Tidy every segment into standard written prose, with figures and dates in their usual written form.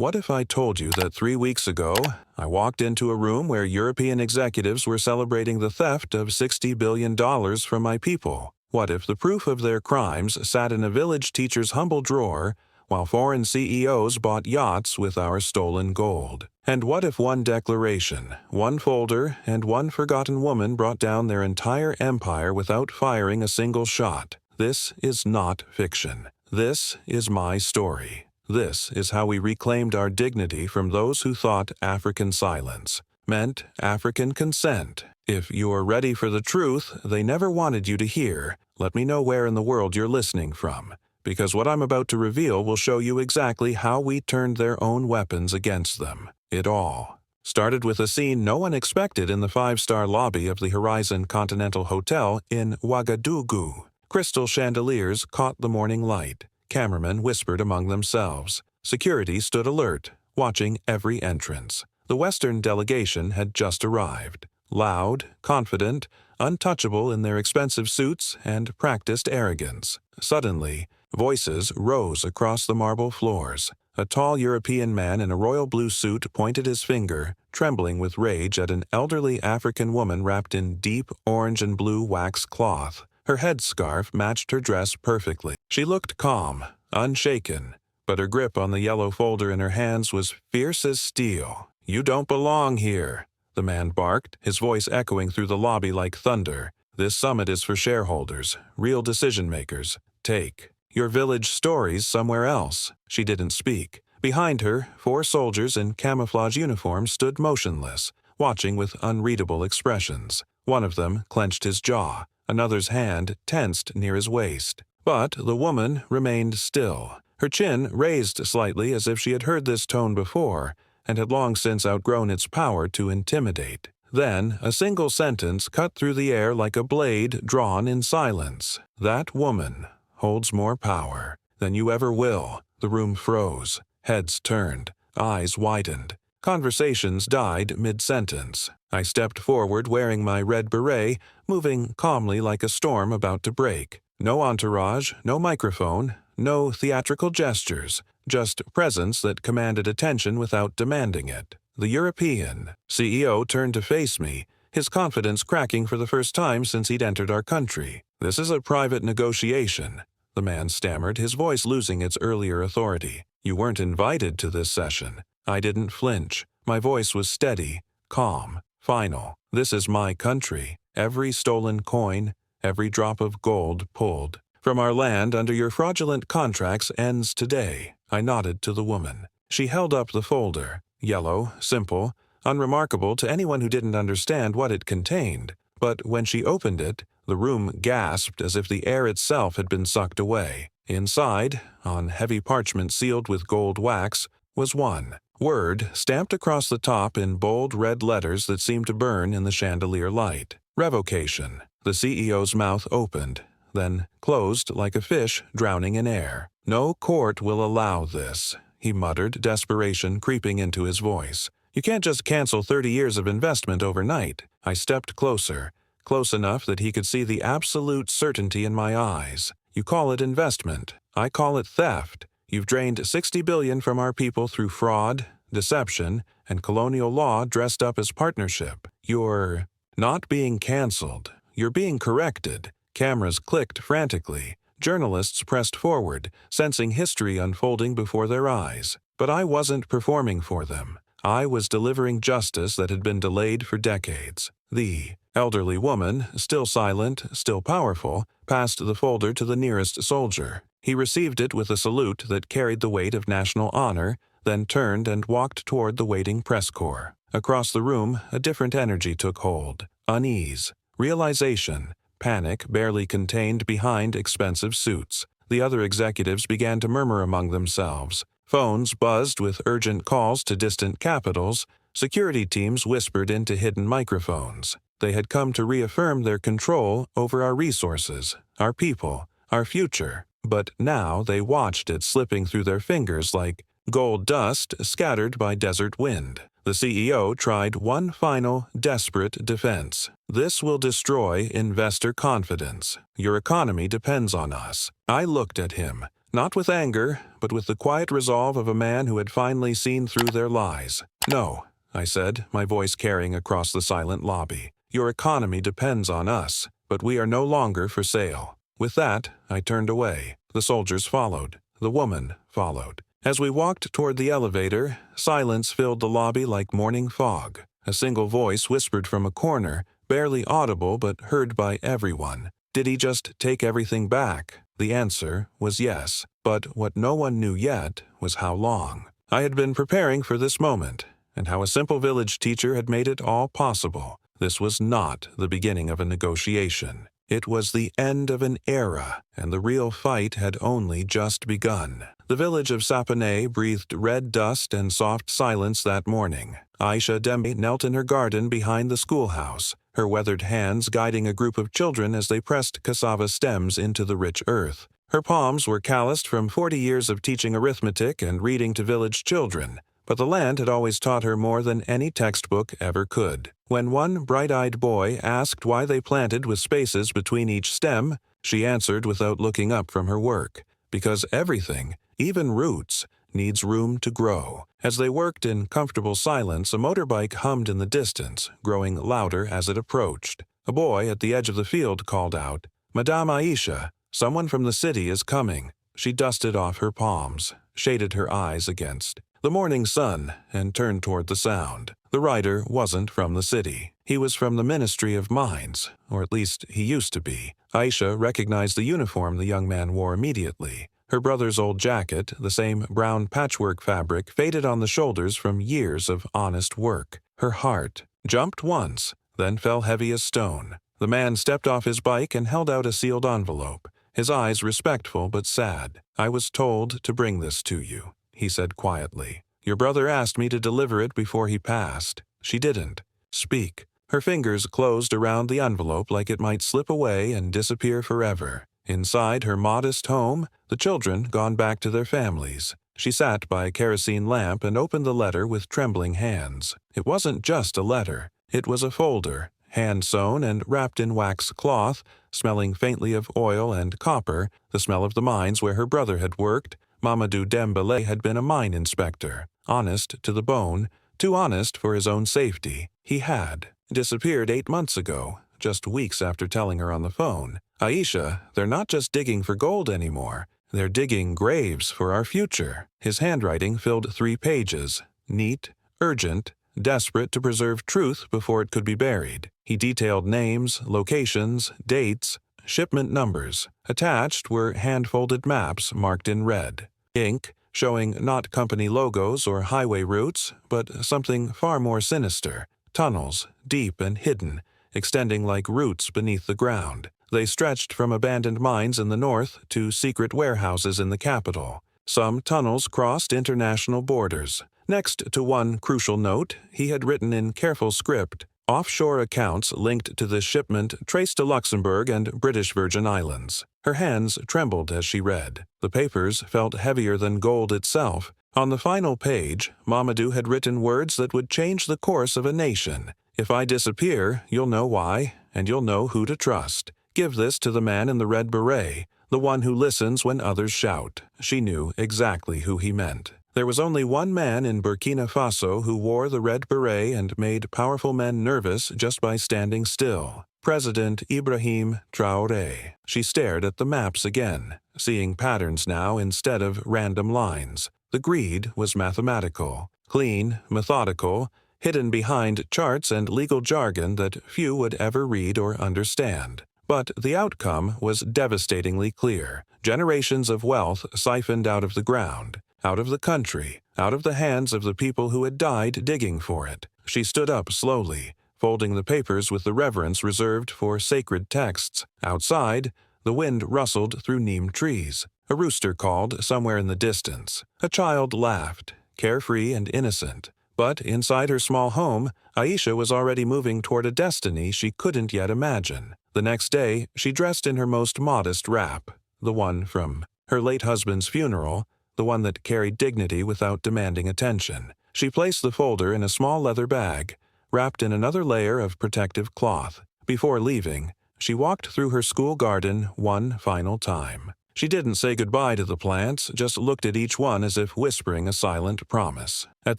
What if I told you that 3 weeks ago, I walked into a room where European executives were celebrating the theft of $60 billion from my people? What if the proof of their crimes sat in a village teacher's humble drawer, while foreign CEOs bought yachts with our stolen gold? And what if one declaration, one folder, and one forgotten woman brought down their entire empire without firing a single shot? This is not fiction. This is my story. This is how we reclaimed our dignity from those who thought African silence meant African consent. If you are ready for the truth they never wanted you to hear, let me know where in the world you're listening from, because what I'm about to reveal will show you exactly how we turned their own weapons against them. It all started with a scene no one expected in the five-star lobby of the Horizon Continental Hotel in Ouagadougou. Crystal chandeliers caught the morning light. Cameramen whispered among themselves. Security stood alert, watching every entrance. The Western delegation had just arrived. Loud, confident, untouchable in their expensive suits and practiced arrogance. Suddenly, voices rose across the marble floors. A tall European man in a royal blue suit pointed his finger, trembling with rage, at an elderly African woman wrapped in deep orange and blue wax cloth. Her headscarf matched her dress perfectly. She looked calm, unshaken, but her grip on the yellow folder in her hands was fierce as steel. "You don't belong here," the man barked, his voice echoing through the lobby like thunder. "This summit is for shareholders, real decision-makers. Take your village stories somewhere else." She didn't speak. Behind her, 4 soldiers in camouflage uniforms stood motionless, watching with unreadable expressions. One of them clenched his jaw. Another's hand tensed near his waist. But the woman remained still, her chin raised slightly as if she had heard this tone before and had long since outgrown its power to intimidate. Then a single sentence cut through the air like a blade drawn in silence. "That woman holds more power than you ever will." The room froze. Heads turned. Eyes widened. Conversations died mid-sentence. I stepped forward wearing my red beret, moving calmly like a storm about to break. No entourage, no microphone, no theatrical gestures, just presence that commanded attention without demanding it. The European CEO turned to face me, his confidence cracking for the first time since he'd entered our country. "This is a private negotiation," the man stammered, his voice losing its earlier authority. "You weren't invited to this session." I didn't flinch. My voice was steady, calm, final. "This is my country. Every stolen coin, every drop of gold pulled from our land under your fraudulent contracts ends today." I nodded to the woman. She held up the folder, yellow, simple, unremarkable to anyone who didn't understand what it contained. But when she opened it, the room gasped as if the air itself had been sucked away. Inside, on heavy parchment sealed with gold wax, was one word stamped across the top in bold red letters that seemed to burn in the chandelier light. "Revocation." The CEO's mouth opened, then closed like a fish drowning in air. "No court will allow this," he muttered, desperation creeping into his voice. "You can't just cancel 30 years of investment overnight." I stepped closer, close enough that he could see the absolute certainty in my eyes. "You call it investment. I call it theft. You've drained $60 billion from our people through fraud, deception, and colonial law dressed up as partnership. You're not being canceled. You're being corrected." Cameras clicked frantically. Journalists pressed forward, sensing history unfolding before their eyes. But I wasn't performing for them. I was delivering justice that had been delayed for decades. The elderly woman, still silent, still powerful, passed the folder to the nearest soldier. He received it with a salute that carried the weight of national honor, then turned and walked toward the waiting press corps. Across the room, a different energy took hold. Unease, realization, panic barely contained behind expensive suits. The other executives began to murmur among themselves. Phones buzzed with urgent calls to distant capitals. Security teams whispered into hidden microphones. They had come to reaffirm their control over our resources, our people, our future. But now they watched it slipping through their fingers like gold dust scattered by desert wind. The CEO tried one final, desperate defense. "This will destroy investor confidence. Your economy depends on us." I looked at him, Not with anger, but with the quiet resolve of a man who had finally seen through their lies. "No," I said, my voice carrying across the silent lobby. "Your economy depends on us, but we are no longer for sale." With that, I turned away. The soldiers followed. The woman followed. As we walked toward the elevator, silence filled the lobby like morning fog. A single voice whispered from a corner, barely audible but heard by everyone. Did he just take everything back? The answer was yes, but what no one knew yet was how long. I had been preparing for this moment, and how a simple village teacher had made it all possible. This was not the beginning of a negotiation. It was the end of an era, and the real fight had only just begun. The village of Sapane breathed red dust and soft silence that morning. Aisha Dembe knelt in her garden behind the schoolhouse, her weathered hands guiding a group of children as they pressed cassava stems into the rich earth. Her palms were calloused from 40 years of teaching arithmetic and reading to village children, but the land had always taught her more than any textbook ever could. When one bright-eyed boy asked why they planted with spaces between each stem, she answered without looking up from her work, because everything, even roots, needs room to grow. As they worked in comfortable silence, a motorbike hummed in the distance, growing louder as it approached. A boy at the edge of the field called out, "Madame Aisha, someone from the city is coming." She dusted off her palms, shaded her eyes against the morning sun, and turned toward the sound. The rider wasn't from the city. He was from the Ministry of Mines, or at least he used to be. Aisha recognized the uniform the young man wore immediately. Her brother's old jacket, the same brown patchwork fabric, faded on the shoulders from years of honest work. Her heart jumped once, then fell heavy as stone. The man stepped off his bike and held out a sealed envelope, his eyes respectful but sad. "I was told to bring this to you," he said quietly. "Your brother asked me to deliver it before he passed." She didn't speak. Her fingers closed around the envelope like it might slip away and disappear forever. Inside her modest home, the children gone back to their families. She sat by a kerosene lamp and opened the letter with trembling hands. It wasn't just a letter. It was a folder, hand-sewn and wrapped in wax cloth, smelling faintly of oil and copper, the smell of the mines where her brother had worked. Mamadou Dembélé had been a mine inspector, honest to the bone, too honest for his own safety. He had disappeared 8 months ago, just weeks after telling her on the phone. "Aisha, they're not just digging for gold anymore. They're digging graves for our future." His handwriting filled 3 pages, neat, urgent, desperate to preserve truth before it could be buried. He detailed names, locations, dates, shipment numbers. Attached were hand-folded maps marked in red. Ink, showing not company logos or highway routes, but something far more sinister. Tunnels, deep and hidden, extending like roots beneath the ground. They stretched from abandoned mines in the north to secret warehouses in the capital. Some tunnels crossed international borders. Next to one crucial note, he had written in careful script, "Offshore accounts linked to this shipment traced to Luxembourg and British Virgin Islands." Her hands trembled as she read. The papers felt heavier than gold itself. On the final page, Mamadou had written words that would change the course of a nation. "If I disappear, you'll know why, and you'll know who to trust. Give this to the man in the red beret, the one who listens when others shout." She knew exactly who he meant. There was only one man in Burkina Faso who wore the red beret and made powerful men nervous just by standing still. President Ibrahim Traoré. She stared at the maps again, seeing patterns now instead of random lines. The greed was mathematical, clean, methodical, hidden behind charts and legal jargon that few would ever read or understand. But the outcome was devastatingly clear. Generations of wealth siphoned out of the ground, out of the country, out of the hands of the people who had died digging for it. She stood up slowly, folding the papers with the reverence reserved for sacred texts. Outside, the wind rustled through neem trees. A rooster called somewhere in the distance. A child laughed, carefree and innocent. But inside her small home, Aisha was already moving toward a destiny she couldn't yet imagine. The next day, she dressed in her most modest wrap, the one from her late husband's funeral, the one that carried dignity without demanding attention. She placed the folder in a small leather bag, wrapped in another layer of protective cloth. Before leaving, she walked through her school garden one final time. She didn't say goodbye to the plants, just looked at each one as if whispering a silent promise. At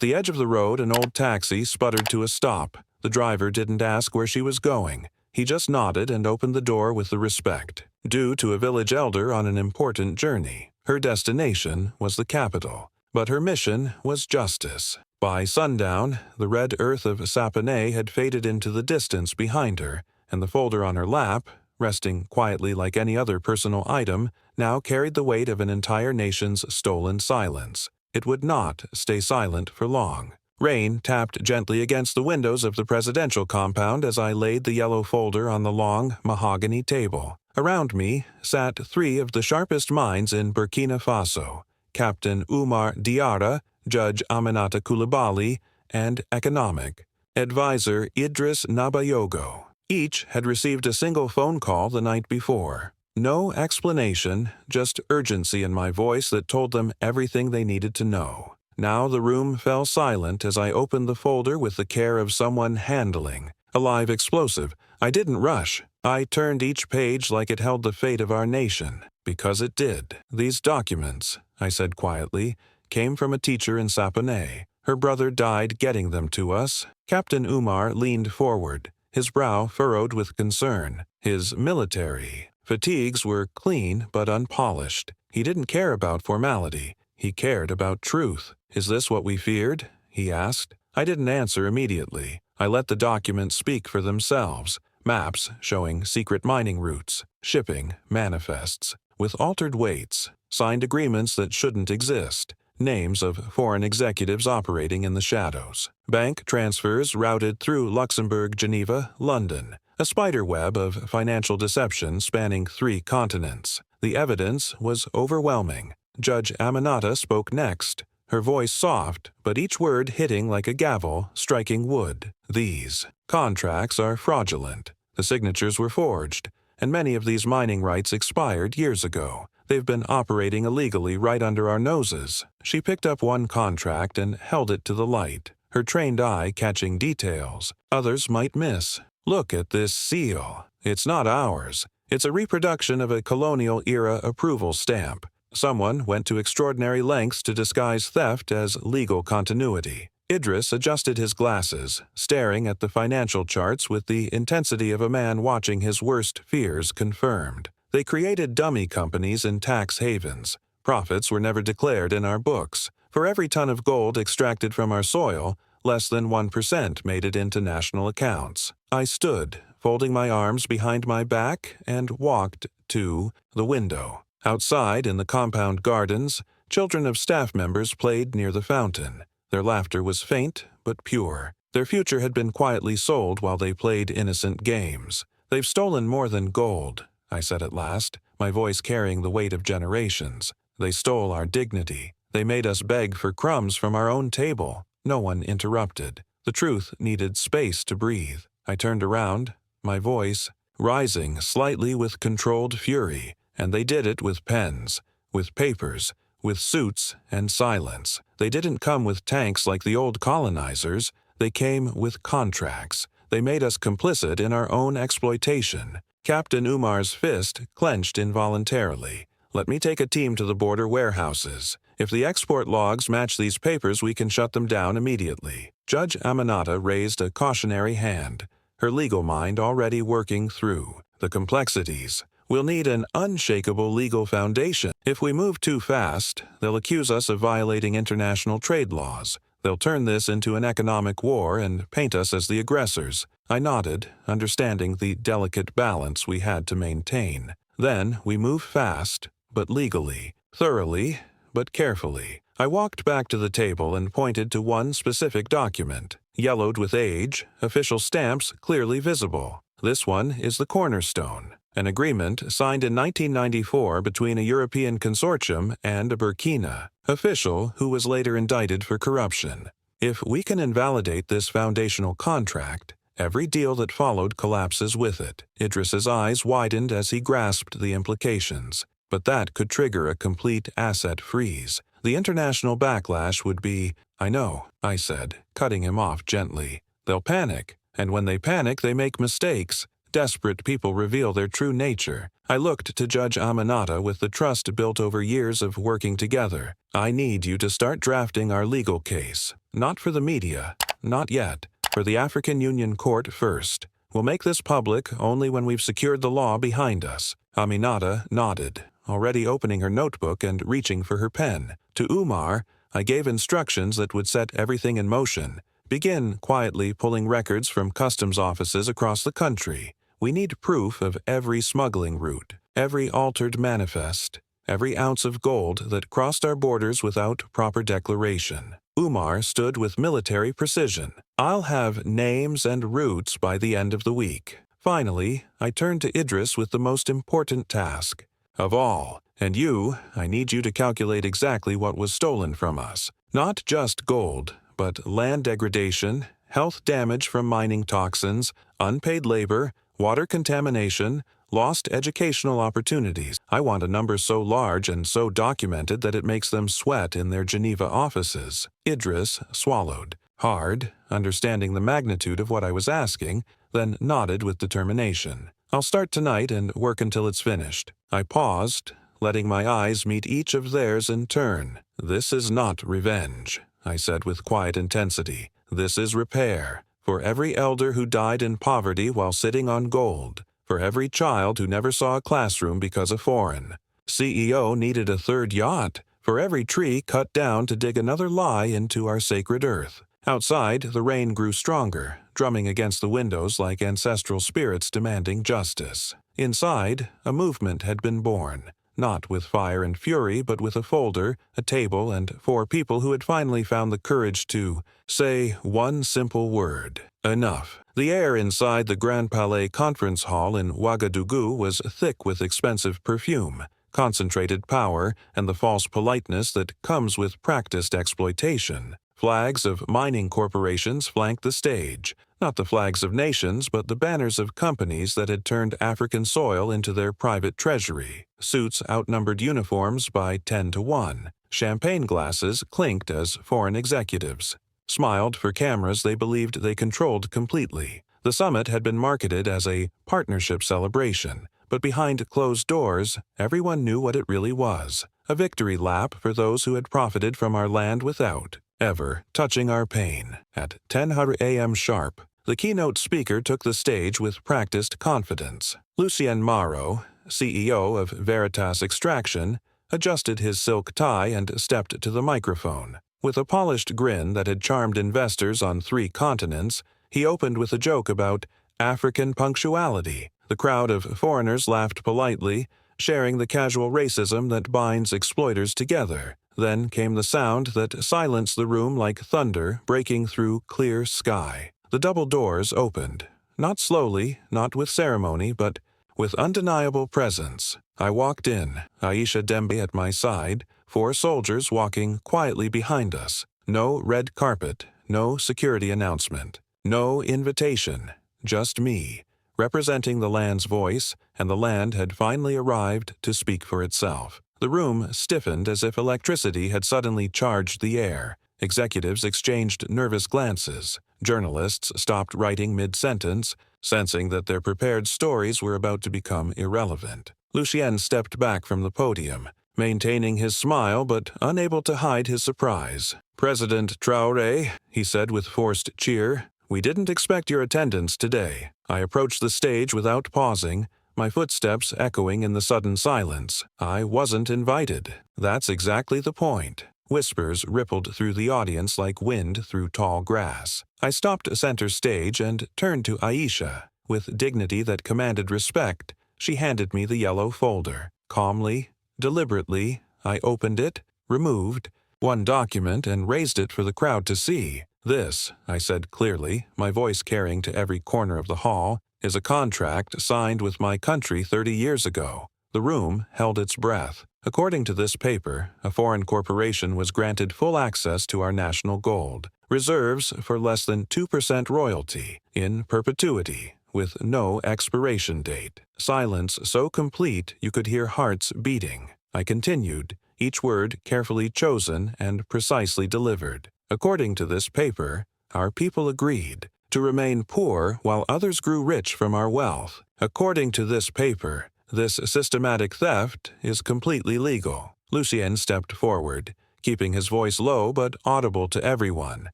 the edge of the road, an old taxi sputtered to a stop. The driver didn't ask where she was going. He just nodded and opened the door with the respect due to a village elder on an important journey. Her destination was the capital, but her mission was justice. By sundown, the red earth of Saponay had faded into the distance behind her, and the folder on her lap, resting quietly like any other personal item, now carried the weight of an entire nation's stolen silence. It would not stay silent for long. Rain tapped gently against the windows of the presidential compound as I laid the yellow folder on the long mahogany table. Around me sat 3 of the sharpest minds in Burkina Faso: Captain Oumar Diarra, Judge Aminata Coulibaly, and economic advisor Idriss Nabayogo. Each had received a single phone call the night before. No explanation, just urgency in my voice that told them everything they needed to know. Now the room fell silent as I opened the folder with the care of someone handling a live explosive. I didn't rush. I turned each page like it held the fate of our nation, because it did. These documents, I said quietly, came from a teacher in Saponay. Her brother died getting them to us. Captain Oumar leaned forward, his brow furrowed with concern. His military fatigues were clean but unpolished. He didn't care about formality. He cared about truth. "Is this what we feared?" he asked. I didn't answer immediately. I let the documents speak for themselves. Maps showing secret mining routes, shipping manifests with altered weights, signed agreements that shouldn't exist, names of foreign executives operating in the shadows, bank transfers routed through Luxembourg, Geneva, London, a spider web of financial deception spanning 3 continents. The evidence was overwhelming. Judge Aminata spoke next, her voice soft, but each word hitting like a gavel, striking wood. "These contracts are fraudulent. The signatures were forged, and many of these mining rights expired years ago. They've been operating illegally right under our noses." She picked up one contract and held it to the light, her trained eye catching details others might miss. "Look at this seal. It's not ours. It's a reproduction of a colonial-era approval stamp. Someone went to extraordinary lengths to disguise theft as legal continuity." Idriss adjusted his glasses, staring at the financial charts with the intensity of a man watching his worst fears confirmed. They created dummy companies in tax havens. Profits were never declared in our books. For every ton of gold extracted from our soil, less than 1% made it into national accounts. I stood, folding my arms behind my back, and walked to the window. Outside, in the compound gardens, children of staff members played near the fountain. Their laughter was faint but pure. Their future had been quietly sold while they played innocent games. "They've stolen more than gold," I said at last, my voice carrying the weight of generations. "They stole our dignity. They made us beg for crumbs from our own table." No one interrupted. The truth needed space to breathe. I turned around, my voice rising slightly with controlled fury. And they did it with pens, with papers, with suits and silence. They didn't come with tanks like the old colonizers. They came with contracts. They made us complicit in our own exploitation. Captain Oumar's fist clenched involuntarily. "Let me take a team to the border warehouses. If the export logs match these papers, we can shut them down immediately." Judge Aminata raised a cautionary hand, her legal mind already working through the complexities. "We'll need an unshakable legal foundation. If we move too fast, they'll accuse us of violating international trade laws. They'll turn this into an economic war and paint us as the aggressors." I nodded, understanding the delicate balance we had to maintain. "Then we move fast, but legally, thoroughly, but carefully." I walked back to the table and pointed to one specific document, yellowed with age, official stamps clearly visible. "This one is the cornerstone. An agreement signed in 1994 between a European consortium and a Burkina official who was later indicted for corruption. If we can invalidate this foundational contract, every deal that followed collapses with it." Idriss's eyes widened as he grasped the implications. "But that could trigger a complete asset freeze. The international backlash would be—" "I know," I said, cutting him off gently. "They'll panic, and when they panic, they make mistakes. Desperate people reveal their true nature. I looked to Judge Aminata with the trust built over years of working together. I need you to start drafting our legal case. Not for the media. Not yet. For the African Union Court first. We'll make this public only when we've secured the law behind us. Aminata nodded, already opening her notebook and reaching for her pen. To Umar, I gave instructions that would set everything in motion. Begin quietly pulling records from customs offices across the country. We need proof of every smuggling route, every altered manifest, every ounce of gold that crossed our borders without proper declaration. Umar stood with military precision. I'll have names and routes by the end of the week. Finally, I turned to Idris with the most important task of all. And you, I need you to calculate exactly what was stolen from us. Not just gold, but land degradation, health damage from mining toxins, unpaid labor, water contamination, lost educational opportunities. I want a number so large and so documented that it makes them sweat in their Geneva offices. Idris swallowed, hard, understanding the magnitude of what I was asking, then nodded with determination. I'll start tonight and work until it's finished. I paused, letting my eyes meet each of theirs in turn. This is not revenge, I said with quiet intensity. This is repair. For every elder who died in poverty while sitting on gold. For every child who never saw a classroom because of foreign. CEO needed a third yacht. For every tree cut down to dig another lie into our sacred earth. Outside, the rain grew stronger, drumming against the windows like ancestral spirits demanding justice. Inside, a movement had been born. Not with fire and fury, but with a folder, a table, and 4 people who had finally found the courage to say one simple word. Enough. The air inside the Grand Palais Conference Hall in Ouagadougou was thick with expensive perfume, concentrated power, and the false politeness that comes with practiced exploitation. Flags of mining corporations flanked the stage. Not the flags of nations, but the banners of companies that had turned African soil into their private treasury. Suits outnumbered uniforms by 10 to 1. Champagne glasses clinked as foreign executives smiled for cameras they believed they controlled completely. The summit had been marketed as a partnership celebration, but behind closed doors, everyone knew what it really was. A victory lap for those who had profited from our land without ever touching our pain. At 10:00 a.m. sharp, the keynote speaker took the stage with practiced confidence. Lucien Marot, CEO of Veritas Extraction, adjusted his silk tie and stepped to the microphone. With a polished grin that had charmed investors on 3 continents, he opened with a joke about African punctuality. The crowd of foreigners laughed politely, sharing the casual racism that binds exploiters together. Then came the sound that silenced the room like thunder breaking through clear sky. The double doors opened, not slowly, not with ceremony, but with undeniable presence. I walked in, Aisha Dembe at my side, 4 soldiers walking quietly behind us. No red carpet, no security announcement, no invitation, just me, representing the land's voice, and the land had finally arrived to speak for itself. The room stiffened as if electricity had suddenly charged the air. Executives exchanged nervous glances. Journalists stopped writing mid-sentence, sensing that their prepared stories were about to become irrelevant. Lucien stepped back from the podium, maintaining his smile but unable to hide his surprise. "President Traoré," he said with forced cheer, "we didn't expect your attendance today." I approached the stage without pausing, my footsteps echoing in the sudden silence. I wasn't invited. That's exactly the point. Whispers rippled through the audience like wind through tall grass. I stopped center stage and turned to Aisha. With dignity that commanded respect, she handed me the yellow folder. Calmly, deliberately, I opened it, removed one document, and raised it for the crowd to see. "This," I said clearly, my voice carrying to every corner of the hall, "is a contract signed with my country 30 years ago." The room held its breath. According to this paper, a foreign corporation was granted full access to our national gold, reserves for less than 2% royalty, in perpetuity, with no expiration date. Silence so complete you could hear hearts beating. I continued, each word carefully chosen and precisely delivered. According to this paper, our people agreed. to remain poor while others grew rich from our wealth. According to this paper, this systematic theft is completely legal. Lucien stepped forward, keeping his voice low but audible to everyone.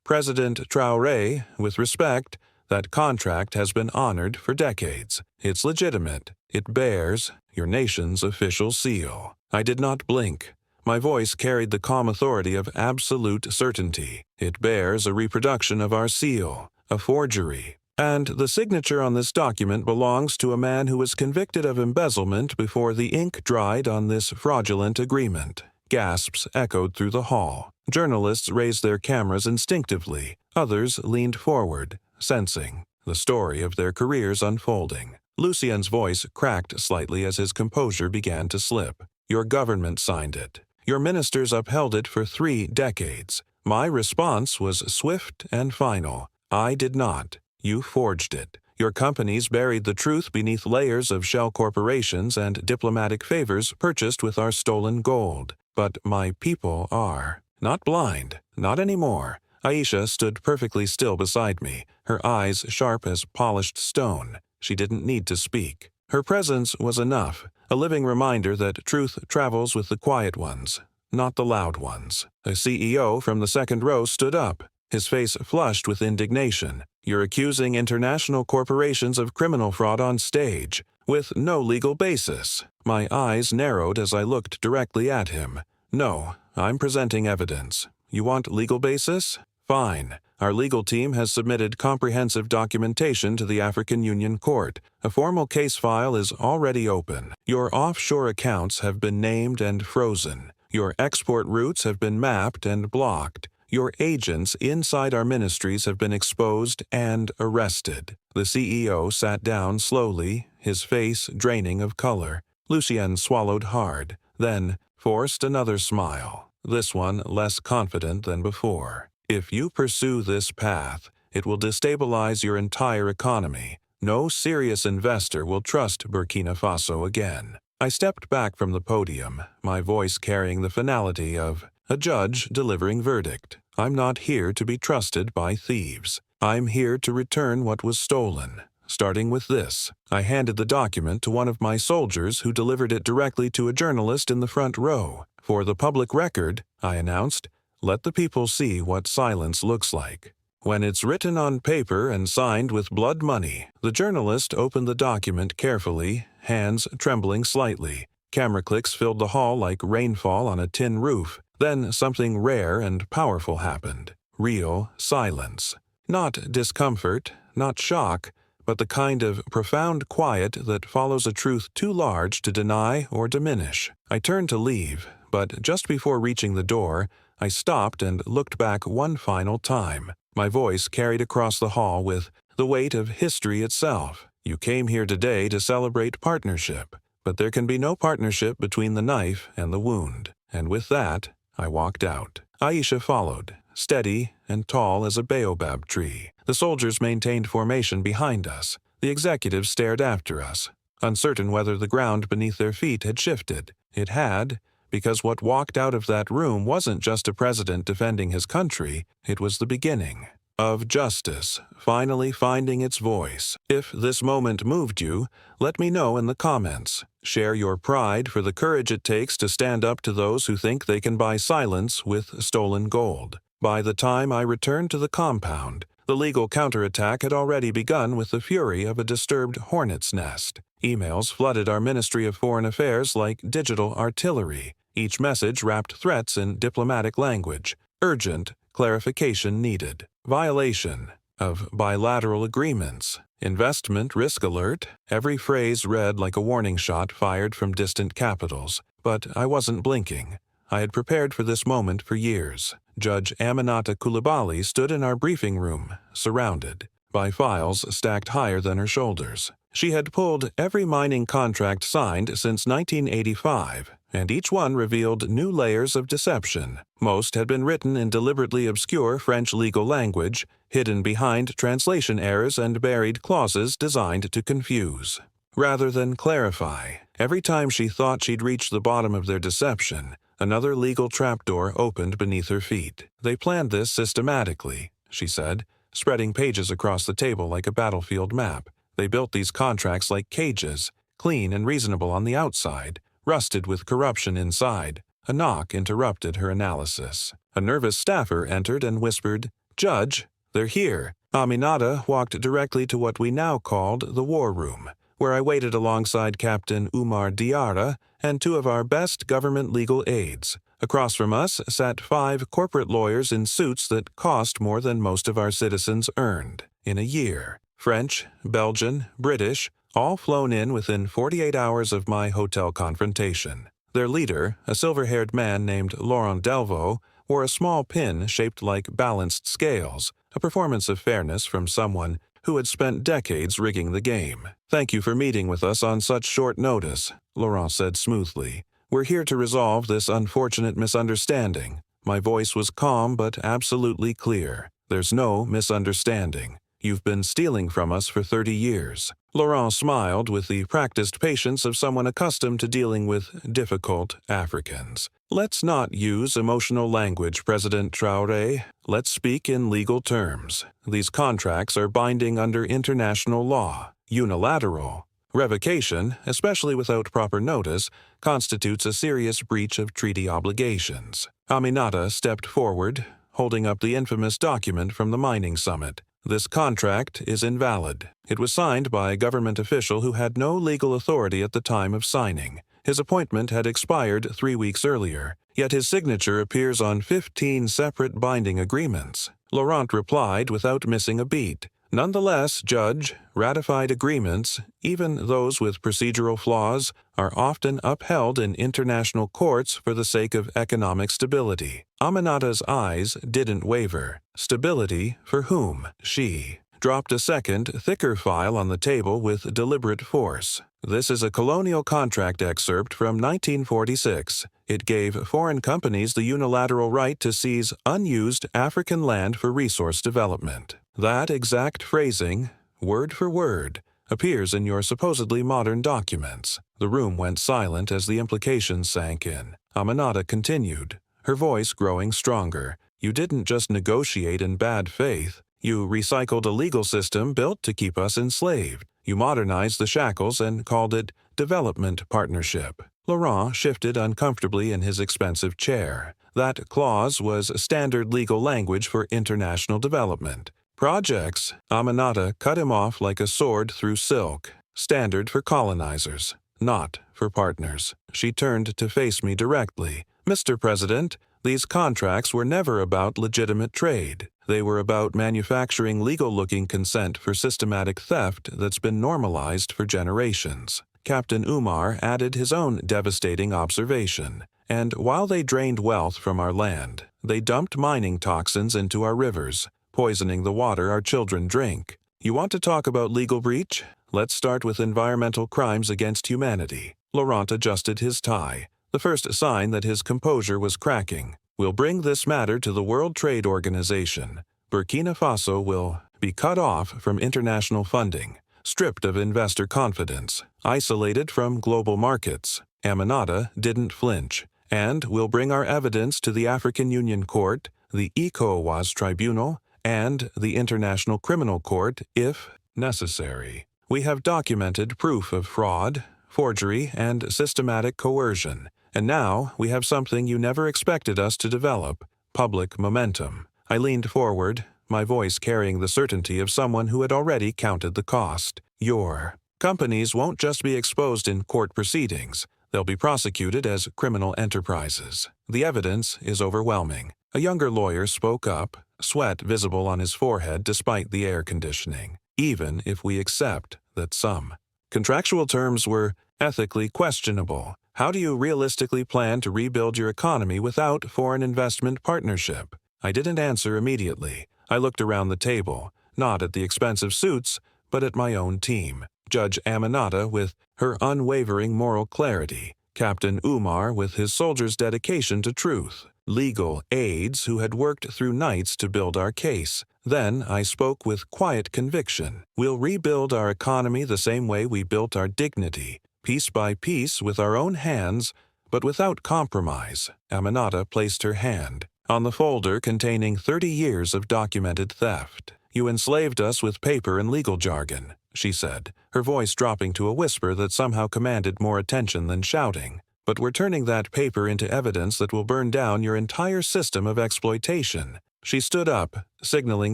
President Traoré, with respect, that contract has been honored for decades. It's legitimate. It bears your nation's official seal. I did not blink. My voice carried the calm authority of absolute certainty. It bears a reproduction of our seal, a forgery. And the signature on this document belongs to a man who was convicted of embezzlement before the ink dried on this fraudulent agreement. Gasps echoed through the hall. Journalists raised their cameras instinctively. Others leaned forward, sensing the story of their careers unfolding. Lucien's voice cracked slightly as his composure began to slip. Your government signed it. Your ministers upheld it for 3 decades. My response was swift and final. I did not. You forged it. Your companies buried the truth beneath layers of shell corporations and diplomatic favors purchased with our stolen gold. But my people are. Not blind. Not anymore. Aisha stood perfectly still beside me, her eyes sharp as polished stone. She didn't need to speak. Her presence was enough, a living reminder that truth travels with the quiet ones, not the loud ones. A CEO from the second row stood up, his face flushed with indignation. You're accusing international corporations of criminal fraud on stage, with no legal basis. My eyes narrowed as I looked directly at him. No, I'm presenting evidence. You want legal basis? Fine. Our legal team has submitted comprehensive documentation to the African Union Court. A formal case file is already open. Your offshore accounts have been named and frozen. Your export routes have been mapped and blocked. Your agents inside our ministries have been exposed and arrested. The CEO sat down slowly, his face draining of color. Lucien swallowed hard, then forced another smile, this one less confident than before. If you pursue this path, it will destabilize your entire economy. No serious investor will trust Burkina Faso again. I stepped back from the podium, my voice carrying the finality of a judge delivering verdict. I'm not here to be trusted by thieves. I'm here to return what was stolen. Starting with this, I handed the document to one of my soldiers who delivered it directly to a journalist in the front row. For the public record, I announced, let the people see what silence looks like. When it's written on paper and signed with blood money, the journalist opened the document carefully, hands trembling slightly. Camera clicks filled the hall like rainfall on a tin roof. Then something rare and powerful happened. Real silence. Not discomfort, not shock, but the kind of profound quiet that follows a truth too large to deny or diminish. I turned to leave, but just before reaching the door, I stopped and looked back one final time. My voice carried across the hall with the weight of history itself. You came here today to celebrate partnership, but there can be no partnership between the knife and the wound. And with that, I walked out. Aisha followed, steady and tall as a baobab tree. The soldiers maintained formation behind us. The executives stared after us, uncertain whether the ground beneath their feet had shifted. It had, because what walked out of that room wasn't just a president defending his country, it was the beginning of justice finally finding its voice. If this moment moved you, let me know in the comments. Share your pride for the courage it takes to stand up to those who think they can buy silence with stolen gold. By the time I returned to the compound, the legal counterattack had already begun with the fury of a disturbed hornet's nest. Emails flooded our Ministry of Foreign Affairs like digital artillery. Each message wrapped threats in diplomatic language. Urgent, clarification needed. Violation of bilateral agreements. Investment risk alert. Every phrase read like a warning shot fired from distant capitals. But I wasn't blinking. I had prepared for this moment for years. Judge Aminata Coulibaly stood in our briefing room, surrounded by files stacked higher than her shoulders. She had pulled every mining contract signed since 1985, and each one revealed new layers of deception. Most had been written in deliberately obscure French legal language, hidden behind translation errors and buried clauses designed to confuse, rather than clarify. Every time she thought she'd reached the bottom of their deception, another legal trapdoor opened beneath her feet. They planned this systematically, she said, spreading pages across the table like a battlefield map. They built these contracts like cages, clean and reasonable on the outside, rusted with corruption inside. A knock interrupted her analysis. A nervous staffer entered and whispered, "Judge, they're here." Aminata walked directly to what we now called the war room, where I waited alongside Captain Umar Diarra and two of our best government legal aides. Across from us sat 5 corporate lawyers in suits that cost more than most of our citizens earned in a year. French, Belgian, British, all flown in within 48 hours of my hotel confrontation. Their leader, a silver-haired man named Laurent Delvaux, wore a small pin shaped like balanced scales, a performance of fairness from someone who had spent decades rigging the game. "Thank you for meeting with us on such short notice," Laurent said smoothly. "We're here to resolve this unfortunate misunderstanding." My voice was calm but absolutely clear. "There's no misunderstanding. You've been stealing from us for 30 years. Laurent smiled with the practiced patience of someone accustomed to dealing with difficult Africans. "Let's not use emotional language, President Traoré. Let's speak in legal terms. These contracts are binding under international law, unilateral. Revocation, especially without proper notice, constitutes a serious breach of treaty obligations." Aminata stepped forward, holding up the infamous document from the mining summit. "This contract is invalid. It was signed by a government official who had no legal authority at the time of signing. His appointment had expired 3 weeks earlier, yet his signature appears on 15 separate binding agreements." Laurent replied without missing a beat. "Nonetheless, Judge, ratified agreements, even those with procedural flaws, are often upheld in international courts for the sake of economic stability." Aminata's eyes didn't waver. Stability for whom? She dropped a second, thicker file on the table with deliberate force. "This is a colonial contract excerpt from 1946. It gave foreign companies the unilateral right to seize unused African land for resource development. That exact phrasing, word for word, appears in your supposedly modern documents." The room went silent as the implications sank in. Aminata continued, her voice growing stronger. "You didn't just negotiate in bad faith. You recycled a legal system built to keep us enslaved. You modernized the shackles and called it development partnership." Laurent shifted uncomfortably in his expensive chair. "That clause was standard legal language for international development. Projects," Aminata cut him off like a sword through silk. "Standard for colonizers, not for partners." She turned to face me directly. "Mr. President, these contracts were never about legitimate trade. They were about manufacturing legal-looking consent for systematic theft that's been normalized for generations." Captain Umar added his own devastating observation. "And while they drained wealth from our land, they dumped mining toxins into our rivers, poisoning the water our children drink. You want to talk about legal breach? Let's start with environmental crimes against humanity." Laurent adjusted his tie, the first sign that his composure was cracking. "We'll bring this matter to the World Trade Organization. Burkina Faso will be cut off from international funding, stripped of investor confidence, isolated from global markets." Aminata didn't flinch. "And we'll bring our evidence to the African Union Court, the ECOWAS Tribunal, and the International Criminal Court if necessary. We have documented proof of fraud, forgery, and systematic coercion. And now we have something you never expected us to develop, public momentum." I leaned forward, my voice carrying the certainty of someone who had already counted the cost. "Your companies won't just be exposed in court proceedings. They'll be prosecuted as criminal enterprises. The evidence is overwhelming." A younger lawyer spoke up, sweat visible on his forehead despite the air conditioning. "Even if we accept that some contractual terms were ethically questionable, how do you realistically plan to rebuild your economy without foreign investment partnership?" I didn't answer immediately. I looked around the table, not at the expensive suits, but at my own team. Judge Aminata with her unwavering moral clarity, Captain Umar with his soldiers' dedication to truth, legal aides who had worked through nights to build our case. Then I spoke with quiet conviction. "We'll rebuild our economy the same way we built our dignity, piece by piece with our own hands, but without compromise." Aminata placed her hand on the folder containing 30 years of documented theft. You enslaved us with paper and legal jargon, she said, her voice dropping to a whisper that somehow commanded more attention than shouting. But we're turning that paper into evidence that will burn down your entire system of exploitation. She stood up, signaling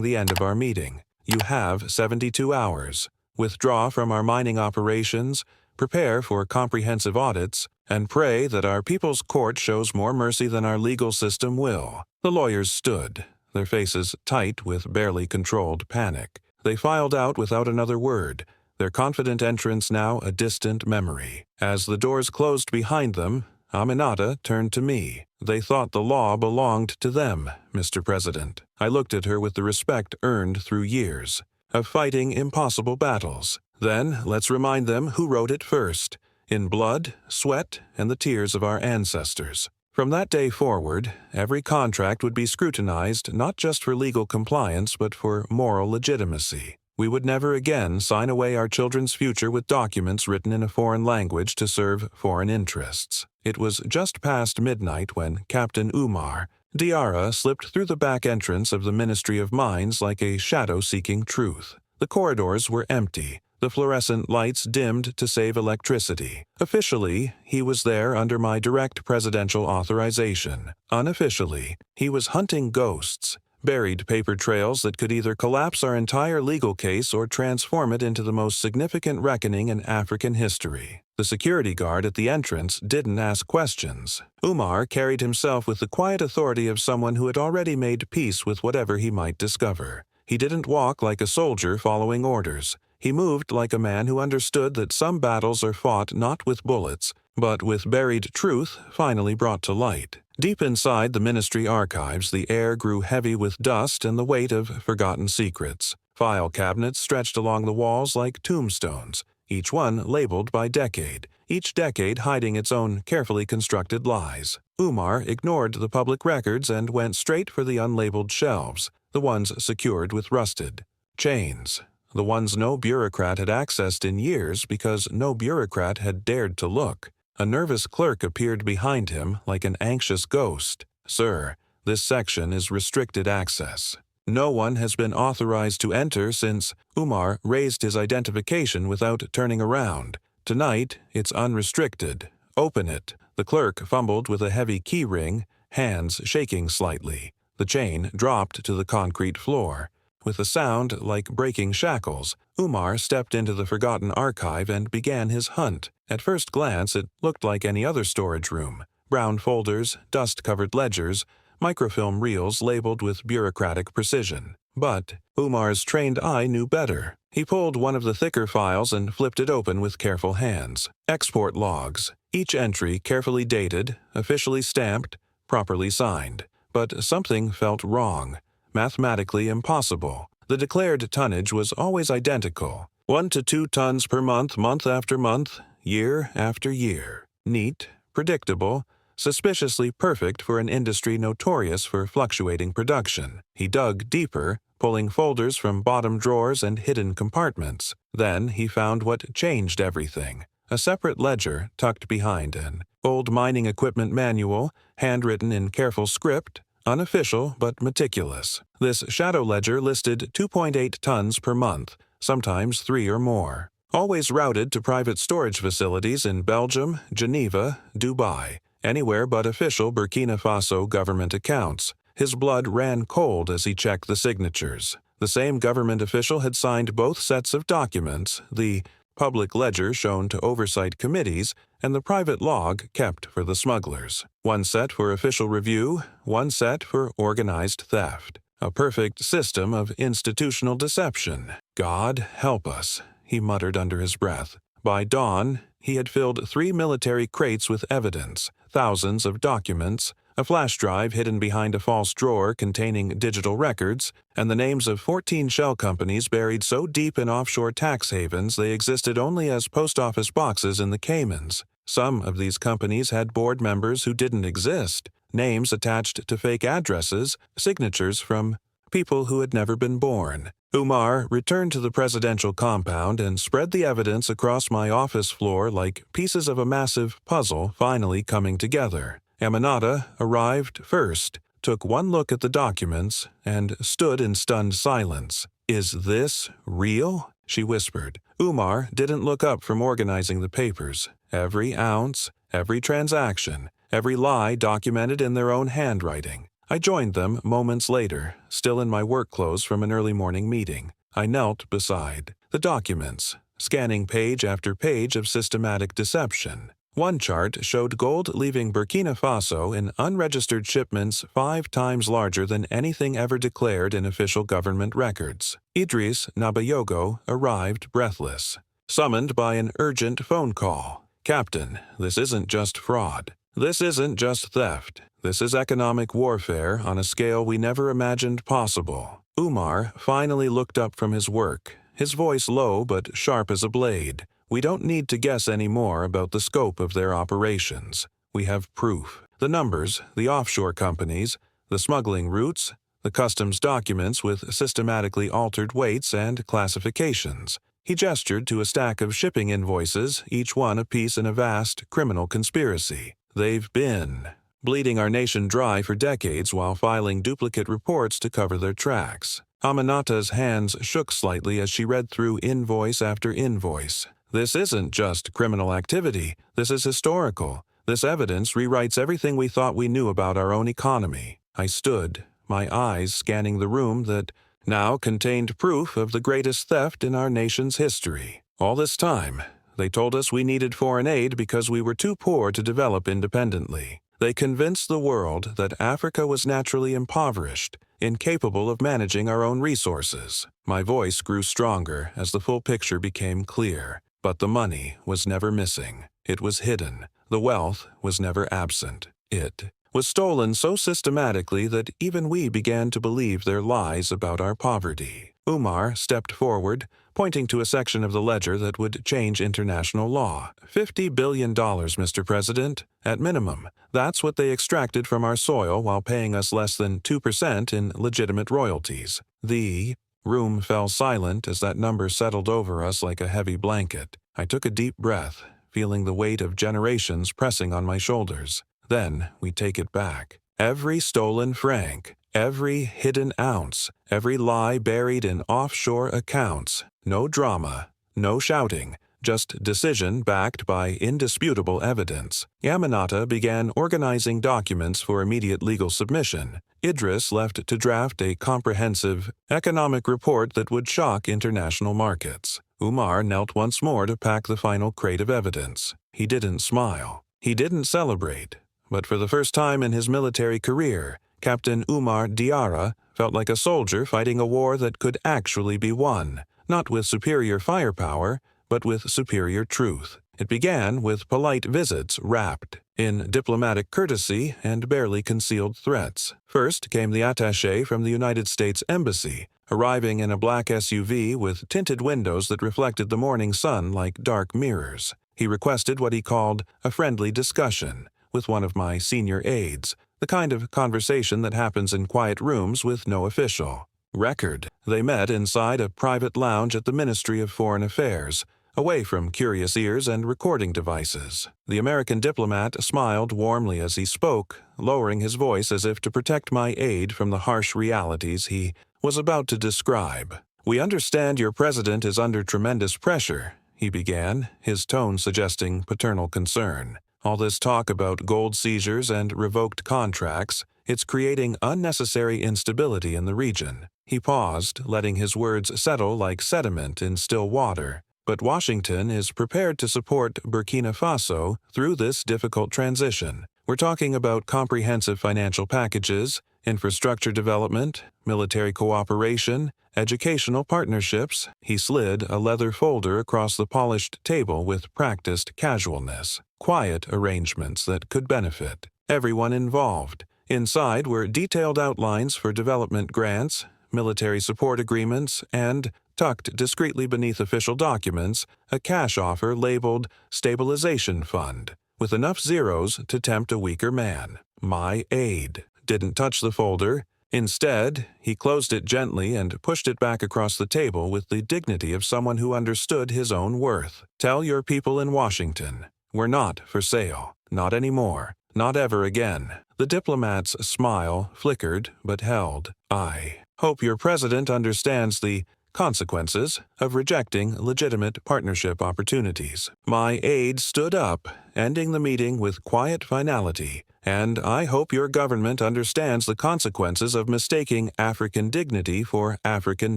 the end of our meeting. You have 72 hours. Withdraw from our mining operations, prepare for comprehensive audits, and pray that our people's court shows more mercy than our legal system will. The lawyers stood, their faces tight with barely controlled panic. They filed out without another word, their confident entrance now a distant memory. As the doors closed behind them, Aminata turned to me. They thought the law belonged to them, Mr. President. I looked at her with the respect earned through years of fighting impossible battles. Then let's remind them who wrote it first, in blood, sweat, and the tears of our ancestors. From that day forward, every contract would be scrutinized not just for legal compliance but for moral legitimacy. We would never again sign away our children's future with documents written in a foreign language to serve foreign interests. It was just past midnight when Captain Umar Diarra slipped through the back entrance of the Ministry of Mines like a shadow seeking truth. The corridors were empty, the fluorescent lights dimmed to save electricity. Officially, he was there under my direct presidential authorization. Unofficially, he was hunting ghosts, buried paper trails that could either collapse our entire legal case or transform it into the most significant reckoning in African history. The security guard at the entrance didn't ask questions. Umar carried himself with the quiet authority of someone who had already made peace with whatever he might discover. He didn't walk like a soldier following orders. He moved like a man who understood that some battles are fought not with bullets, but with buried truth finally brought to light. Deep inside the ministry archives, the air grew heavy with dust and the weight of forgotten secrets. File cabinets stretched along the walls like tombstones, each one labeled by decade, each decade hiding its own carefully constructed lies. Umar ignored the public records and went straight for the unlabeled shelves, the ones secured with rusted chains, the ones no bureaucrat had accessed in years because no bureaucrat had dared to look. A nervous clerk appeared behind him like an anxious ghost. "Sir, this section is restricted access. No one has been authorized to enter since." Umar raised his identification without turning around. "Tonight, it's unrestricted. Open it." The clerk fumbled with a heavy key ring, hands shaking slightly. The chain dropped to the concrete floor. With a sound like breaking shackles, Umar stepped into the forgotten archive and began his hunt. At first glance, it looked like any other storage room. Brown folders, dust-covered ledgers, microfilm reels labeled with bureaucratic precision. But Umar's trained eye knew better. He pulled one of the thicker files and flipped it open with careful hands. Export logs, each entry carefully dated, officially stamped, properly signed. But something felt wrong. Mathematically impossible. The declared tonnage was always identical. 1 to 2 tons per month, month after month, year after year. Neat, predictable, suspiciously perfect for an industry notorious for fluctuating production. He dug deeper, pulling folders from bottom drawers and hidden compartments. Then he found what changed everything. A separate ledger tucked behind an old mining equipment manual, handwritten in careful script, unofficial but meticulous. This shadow ledger listed 2.8 tons per month, sometimes 3 or more. Always routed to private storage facilities in Belgium, Geneva, Dubai, anywhere but official Burkina Faso government accounts. His blood ran cold as he checked the signatures. The same government official had signed both sets of documents, the public ledger shown to oversight committees, and the private log kept for the smugglers. One set for official review, one set for organized theft. A perfect system of institutional deception. "God help us," he muttered under his breath. By dawn, he had filled 3 military crates with evidence, thousands of documents, a flash drive hidden behind a false drawer containing digital records, and the names of 14 shell companies buried so deep in offshore tax havens they existed only as post office boxes in the Caymans. Some of these companies had board members who didn't exist, names attached to fake addresses, signatures from people who had never been born. Umar returned to the presidential compound and spread the evidence across my office floor like pieces of a massive puzzle finally coming together. Aminata arrived first, took one look at the documents, and stood in stunned silence. "Is this real?" she whispered. Umar didn't look up from organizing the papers. Every ounce, every transaction, every lie documented in their own handwriting. I joined them moments later, still in my work clothes from an early morning meeting. I knelt beside the documents, scanning page after page of systematic deception. One chart showed gold leaving Burkina Faso in unregistered shipments 5 times larger than anything ever declared in official government records. Idris Nabayogo arrived breathless, summoned by an urgent phone call. "Captain, this isn't just fraud. This isn't just theft. This is economic warfare on a scale we never imagined possible." Umar finally looked up from his work, his voice low but sharp as a blade. "We don't need to guess any more about the scope of their operations. We have proof. The numbers, the offshore companies, the smuggling routes, the customs documents with systematically altered weights and classifications." He gestured to a stack of shipping invoices, each one a piece in a vast criminal conspiracy. "They've been bleeding our nation dry for decades while filing duplicate reports to cover their tracks." Aminata's hands shook slightly as she read through invoice after invoice. "This isn't just criminal activity. This is historical. This evidence rewrites everything we thought we knew about our own economy." I stood, my eyes scanning the room that now contained proof of the greatest theft in our nation's history. All this time, they told us we needed foreign aid because we were too poor to develop independently. They convinced the world that Africa was naturally impoverished, incapable of managing our own resources. My voice grew stronger as the full picture became clear. But the money was never missing. It was hidden. The wealth was never absent. It was stolen so systematically that even we began to believe their lies about our poverty. Umar stepped forward, pointing to a section of the ledger that would change international law. $50 billion, Mr. President, at minimum. That's what they extracted from our soil while paying us less than 2% in legitimate royalties. The room fell silent as that number settled over us like a heavy blanket. I took a deep breath, feeling the weight of generations pressing on my shoulders. Then we take it back. Every stolen franc, every hidden ounce, every lie buried in offshore accounts. No drama, no shouting, just decision backed by indisputable evidence. Aminata began organizing documents for immediate legal submission. Idris left to draft a comprehensive economic report that would shock international markets. Umar knelt once more to pack the final crate of evidence. He didn't smile. He didn't celebrate. But for the first time in his military career, Captain Umar Diarra felt like a soldier fighting a war that could actually be won, not with superior firepower, but with superior truth. It began with polite visits wrapped in diplomatic courtesy and barely concealed threats. First came the attaché from the United States Embassy, arriving in a black SUV with tinted windows that reflected the morning sun like dark mirrors. He requested what he called a friendly discussion with one of my senior aides, the kind of conversation that happens in quiet rooms with no official record. They met inside a private lounge at the Ministry of Foreign Affairs, away from curious ears and recording devices. The American diplomat smiled warmly as he spoke, lowering his voice as if to protect my aide from the harsh realities he was about to describe. "We understand your president is under tremendous pressure," he began, his tone suggesting paternal concern. "All this talk about gold seizures and revoked contracts, it's creating unnecessary instability in the region." He paused, letting his words settle like sediment in still water. "But Washington is prepared to support Burkina Faso through this difficult transition. We're talking about comprehensive financial packages, infrastructure development, military cooperation, educational partnerships." He slid a leather folder across the polished table with practiced casualness. Quiet arrangements that could benefit everyone involved. Inside were detailed outlines for development grants, military support agreements, and, tucked discreetly beneath official documents, a cash offer labeled Stabilization Fund, with enough zeros to tempt a weaker man. My aide didn't touch the folder. Instead, he closed it gently and pushed it back across the table with the dignity of someone who understood his own worth. "Tell your people in Washington, we're not for sale. Not anymore. Not ever again." The diplomat's smile flickered but held. I Hope your president understands the consequences of rejecting legitimate partnership opportunities. My aide stood up, ending the meeting with quiet finality, and I hope your government understands the consequences of mistaking African dignity for African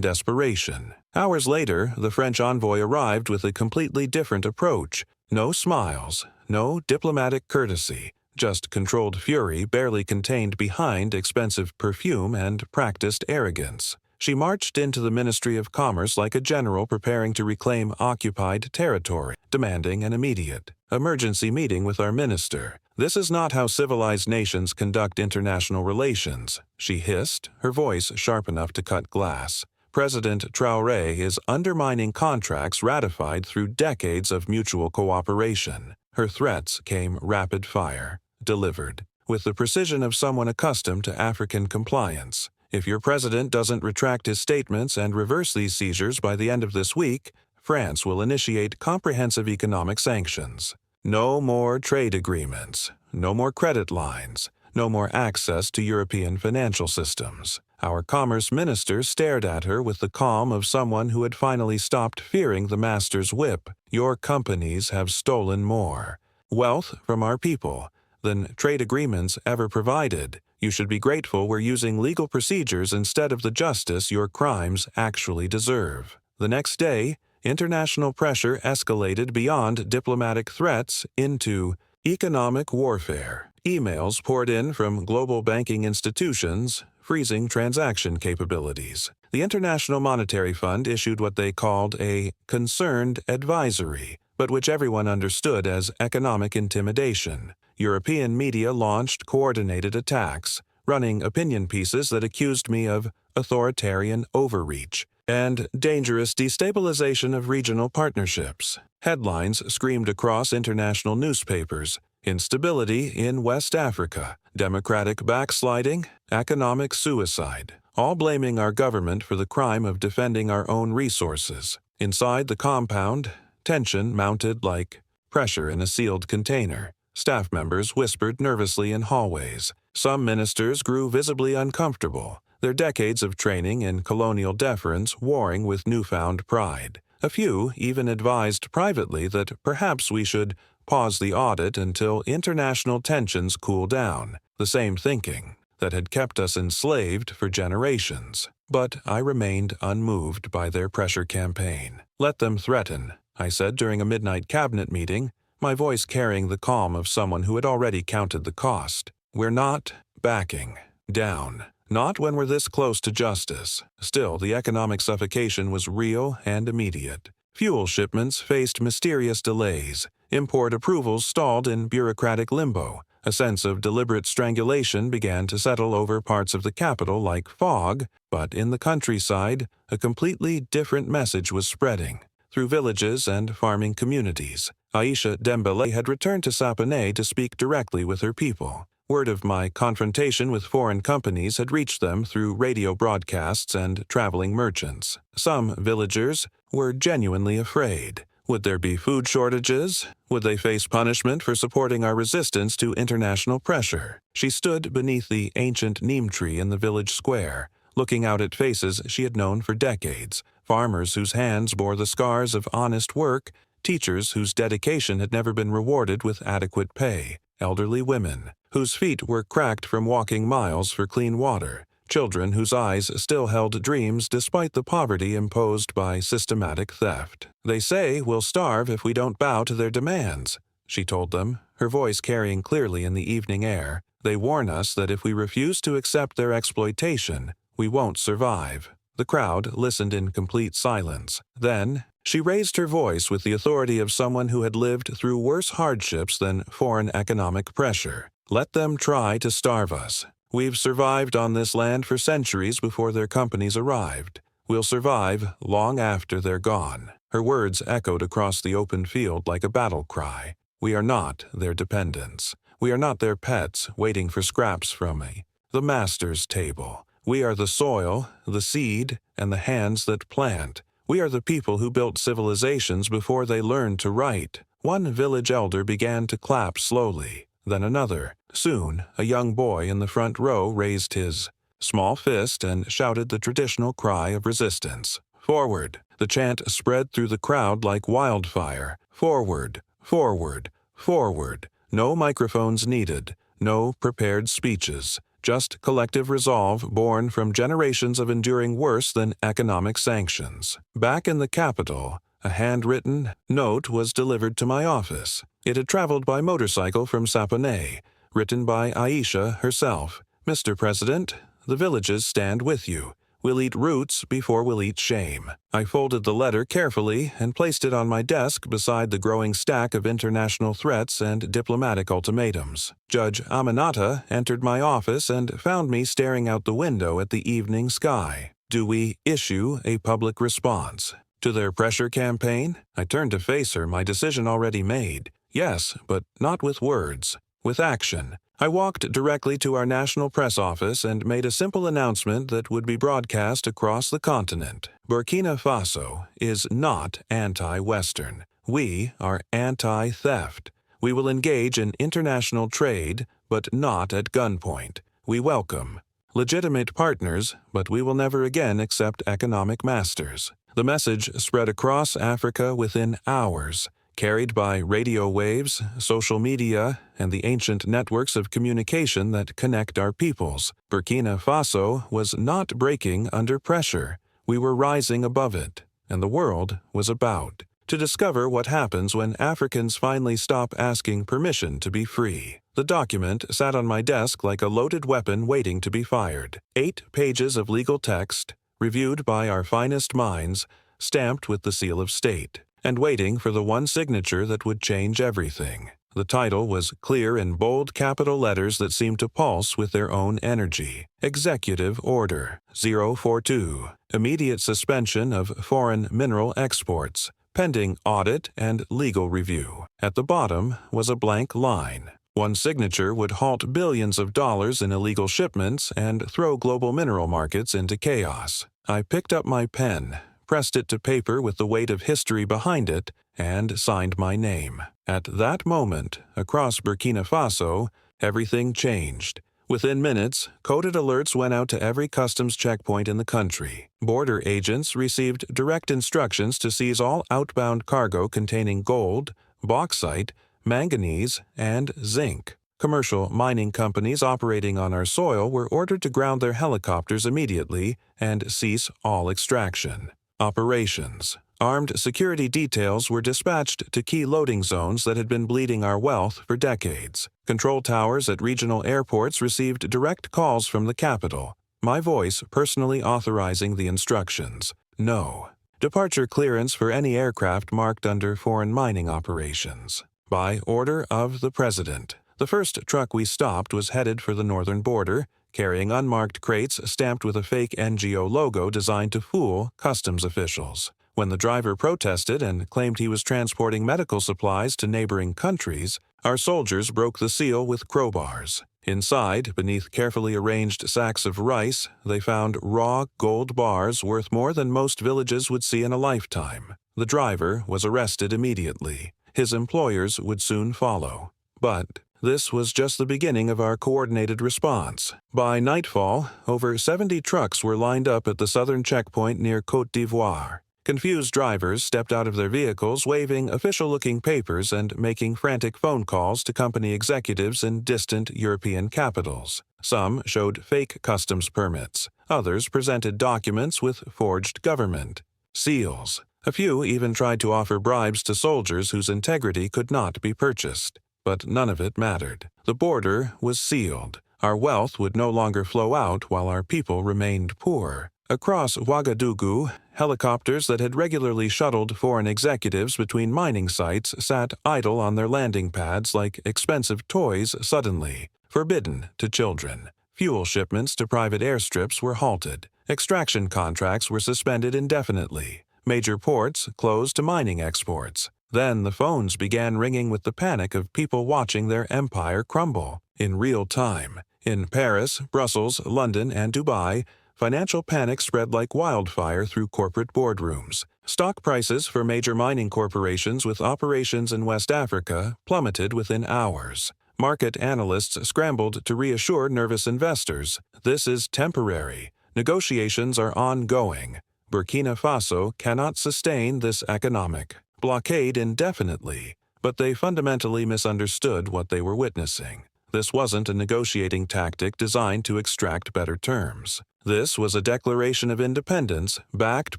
desperation. Hours later, the French envoy arrived with a completely different approach. No smiles, no diplomatic courtesy, just controlled fury barely contained behind expensive perfume and practiced arrogance. She marched into the Ministry of Commerce like a general preparing to reclaim occupied territory, demanding an immediate, emergency meeting with our minister. This is not how civilized nations conduct international relations, she hissed, her voice sharp enough to cut glass. President Traoré is undermining contracts ratified through decades of mutual cooperation. Her threats came rapid fire, delivered, with the precision of someone accustomed to African compliance. If your president doesn't retract his statements and reverse these seizures by the end of this week, France will initiate comprehensive economic sanctions. No more trade agreements, no more credit lines, no more access to European financial systems. Our commerce minister stared at her with the calm of someone who had finally stopped fearing the master's whip. Your companies have stolen more wealth from our people than trade agreements ever provided. You should be grateful we're using legal procedures instead of the justice your crimes actually deserve. The next day, international pressure escalated beyond diplomatic threats into economic warfare. Emails poured in from global banking institutions, freezing transaction capabilities. The International Monetary Fund issued what they called a concerned advisory, but which everyone understood as economic intimidation. European media launched coordinated attacks, running opinion pieces that accused me of authoritarian overreach and dangerous destabilization of regional partnerships. Headlines screamed across international newspapers: instability in West Africa, democratic backsliding, economic suicide, all blaming our government for the crime of defending our own resources. Inside the compound, tension mounted like pressure in a sealed container. Staff members whispered nervously in hallways. Some ministers grew visibly uncomfortable, their decades of training in colonial deference warring with newfound pride. A few even advised privately that perhaps we should pause the audit until international tensions cool down, the same thinking that had kept us enslaved for generations. But I remained unmoved by their pressure campaign. Let them threaten, I said during a midnight cabinet meeting, my voice carrying the calm of someone who had already counted the cost. We're not backing down. Not when we're this close to justice. Still, the economic suffocation was real and immediate. Fuel shipments faced mysterious delays. Import approvals stalled in bureaucratic limbo. A sense of deliberate strangulation began to settle over parts of the capital like fog, but in the countryside, a completely different message was spreading. Through villages and farming communities, Aisha Dembele had returned to Saponay to speak directly with her people. Word of my confrontation with foreign companies had reached them through radio broadcasts and traveling merchants. Some villagers were genuinely afraid. Would there be food shortages? Would they face punishment for supporting our resistance to international pressure? She stood beneath the ancient neem tree in the village square, looking out at faces she had known for decades, farmers whose hands bore the scars of honest work, teachers whose dedication had never been rewarded with adequate pay, elderly women whose feet were cracked from walking miles for clean water, children whose eyes still held dreams despite the poverty imposed by systematic theft. They say we'll starve if we don't bow to their demands, she told them, her voice carrying clearly in the evening air. They warn us that if we refuse to accept their exploitation, we won't survive. The crowd listened in complete silence. Then, she raised her voice with the authority of someone who had lived through worse hardships than foreign economic pressure. Let them try to starve us. We've survived on this land for centuries before their companies arrived. We'll survive long after they're gone. Her words echoed across the open field like a battle cry. We are not their dependents. We are not their pets waiting for scraps from the master's table. We are the soil, the seed, and the hands that plant. We are the people who built civilizations before they learned to write. One village elder began to clap slowly, then another. Soon, a young boy in the front row raised his small fist, and shouted the traditional cry of resistance. Forward! The chant spread through the crowd like wildfire. Forward! Forward! Forward! No microphones needed, no prepared speeches, just collective resolve born from generations of enduring worse than economic sanctions. Back in the capital, a handwritten note was delivered to my office. It had traveled by motorcycle from Saponay, written by Aisha herself. Mr. President, the villages stand with you. We'll eat roots before we'll eat shame. I folded the letter carefully and placed it on my desk beside the growing stack of international threats and diplomatic ultimatums. Judge Aminata entered my office and found me staring out the window at the evening sky. Do we issue a public response to their pressure campaign? I turned to face her, my decision already made. Yes, but not with words, with action. I walked directly to our national press office and made a simple announcement that would be broadcast across the continent. Burkina Faso is not anti-Western. We are anti-theft. We will engage in international trade, but not at gunpoint. We welcome legitimate partners, but we will never again accept economic masters. The message spread across Africa within hours, carried by radio waves, social media, and the ancient networks of communication that connect our peoples. Burkina Faso was not breaking under pressure. We were rising above it, and the world was about to discover what happens when Africans finally stop asking permission to be free. The document sat on my desk like a loaded weapon waiting to be fired. 8 pages of legal text, reviewed by our finest minds, stamped with the seal of state, and waiting for the one signature that would change everything. The title was clear in bold capital letters that seemed to pulse with their own energy. Executive Order 042. Immediate suspension of foreign mineral exports, pending audit and legal review. At the bottom was a blank line. One signature would halt billions of dollars in illegal shipments and throw global mineral markets into chaos. I picked up my pen, pressed it to paper with the weight of history behind it, and signed my name. At that moment, across Burkina Faso, everything changed. Within minutes, coded alerts went out to every customs checkpoint in the country. Border agents received direct instructions to seize all outbound cargo containing gold, bauxite, manganese, and zinc. Commercial mining companies operating on our soil were ordered to ground their helicopters immediately and cease all extraction. Operations. Armed security details were dispatched to key loading zones that had been bleeding our wealth for decades. Control towers at regional airports received direct calls from the capital, my voice personally authorizing the instructions. No. Departure clearance for any aircraft marked under foreign mining operations. By order of the President. The first truck we stopped was headed for the northern border, carrying unmarked crates stamped with a fake NGO logo designed to fool customs officials. When the driver protested and claimed he was transporting medical supplies to neighboring countries, our soldiers broke the seal with crowbars. Inside, beneath carefully arranged sacks of rice, they found raw gold bars worth more than most villages would see in a lifetime. The driver was arrested immediately. His employers would soon follow. But this was just the beginning of our coordinated response. By nightfall, over 70 trucks were lined up at the southern checkpoint near Côte d'Ivoire. Confused drivers stepped out of their vehicles waving official-looking papers and making frantic phone calls to company executives in distant European capitals. Some showed fake customs permits. Others presented documents with forged government seals. A few even tried to offer bribes to soldiers whose integrity could not be purchased. But none of it mattered. The border was sealed. Our wealth would no longer flow out while our people remained poor. Across Ouagadougou, helicopters that had regularly shuttled foreign executives between mining sites sat idle on their landing pads like expensive toys suddenly, forbidden to children. Fuel shipments to private airstrips were halted. Extraction contracts were suspended indefinitely. Major ports closed to mining exports. Then the phones began ringing with the panic of people watching their empire crumble in real time. In Paris, Brussels, London, and Dubai, financial panic spread like wildfire through corporate boardrooms. Stock prices for major mining corporations with operations in West Africa plummeted within hours. Market analysts scrambled to reassure nervous investors. This is temporary. Negotiations are ongoing. Burkina Faso cannot sustain this economic blockade indefinitely, but they fundamentally misunderstood what they were witnessing. This wasn't a negotiating tactic designed to extract better terms. This was a declaration of independence backed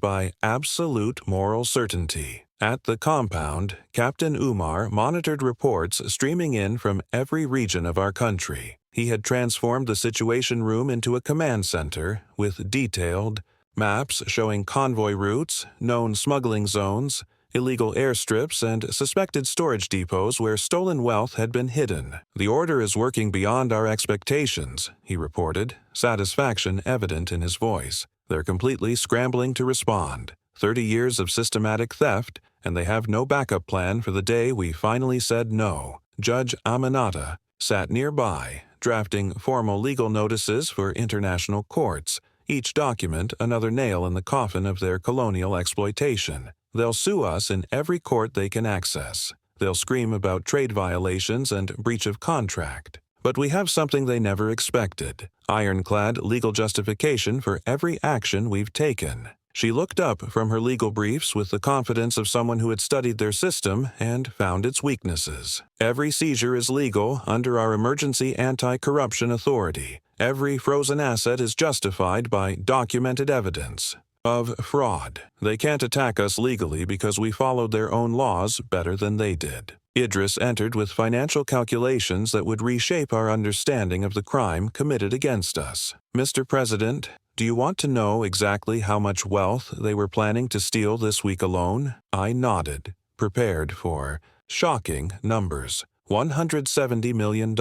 by absolute moral certainty. At the compound, Captain Umar monitored reports streaming in from every region of our country. He had transformed the Situation Room into a command center with detailed maps showing convoy routes, known smuggling zones, illegal airstrips, and suspected storage depots where stolen wealth had been hidden. "The order is working beyond our expectations," he reported, satisfaction evident in his voice. "They're completely scrambling to respond. 30 years of systematic theft, and they have no backup plan for the day we finally said no." Judge Aminata sat nearby, drafting formal legal notices for international courts, each document another nail in the coffin of their colonial exploitation. They'll sue us in every court they can access. They'll scream about trade violations and breach of contract. But we have something they never expected: ironclad legal justification for every action we've taken. She looked up from her legal briefs with the confidence of someone who had studied their system and found its weaknesses. "Every seizure is legal under our emergency anti-corruption authority. Every frozen asset is justified by documented evidence of fraud. They can't attack us legally because we followed their own laws better than they did." Idris entered with financial calculations that would reshape our understanding of the crime committed against us. "Mr. President, do you want to know exactly how much wealth they were planning to steal this week alone?" I nodded, prepared for shocking numbers. $170 million.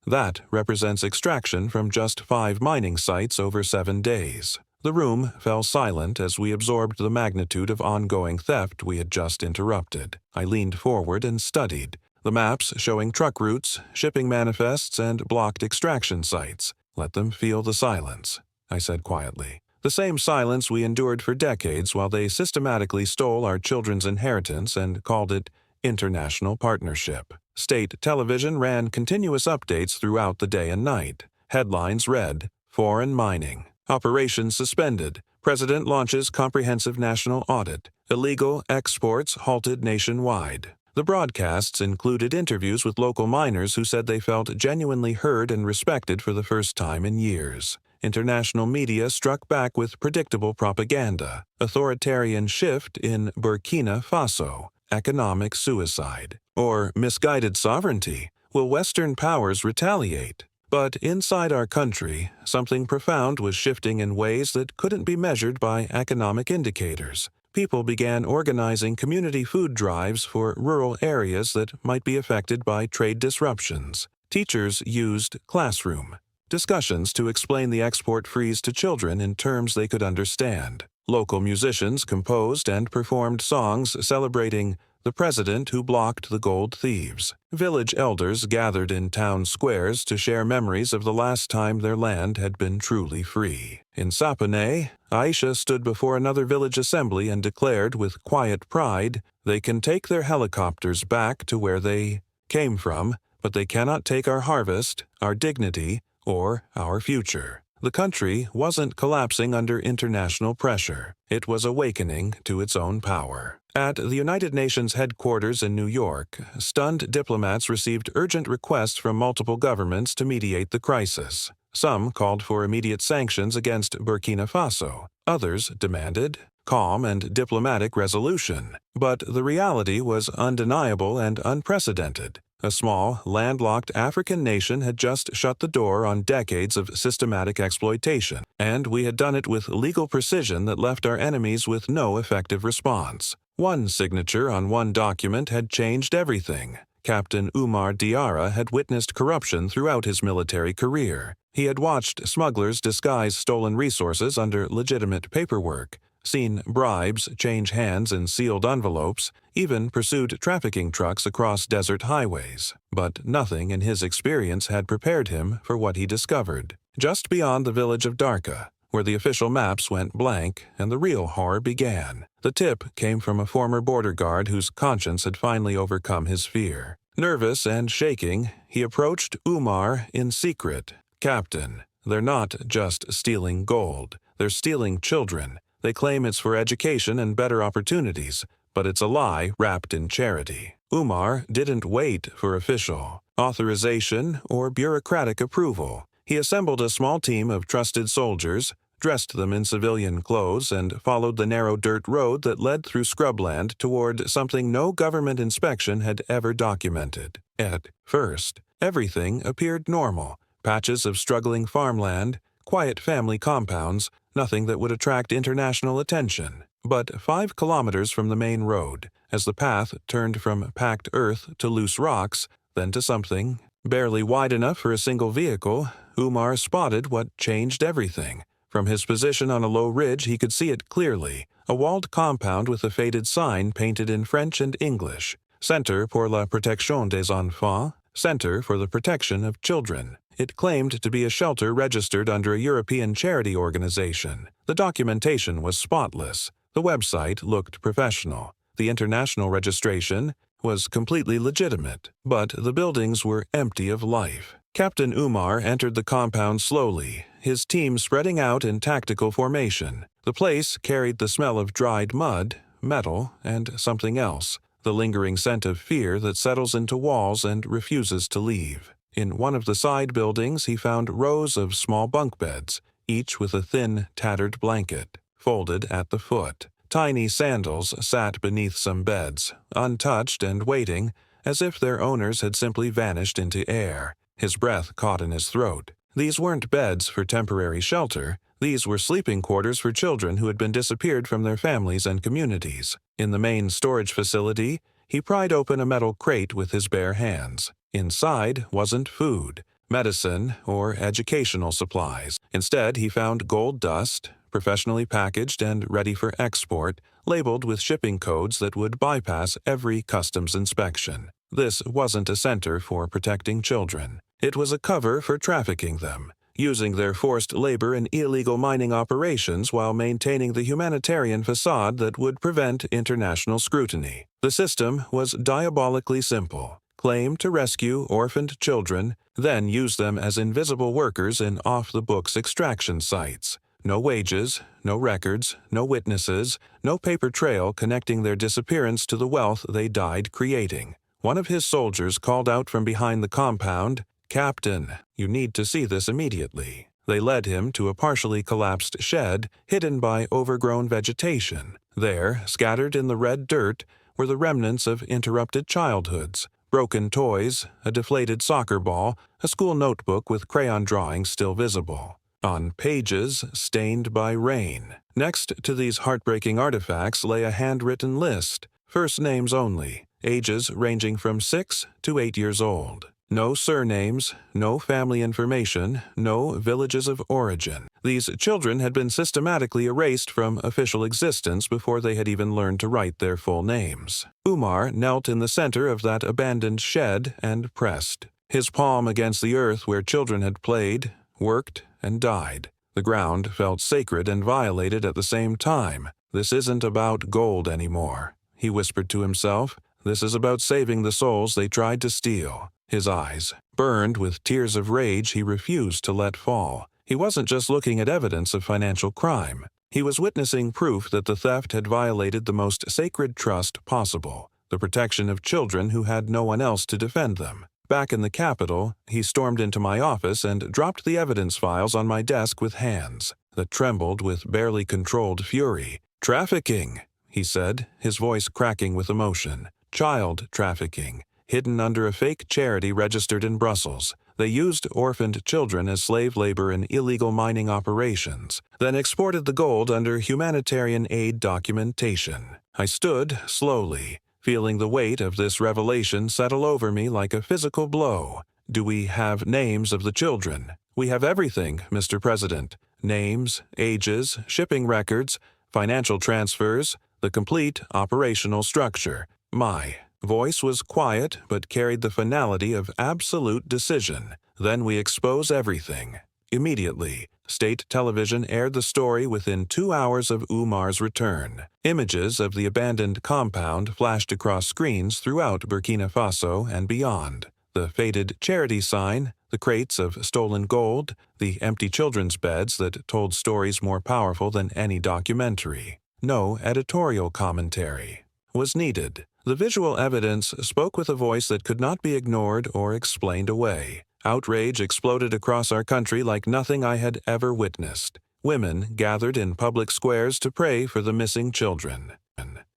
That represents extraction from just 5 mining sites over 7 days. The room fell silent as we absorbed the magnitude of ongoing theft we had just interrupted. I leaned forward and studied the maps showing truck routes, shipping manifests, and blocked extraction sites. "Let them feel the silence," I said quietly. "The same silence we endured for decades while they systematically stole our children's inheritance and called it international partnership." State television ran continuous updates throughout the day and night. Headlines read, "Foreign mining. Operations suspended. President launches comprehensive national audit. Illegal exports halted nationwide." The broadcasts included interviews with local miners who said they felt genuinely heard and respected for the first time in years. International media struck back with predictable propaganda. Authoritarian shift in Burkina Faso. Economic suicide. Or misguided sovereignty. Will Western powers retaliate? But inside our country, something profound was shifting in ways that couldn't be measured by economic indicators. People began organizing community food drives for rural areas that might be affected by trade disruptions. Teachers used classroom discussions to explain the export freeze to children in terms they could understand. Local musicians composed and performed songs celebrating the president who blocked the gold thieves. Village elders gathered in town squares to share memories of the last time their land had been truly free. In Sapane, Aisha stood before another village assembly and declared with quiet pride, "They can take their helicopters back to where they came from, but they cannot take our harvest, our dignity, or our future." The country wasn't collapsing under international pressure. It was awakening to its own power. At the United Nations headquarters in New York, stunned diplomats received urgent requests from multiple governments to mediate the crisis. Some called for immediate sanctions against Burkina Faso. Others demanded calm and diplomatic resolution. But the reality was undeniable and unprecedented. A small, landlocked African nation had just shut the door on decades of systematic exploitation, and we had done it with legal precision that left our enemies with no effective response. One signature on one document had changed everything. Captain Umar Diarra had witnessed corruption throughout his military career. He had watched smugglers disguise stolen resources under legitimate paperwork, seen bribes change hands in sealed envelopes, even pursued trafficking trucks across desert highways. But nothing in his experience had prepared him for what he discovered. Just beyond the village of Darka, where the official maps went blank and the real horror began. The tip came from a former border guard whose conscience had finally overcome his fear. Nervous and shaking, he approached Umar in secret. "Captain, they're not just stealing gold. They're stealing children. They claim it's for education and better opportunities, but it's a lie wrapped in charity." Umar didn't wait for official authorization or bureaucratic approval. He assembled a small team of trusted soldiers, dressed them in civilian clothes, and followed the narrow dirt road that led through scrubland toward something no government inspection had ever documented. At first, everything appeared normal. Patches of struggling farmland, quiet family compounds, nothing that would attract international attention. But 5 kilometers from the main road, as the path turned from packed earth to loose rocks, then to something barely wide enough for a single vehicle, Umar spotted what changed everything. From his position on a low ridge, he could see it clearly, a walled compound with a faded sign painted in French and English. Centre pour la protection des enfants, Center for the Protection of Children. It claimed to be a shelter registered under a European charity organization. The documentation was spotless. The website looked professional. The international registration was completely legitimate, but the buildings were empty of life. Captain Umar entered the compound slowly, his team spreading out in tactical formation. The place carried the smell of dried mud, metal, and something else, the lingering scent of fear that settles into walls and refuses to leave. In one of the side buildings, he found rows of small bunk beds, each with a thin, tattered blanket, folded at the foot. Tiny sandals sat beneath some beds, untouched and waiting, as if their owners had simply vanished into air. His breath caught in his throat. These weren't beds for temporary shelter. These were sleeping quarters for children who had been disappeared from their families and communities. In the main storage facility, he pried open a metal crate with his bare hands. Inside wasn't food, medicine, or educational supplies. Instead, he found gold dust, professionally packaged and ready for export, labeled with shipping codes that would bypass every customs inspection. This wasn't a center for protecting children. It was a cover for trafficking them, using their forced labor in illegal mining operations while maintaining the humanitarian facade that would prevent international scrutiny. The system was diabolically simple. Claim to rescue orphaned children, then use them as invisible workers in off-the-books extraction sites. No wages, no records, no witnesses, no paper trail connecting their disappearance to the wealth they died creating. One of his soldiers called out from behind the compound, "Captain, you need to see this immediately." They led him to a partially collapsed shed hidden by overgrown vegetation. There, scattered in the red dirt, were the remnants of interrupted childhoods. Broken toys, a deflated soccer ball, a school notebook with crayon drawings still visible. On pages stained by rain. Next to these heartbreaking artifacts lay a handwritten list, first names only, ages ranging from 6 to 8 years old. No surnames, no family information, no villages of origin. These children had been systematically erased from official existence before they had even learned to write their full names. Umar knelt in the center of that abandoned shed and pressed, his palm against the earth where children had played, worked, and died. The ground felt sacred and violated at the same time. "This isn't about gold anymore," he whispered to himself. "This is about saving the souls they tried to steal." His eyes, burned with tears of rage he refused to let fall. He wasn't just looking at evidence of financial crime. He was witnessing proof that the theft had violated the most sacred trust possible, the protection of children who had no one else to defend them. Back in the capital, he stormed into my office and dropped the evidence files on my desk with hands that trembled with barely controlled fury. "Trafficking," he said, his voice cracking with emotion. "Child trafficking. Hidden under a fake charity registered in Brussels. They used orphaned children as slave labor in illegal mining operations, then exported the gold under humanitarian aid documentation." I stood slowly, feeling the weight of this revelation settle over me like a physical blow. "Do we have names of the children?" "We have everything, Mr. President. Names, ages, shipping records, financial transfers, the complete operational structure." My voice was quiet but carried the finality of absolute decision. "Then we expose everything. Immediately. State television aired the story within 2 hours of Oumar's return. Images of the abandoned compound flashed across screens throughout Burkina Faso and beyond. The faded charity sign, the crates of stolen gold, the empty children's beds that told stories more powerful than any documentary. No editorial commentary was needed. The visual evidence spoke with a voice that could not be ignored or explained away. Outrage exploded across our country like nothing I had ever witnessed. Women gathered in public squares to pray for the missing children.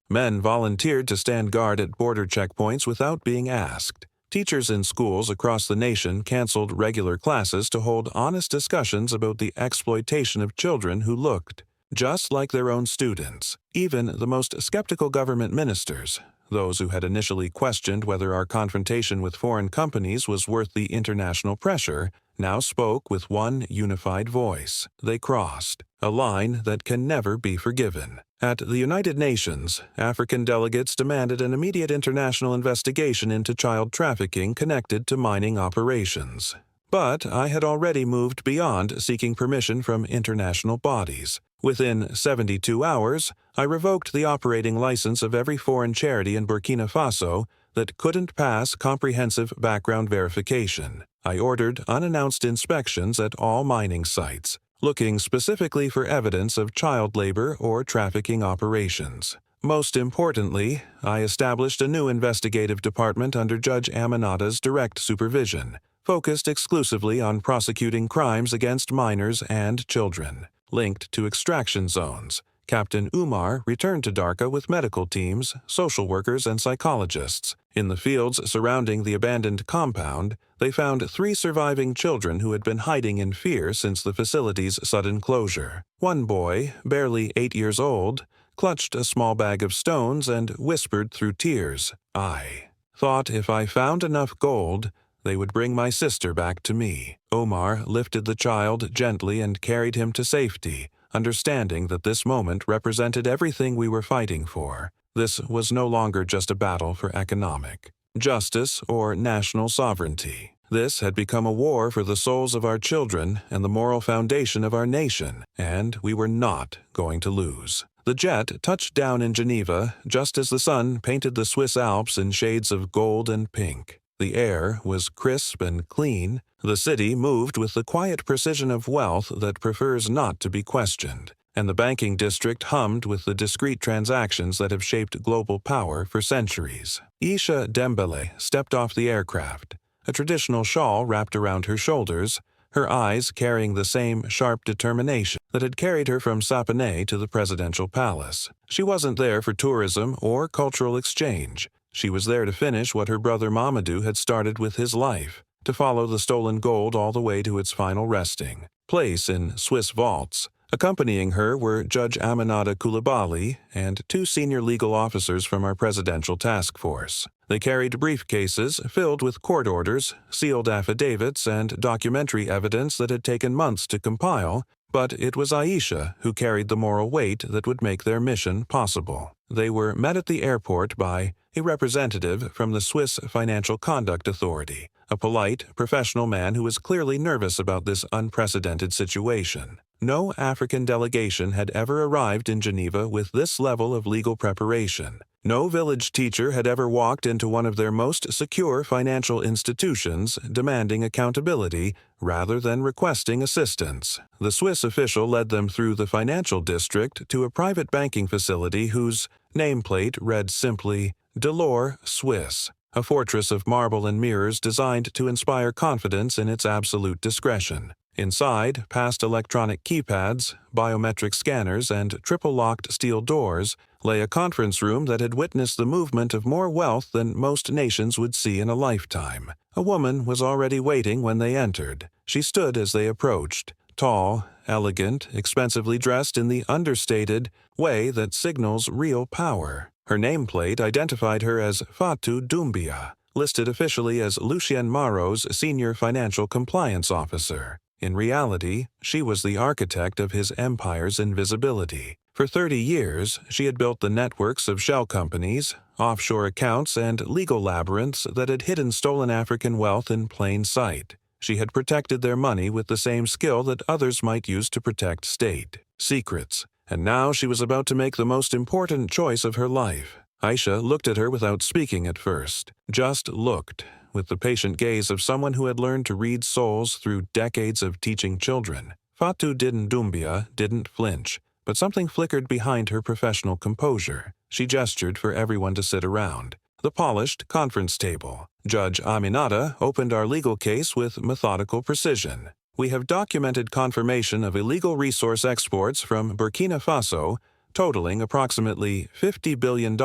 Men volunteered to stand guard at border checkpoints without being asked. Teachers in schools across the nation canceled regular classes to hold honest discussions about the exploitation of children who looked just like their own students. Even the most skeptical government ministers, those who had initially questioned whether our confrontation with foreign companies was worth the international pressure, now spoke with one unified voice. They crossed a line that can never be forgiven. At the United Nations, African delegates demanded an immediate international investigation into child trafficking connected to mining operations. But I had already moved beyond seeking permission from international bodies. Within 72 hours, I revoked the operating license of every foreign charity in Burkina Faso that couldn't pass comprehensive background verification. I ordered unannounced inspections at all mining sites, looking specifically for evidence of child labor or trafficking operations. Most importantly, I established a new investigative department under Judge Aminata's direct supervision, focused exclusively on prosecuting crimes against minors and children. Linked to extraction zones, Captain Oumar returned to Darka with medical teams, social workers, and psychologists. In the fields surrounding the abandoned compound, they found 3 surviving children who had been hiding in fear since the facility's sudden closure. One boy, barely 8 years old, clutched a small bag of stones and whispered through tears, "I thought if I found enough gold, they would bring my sister back to me." Oumar lifted the child gently and carried him to safety, understanding that this moment represented everything we were fighting for. This was no longer just a battle for economic justice or national sovereignty. This had become a war for the souls of our children and the moral foundation of our nation, and we were not going to lose. The jet touched down in Geneva just as the sun painted the Swiss Alps in shades of gold and pink. The air was crisp and clean. The city moved with the quiet precision of wealth that prefers not to be questioned, and the banking district hummed with the discreet transactions that have shaped global power for centuries. Isha Dembele stepped off the aircraft, a traditional shawl wrapped around her shoulders, her eyes carrying the same sharp determination that had carried her from Saponay to the presidential palace. She wasn't there for tourism or cultural exchange. She was there to finish what her brother Mamadou had started with his life, to follow the stolen gold all the way to its final resting place in Swiss vaults. Accompanying her were Judge Aminata Coulibaly and 2 senior legal officers from our presidential task force. They carried briefcases filled with court orders, sealed affidavits, and documentary evidence that had taken months to compile, but it was Aisha who carried the moral weight that would make their mission possible. They were met at the airport by a representative from the Swiss Financial Conduct Authority, a polite, professional man who was clearly nervous about this unprecedented situation. No African delegation had ever arrived in Geneva with this level of legal preparation. No village teacher had ever walked into one of their most secure financial institutions demanding accountability rather than requesting assistance. The Swiss official led them through the financial district to a private banking facility whose nameplate read simply, Delors Suisse, a fortress of marble and mirrors designed to inspire confidence in its absolute discretion. Inside, past electronic keypads, biometric scanners, and triple-locked steel doors, lay a conference room that had witnessed the movement of more wealth than most nations would see in a lifetime. A woman was already waiting when they entered. She stood as they approached, tall, elegant, expensively dressed in the understated way that signals real power. Her nameplate identified her as Fatou Doumbia, listed officially as Lucien Marot's senior financial compliance officer. In reality, she was the architect of his empire's invisibility. For 30 years, she had built the networks of shell companies, offshore accounts, and legal labyrinths that had hidden stolen African wealth in plain sight. She had protected their money with the same skill that others might use to protect state secrets, and now she was about to make the most important choice of her life. Aisha looked at her without speaking at first, just looked, with the patient gaze of someone who had learned to read souls through decades of teaching children. Fatou Doumbia didn't flinch, but something flickered behind her professional composure. She gestured for everyone to sit around the polished conference table. Judge Aminata opened our legal case with methodical precision. We have documented confirmation of illegal resource exports from Burkina Faso, totaling approximately $50 billion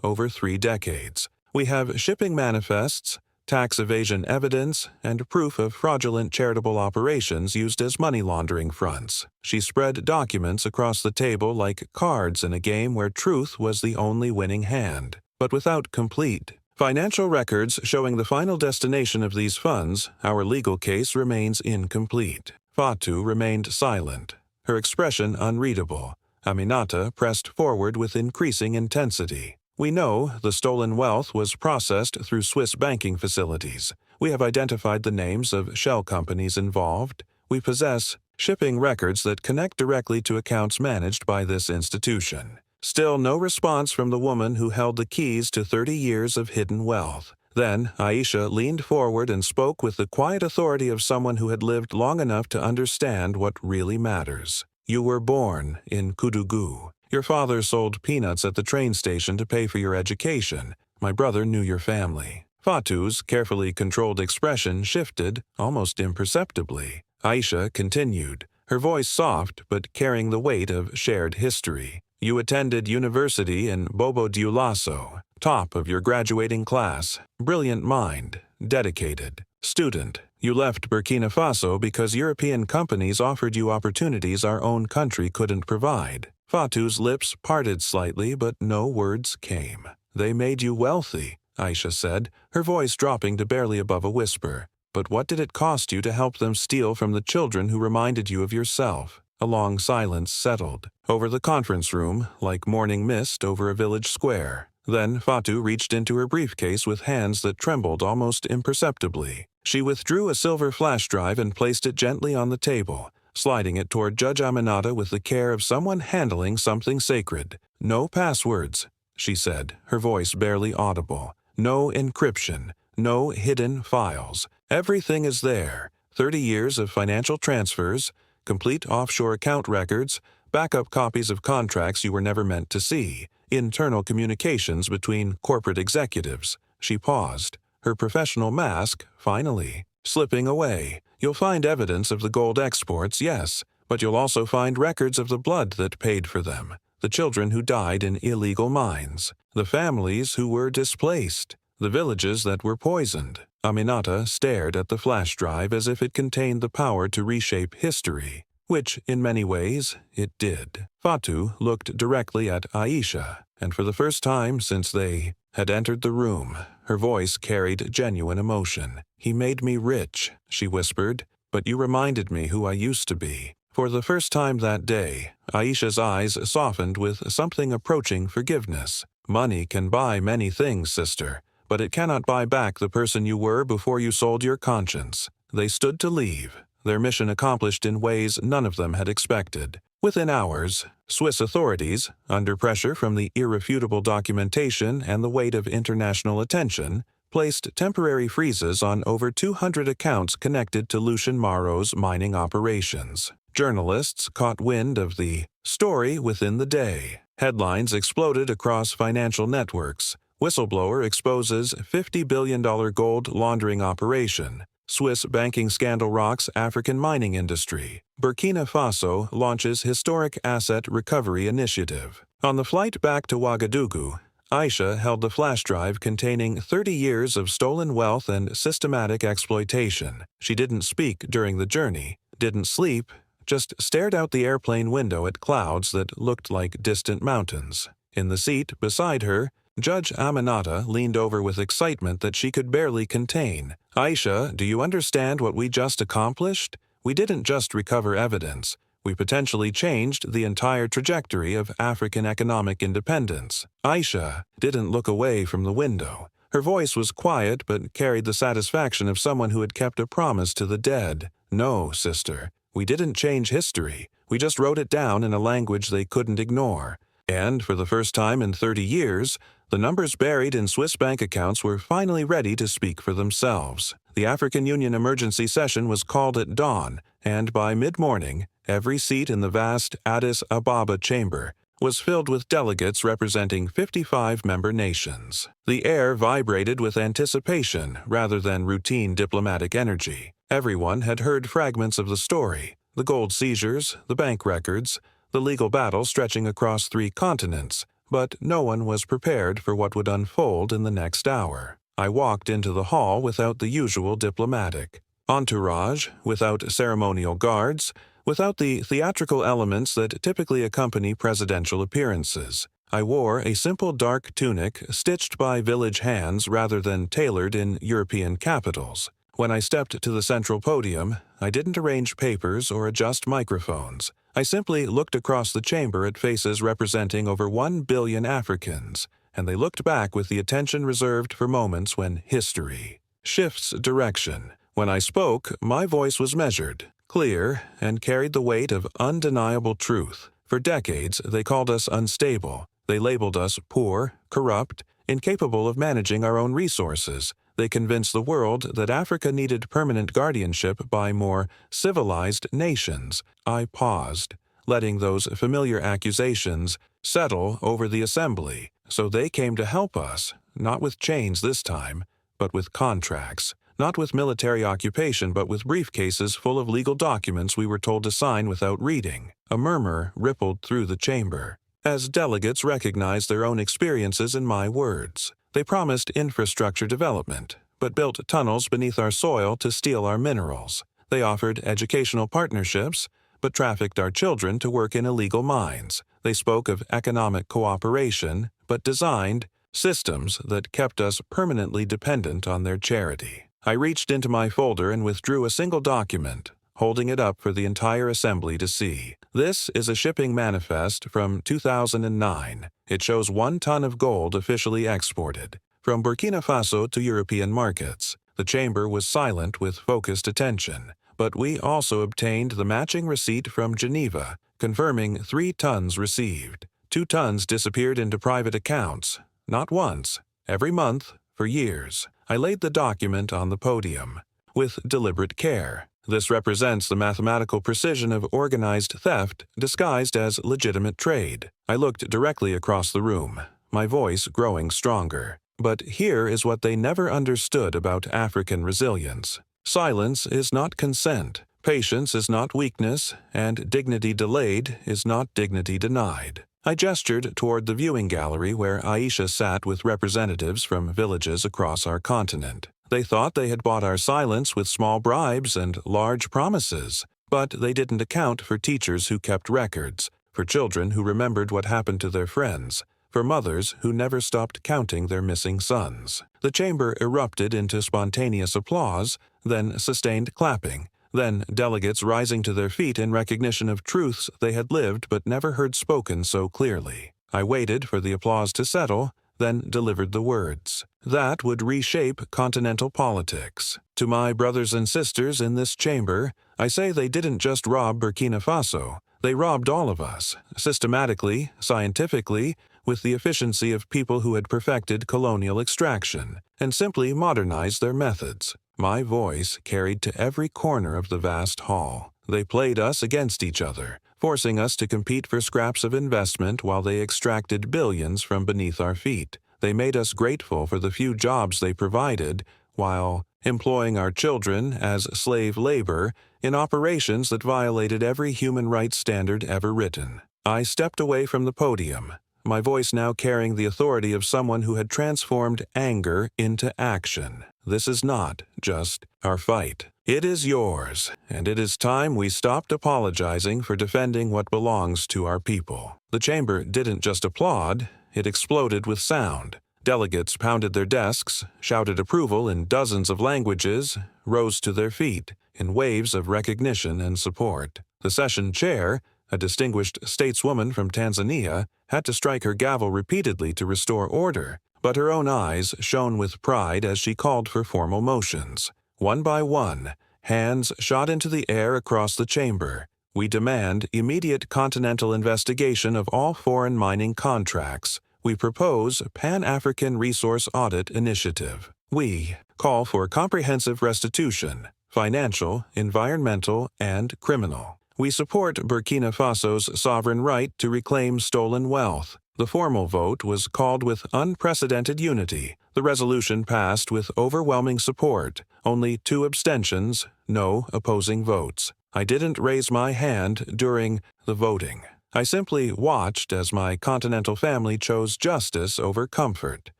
over 3 decades. We have shipping manifests, tax evasion evidence, and proof of fraudulent charitable operations used as money laundering fronts. She spread documents across the table like cards in a game where truth was the only winning hand, but without complete financial records showing the final destination of these funds. Our legal case remains incomplete. Fatou remained silent, her expression unreadable. Aminata pressed forward with increasing intensity. We know the stolen wealth was processed through Swiss banking facilities. We have identified the names of shell companies involved. We possess shipping records that connect directly to accounts managed by this institution. Still no response from the woman who held the keys to 30 years of hidden wealth. Then Aisha leaned forward and spoke with the quiet authority of someone who had lived long enough to understand what really matters. You were born in Koudougou. Your father sold peanuts at the train station to pay for your education. My brother knew your family. Fatou's carefully controlled expression shifted, almost imperceptibly. Aisha continued, her voice soft but carrying the weight of shared history. You attended university in Bobo Dioulasso, top of your graduating class, brilliant mind, dedicated. Student, you left Burkina Faso because European companies offered you opportunities our own country couldn't provide. Fatou's lips parted slightly, but no words came. They made you wealthy, Aisha said, her voice dropping to barely above a whisper. But what did it cost you to help them steal from the children who reminded you of yourself? A long silence settled over the conference room, like morning mist over a village square. Then Fatou reached into her briefcase with hands that trembled almost imperceptibly. She withdrew a silver flash drive and placed it gently on the table, sliding it toward Judge Aminata with the care of someone handling something sacred. No passwords, she said, her voice barely audible. No encryption, no hidden files. Everything is there. 30 years of financial transfers, complete offshore account records, backup copies of contracts you were never meant to see, internal communications between corporate executives. She paused, her professional mask, finally, slipping away. You'll find evidence of the gold exports, yes, but you'll also find records of the blood that paid for them, the children who died in illegal mines, the families who were displaced, the villages that were poisoned. Aminata stared at the flash drive as if it contained the power to reshape history, which, in many ways, it did. Fatou looked directly at Aisha, and for the first time since they had entered the room, her voice carried genuine emotion. He made me rich, she whispered, but you reminded me who I used to be. For the first time that day, Aisha's eyes softened with something approaching forgiveness. Money can buy many things, sister, but it cannot buy back the person you were before you sold your conscience. They stood to leave, their mission accomplished in ways none of them had expected. Within hours, Swiss authorities, under pressure from the irrefutable documentation and the weight of international attention, placed temporary freezes on over 200 accounts connected to Lucien Maro's mining operations. Journalists caught wind of the story within the day. Headlines exploded across financial networks. Whistleblower exposes $50 billion gold laundering operation. Swiss banking scandal rocks African mining industry. Burkina Faso launches historic asset recovery initiative. On the flight back to Ouagadougou, Aisha held the flash drive containing 30 years of stolen wealth and systematic exploitation. She didn't speak during the journey, didn't sleep, just stared out the airplane window at clouds that looked like distant mountains. In the seat beside her, Judge Aminata leaned over with excitement that she could barely contain. Aisha, do you understand what we just accomplished? We didn't just recover evidence. We potentially changed the entire trajectory of African economic independence. Aisha didn't look away from the window. Her voice was quiet but carried the satisfaction of someone who had kept a promise to the dead. "No, sister, we didn't change history. We just wrote it down in a language they couldn't ignore." And for the first time in 30 years, the numbers buried in Swiss bank accounts were finally ready to speak for themselves. The African Union emergency session was called at dawn, and by mid-morning, every seat in the vast Addis Ababa chamber was filled with delegates representing 55 member nations. The air vibrated with anticipation rather than routine diplomatic energy. Everyone had heard fragments of the story: the gold seizures, the bank records, the legal battle stretching across 3 continents, but no one was prepared for what would unfold in the next hour. I walked into the hall without the usual diplomatic entourage, without ceremonial guards, without the theatrical elements that typically accompany presidential appearances. I wore a simple dark tunic stitched by village hands rather than tailored in European capitals. When I stepped to the central podium, I didn't arrange papers or adjust microphones. I simply looked across the chamber at faces representing over 1 billion Africans, and they looked back with the attention reserved for moments when history shifts direction. When I spoke, my voice was measured, clear, and carried the weight of undeniable truth. For decades, they called us unstable. They labeled us poor, corrupt, incapable of managing our own resources. They convinced the world that Africa needed permanent guardianship by more civilized nations. I paused, letting those familiar accusations settle over the assembly. So they came to help us, not with chains this time, but with contracts. Not with military occupation, but with briefcases full of legal documents we were told to sign without reading. A murmur rippled through the chamber as delegates recognized their own experiences in my words. They promised infrastructure development, but built tunnels beneath our soil to steal our minerals. They offered educational partnerships, but trafficked our children to work in illegal mines. They spoke of economic cooperation, but designed systems that kept us permanently dependent on their charity. I reached into my folder and withdrew a single document, holding it up for the entire assembly to see. This is a shipping manifest from 2009. It shows 1 ton of gold officially exported from Burkina Faso to European markets. The chamber was silent with focused attention, but we also obtained the matching receipt from Geneva, confirming 3 tons received. 2 tons disappeared into private accounts, not once, every month, for years. I laid the document on the podium with deliberate care. This represents the mathematical precision of organized theft disguised as legitimate trade. I looked directly across the room, my voice growing stronger. But here is what they never understood about African resilience. Silence is not consent, patience is not weakness, and dignity delayed is not dignity denied. I gestured toward the viewing gallery where Aisha sat with representatives from villages across our continent. They thought they had bought our silence with small bribes and large promises, but they didn't account for teachers who kept records, for children who remembered what happened to their friends, for mothers who never stopped counting their missing sons. The chamber erupted into spontaneous applause, then sustained clapping, then delegates rising to their feet in recognition of truths they had lived but never heard spoken so clearly. I waited for the applause to settle, then delivered the words that would reshape continental politics. To my brothers and sisters in this chamber, I say they didn't just rob Burkina Faso. They robbed all of us, systematically, scientifically, with the efficiency of people who had perfected colonial extraction, and simply modernized their methods. My voice carried to every corner of the vast hall. They played us against each other, forcing us to compete for scraps of investment while they extracted billions from beneath our feet. They made us grateful for the few jobs they provided, while employing our children as slave labor in operations that violated every human rights standard ever written. I stepped away from the podium, my voice now carrying the authority of someone who had transformed anger into action. This is not just our fight. It is yours, and it is time we stopped apologizing for defending what belongs to our people. The chamber didn't just applaud, it exploded with sound. Delegates pounded their desks, shouted approval in dozens of languages, rose to their feet in waves of recognition and support. The session chair, a distinguished stateswoman from Tanzania, had to strike her gavel repeatedly to restore order, but her own eyes shone with pride as she called for formal motions. One by one, hands shot into the air across the chamber. We demand immediate continental investigation of all foreign mining contracts. We propose Pan-African Resource Audit Initiative. We call for comprehensive restitution, financial, environmental, and criminal. We support Burkina Faso's sovereign right to reclaim stolen wealth. The formal vote was called with unprecedented unity. The resolution passed with overwhelming support, only 2 abstentions, no opposing votes. I didn't raise my hand during the voting. I simply watched as my continental family chose justice over comfort,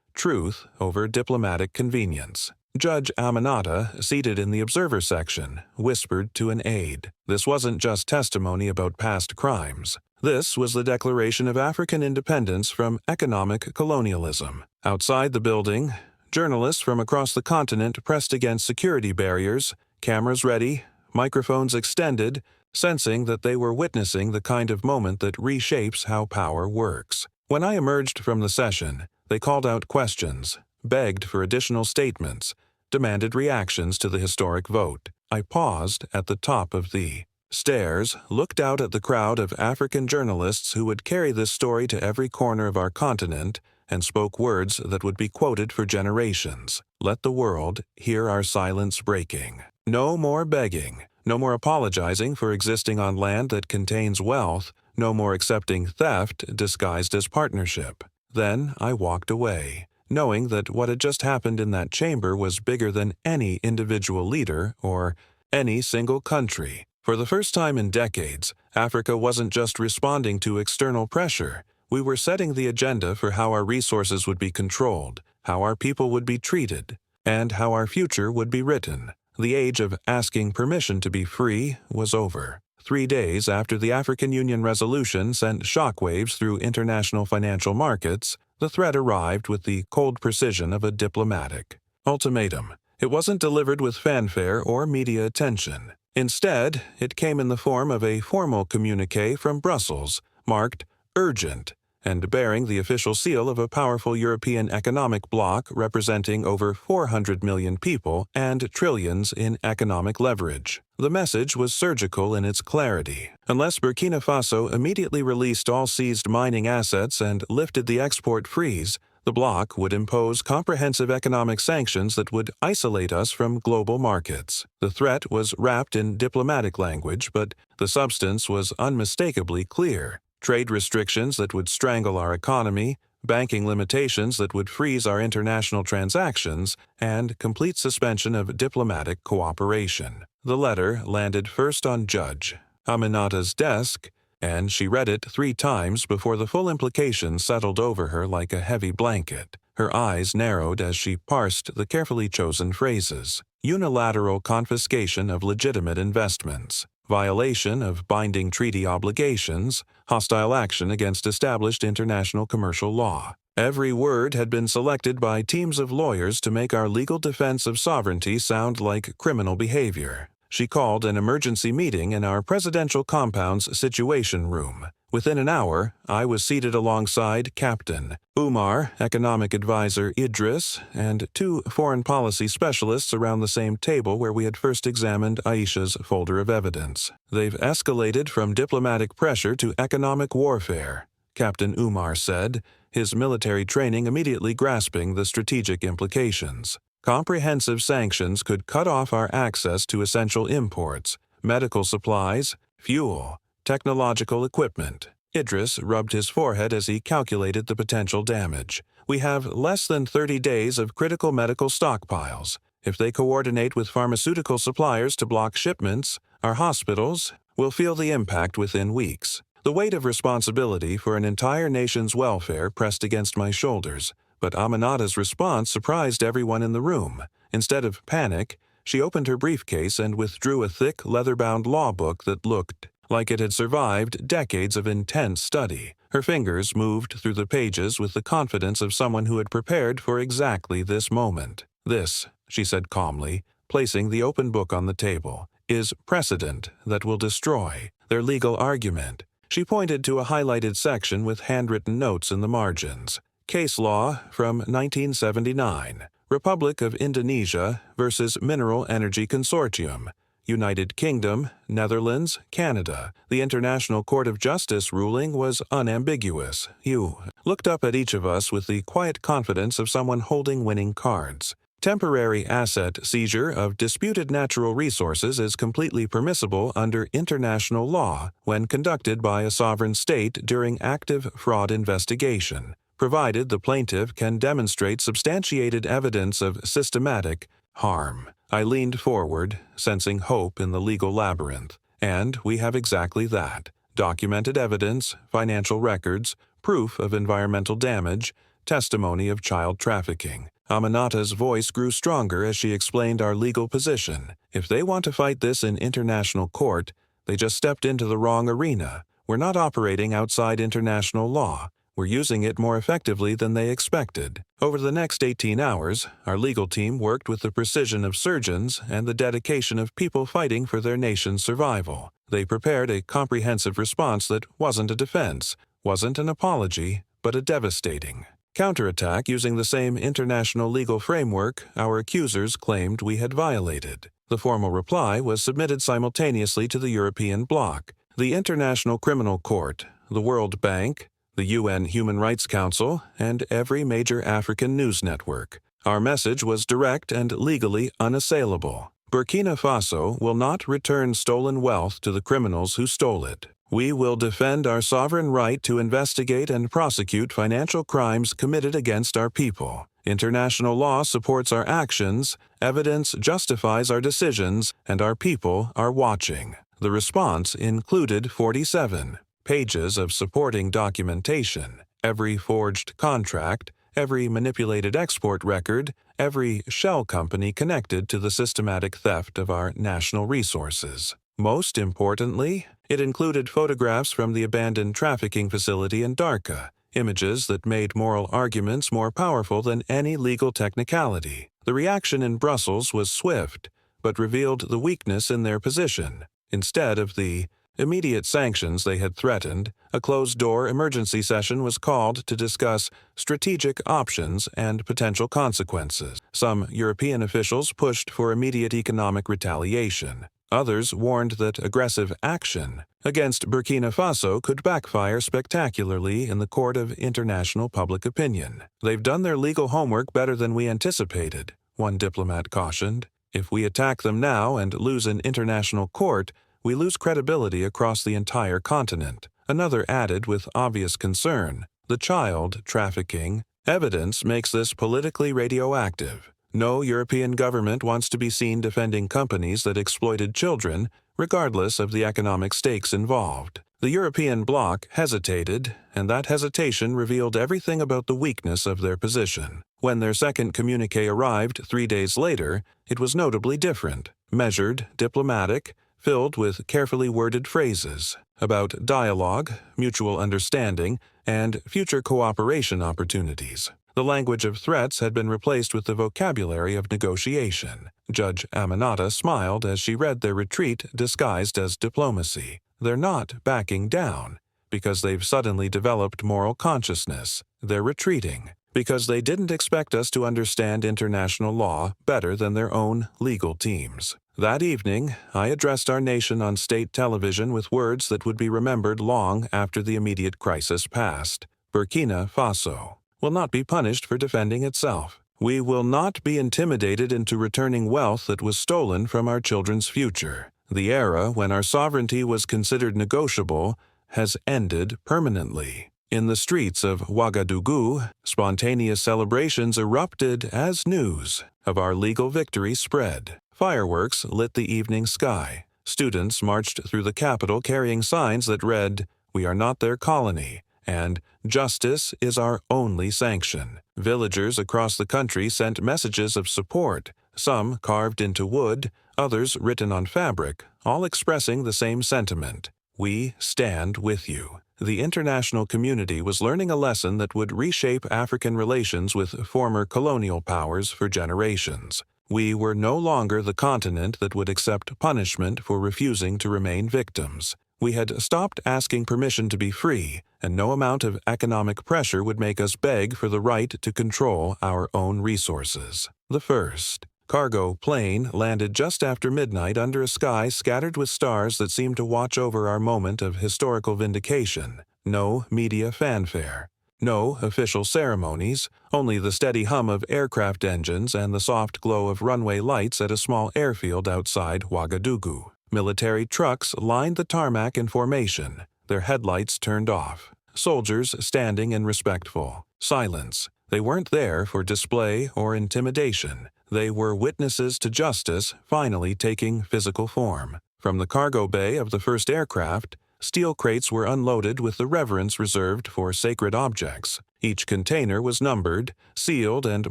truth over diplomatic convenience. Judge Aminata, seated in the observer section, whispered to an aide. This wasn't just testimony about past crimes. This was the declaration of African independence from economic colonialism. Outside the building, journalists from across the continent pressed against security barriers, cameras ready, microphones extended, sensing that they were witnessing the kind of moment that reshapes how power works. When I emerged from the session, they called out questions, begged for additional statements, demanded reactions to the historic vote. I paused at the top of the stairs, looked out at the crowd of African journalists who would carry this story to every corner of our continent, and spoke words that would be quoted for generations. Let the world hear our silence breaking. No more begging. No more apologizing for existing on land that contains wealth. No more accepting theft disguised as partnership. Then I walked away, knowing that what had just happened in that chamber was bigger than any individual leader or any single country. For the first time in decades, Africa wasn't just responding to external pressure. We were setting the agenda for how our resources would be controlled, how our people would be treated, and how our future would be written. The age of asking permission to be free was over. 3 days after the African Union resolution sent shockwaves through international financial markets, the threat arrived with the cold precision of a diplomatic ultimatum. It wasn't delivered with fanfare or media attention. Instead, it came in the form of a formal communiqué from Brussels, marked urgent, and bearing the official seal of a powerful European economic bloc representing over 400 million people and trillions in economic leverage. The message was surgical in its clarity. Unless Burkina Faso immediately released all seized mining assets and lifted the export freeze, the bloc would impose comprehensive economic sanctions that would isolate us from global markets. The threat was wrapped in diplomatic language, but the substance was unmistakably clear. Trade restrictions that would strangle our economy, banking limitations that would freeze our international transactions, and complete suspension of diplomatic cooperation. The letter landed first on Judge Aminata's desk, and she read it 3 times before the full implications settled over her like a heavy blanket. Her eyes narrowed as she parsed the carefully chosen phrases. Unilateral confiscation of legitimate investments. Violation of binding treaty obligations, hostile action against established international commercial law. Every word had been selected by teams of lawyers to make our legal defense of sovereignty sound like criminal behavior. She called an emergency meeting in our presidential compound's situation room. Within an hour, I was seated alongside Captain Umar, economic advisor Idris, and 2 foreign policy specialists around the same table where we had first examined Aisha's folder of evidence. They've escalated from diplomatic pressure to economic warfare, Captain Umar said, his military training immediately grasping the strategic implications. Comprehensive sanctions could cut off our access to essential imports, medical supplies, fuel, technological equipment. Idris rubbed his forehead as he calculated the potential damage. We have less than 30 days of critical medical stockpiles. If they coordinate with pharmaceutical suppliers to block shipments, our hospitals will feel the impact within weeks. The weight of responsibility for an entire nation's welfare pressed against my shoulders, but Aminata's response surprised everyone in the room. Instead of panic, she opened her briefcase and withdrew a thick, leather-bound law book that looked like it had survived decades of intense study. Her fingers moved through the pages with the confidence of someone who had prepared for exactly this moment. "This," she said calmly, placing the open book on the table, "is precedent that will destroy their legal argument." She pointed to a highlighted section with handwritten notes in the margins. Case law from 1979. Republic of Indonesia versus Mineral Energy Consortium. United Kingdom, Netherlands, Canada. The International Court of Justice ruling was unambiguous. You looked up at each of us with the quiet confidence of someone holding winning cards. Temporary asset seizure of disputed natural resources is completely permissible under international law when conducted by a sovereign state during active fraud investigation, provided the plaintiff can demonstrate substantiated evidence of systematic harm. I leaned forward, sensing hope in the legal labyrinth, and we have exactly that. Documented evidence, financial records, proof of environmental damage, testimony of child trafficking. Aminata's voice grew stronger as she explained our legal position. If they want to fight this in international court, they just stepped into the wrong arena. We're not operating outside international law. We're using it more effectively than they expected. Over the next 18 hours, our legal team worked with the precision of surgeons and the dedication of people fighting for their nation's survival. They prepared a comprehensive response that wasn't a defense, wasn't an apology, but a devastating counterattack using the same international legal framework our accusers claimed we had violated. The formal reply was submitted simultaneously to the European bloc, the International Criminal Court, the World Bank, the UN Human Rights Council, and every major African news network. Our message was direct and legally unassailable. Burkina Faso will not return stolen wealth to the criminals who stole it. We will defend our sovereign right to investigate and prosecute financial crimes committed against our people. International law supports our actions, evidence justifies our decisions, and our people are watching. The response included 47 pages of supporting documentation, every forged contract, every manipulated export record, every shell company connected to the systematic theft of our national resources. Most importantly, it included photographs from the abandoned trafficking facility in Dhaka, images that made moral arguments more powerful than any legal technicality. The reaction in Brussels was swift, but revealed the weakness in their position. Instead of the immediate sanctions they had threatened, a closed-door emergency session was called to discuss strategic options and potential consequences. Some European officials pushed for immediate economic retaliation. Others warned that aggressive action against Burkina Faso could backfire spectacularly in the court of international public opinion. They've done their legal homework better than we anticipated, one diplomat cautioned. If we attack them now and lose an international court, we lose credibility across the entire continent. Another added with obvious concern, the child trafficking evidence makes this politically radioactive. No European government wants to be seen defending companies that exploited children, regardless of the economic stakes involved. The European bloc hesitated, and that hesitation revealed everything about the weakness of their position. When their second communiqué arrived 3 days later, it was notably different, measured, diplomatic, filled with carefully worded phrases about dialogue, mutual understanding, and future cooperation opportunities. The language of threats had been replaced with the vocabulary of negotiation. Judge Aminata smiled as she read their retreat disguised as diplomacy. They're not backing down because they've suddenly developed moral consciousness. They're retreating because they didn't expect us to understand international law better than their own legal teams. That evening, I addressed our nation on state television with words that would be remembered long after the immediate crisis passed. Burkina Faso will not be punished for defending itself. We will not be intimidated into returning wealth that was stolen from our children's future. The era when our sovereignty was considered negotiable has ended permanently. In the streets of Ouagadougou, spontaneous celebrations erupted as news of our legal victory spread. Fireworks lit the evening sky. Students marched through the capital carrying signs that read, "We are not their colony," and "Justice is our only sanction." Villagers across the country sent messages of support, some carved into wood, others written on fabric, all expressing the same sentiment. We stand with you. The international community was learning a lesson that would reshape African relations with former colonial powers for generations. We were no longer the continent that would accept punishment for refusing to remain victims. We had stopped asking permission to be free, and no amount of economic pressure would make us beg for the right to control our own resources. The first cargo plane landed just after midnight under a sky scattered with stars that seemed to watch over our moment of historical vindication. No media fanfare. No official ceremonies, only the steady hum of aircraft engines and the soft glow of runway lights at a small airfield outside Ouagadougou. Military trucks lined the tarmac in formation, their headlights turned off. Soldiers standing in respectful silence. They weren't there for display or intimidation. They were witnesses to justice finally taking physical form. From the cargo bay of the first aircraft, steel crates were unloaded with the reverence reserved for sacred objects. Each container was numbered, sealed, and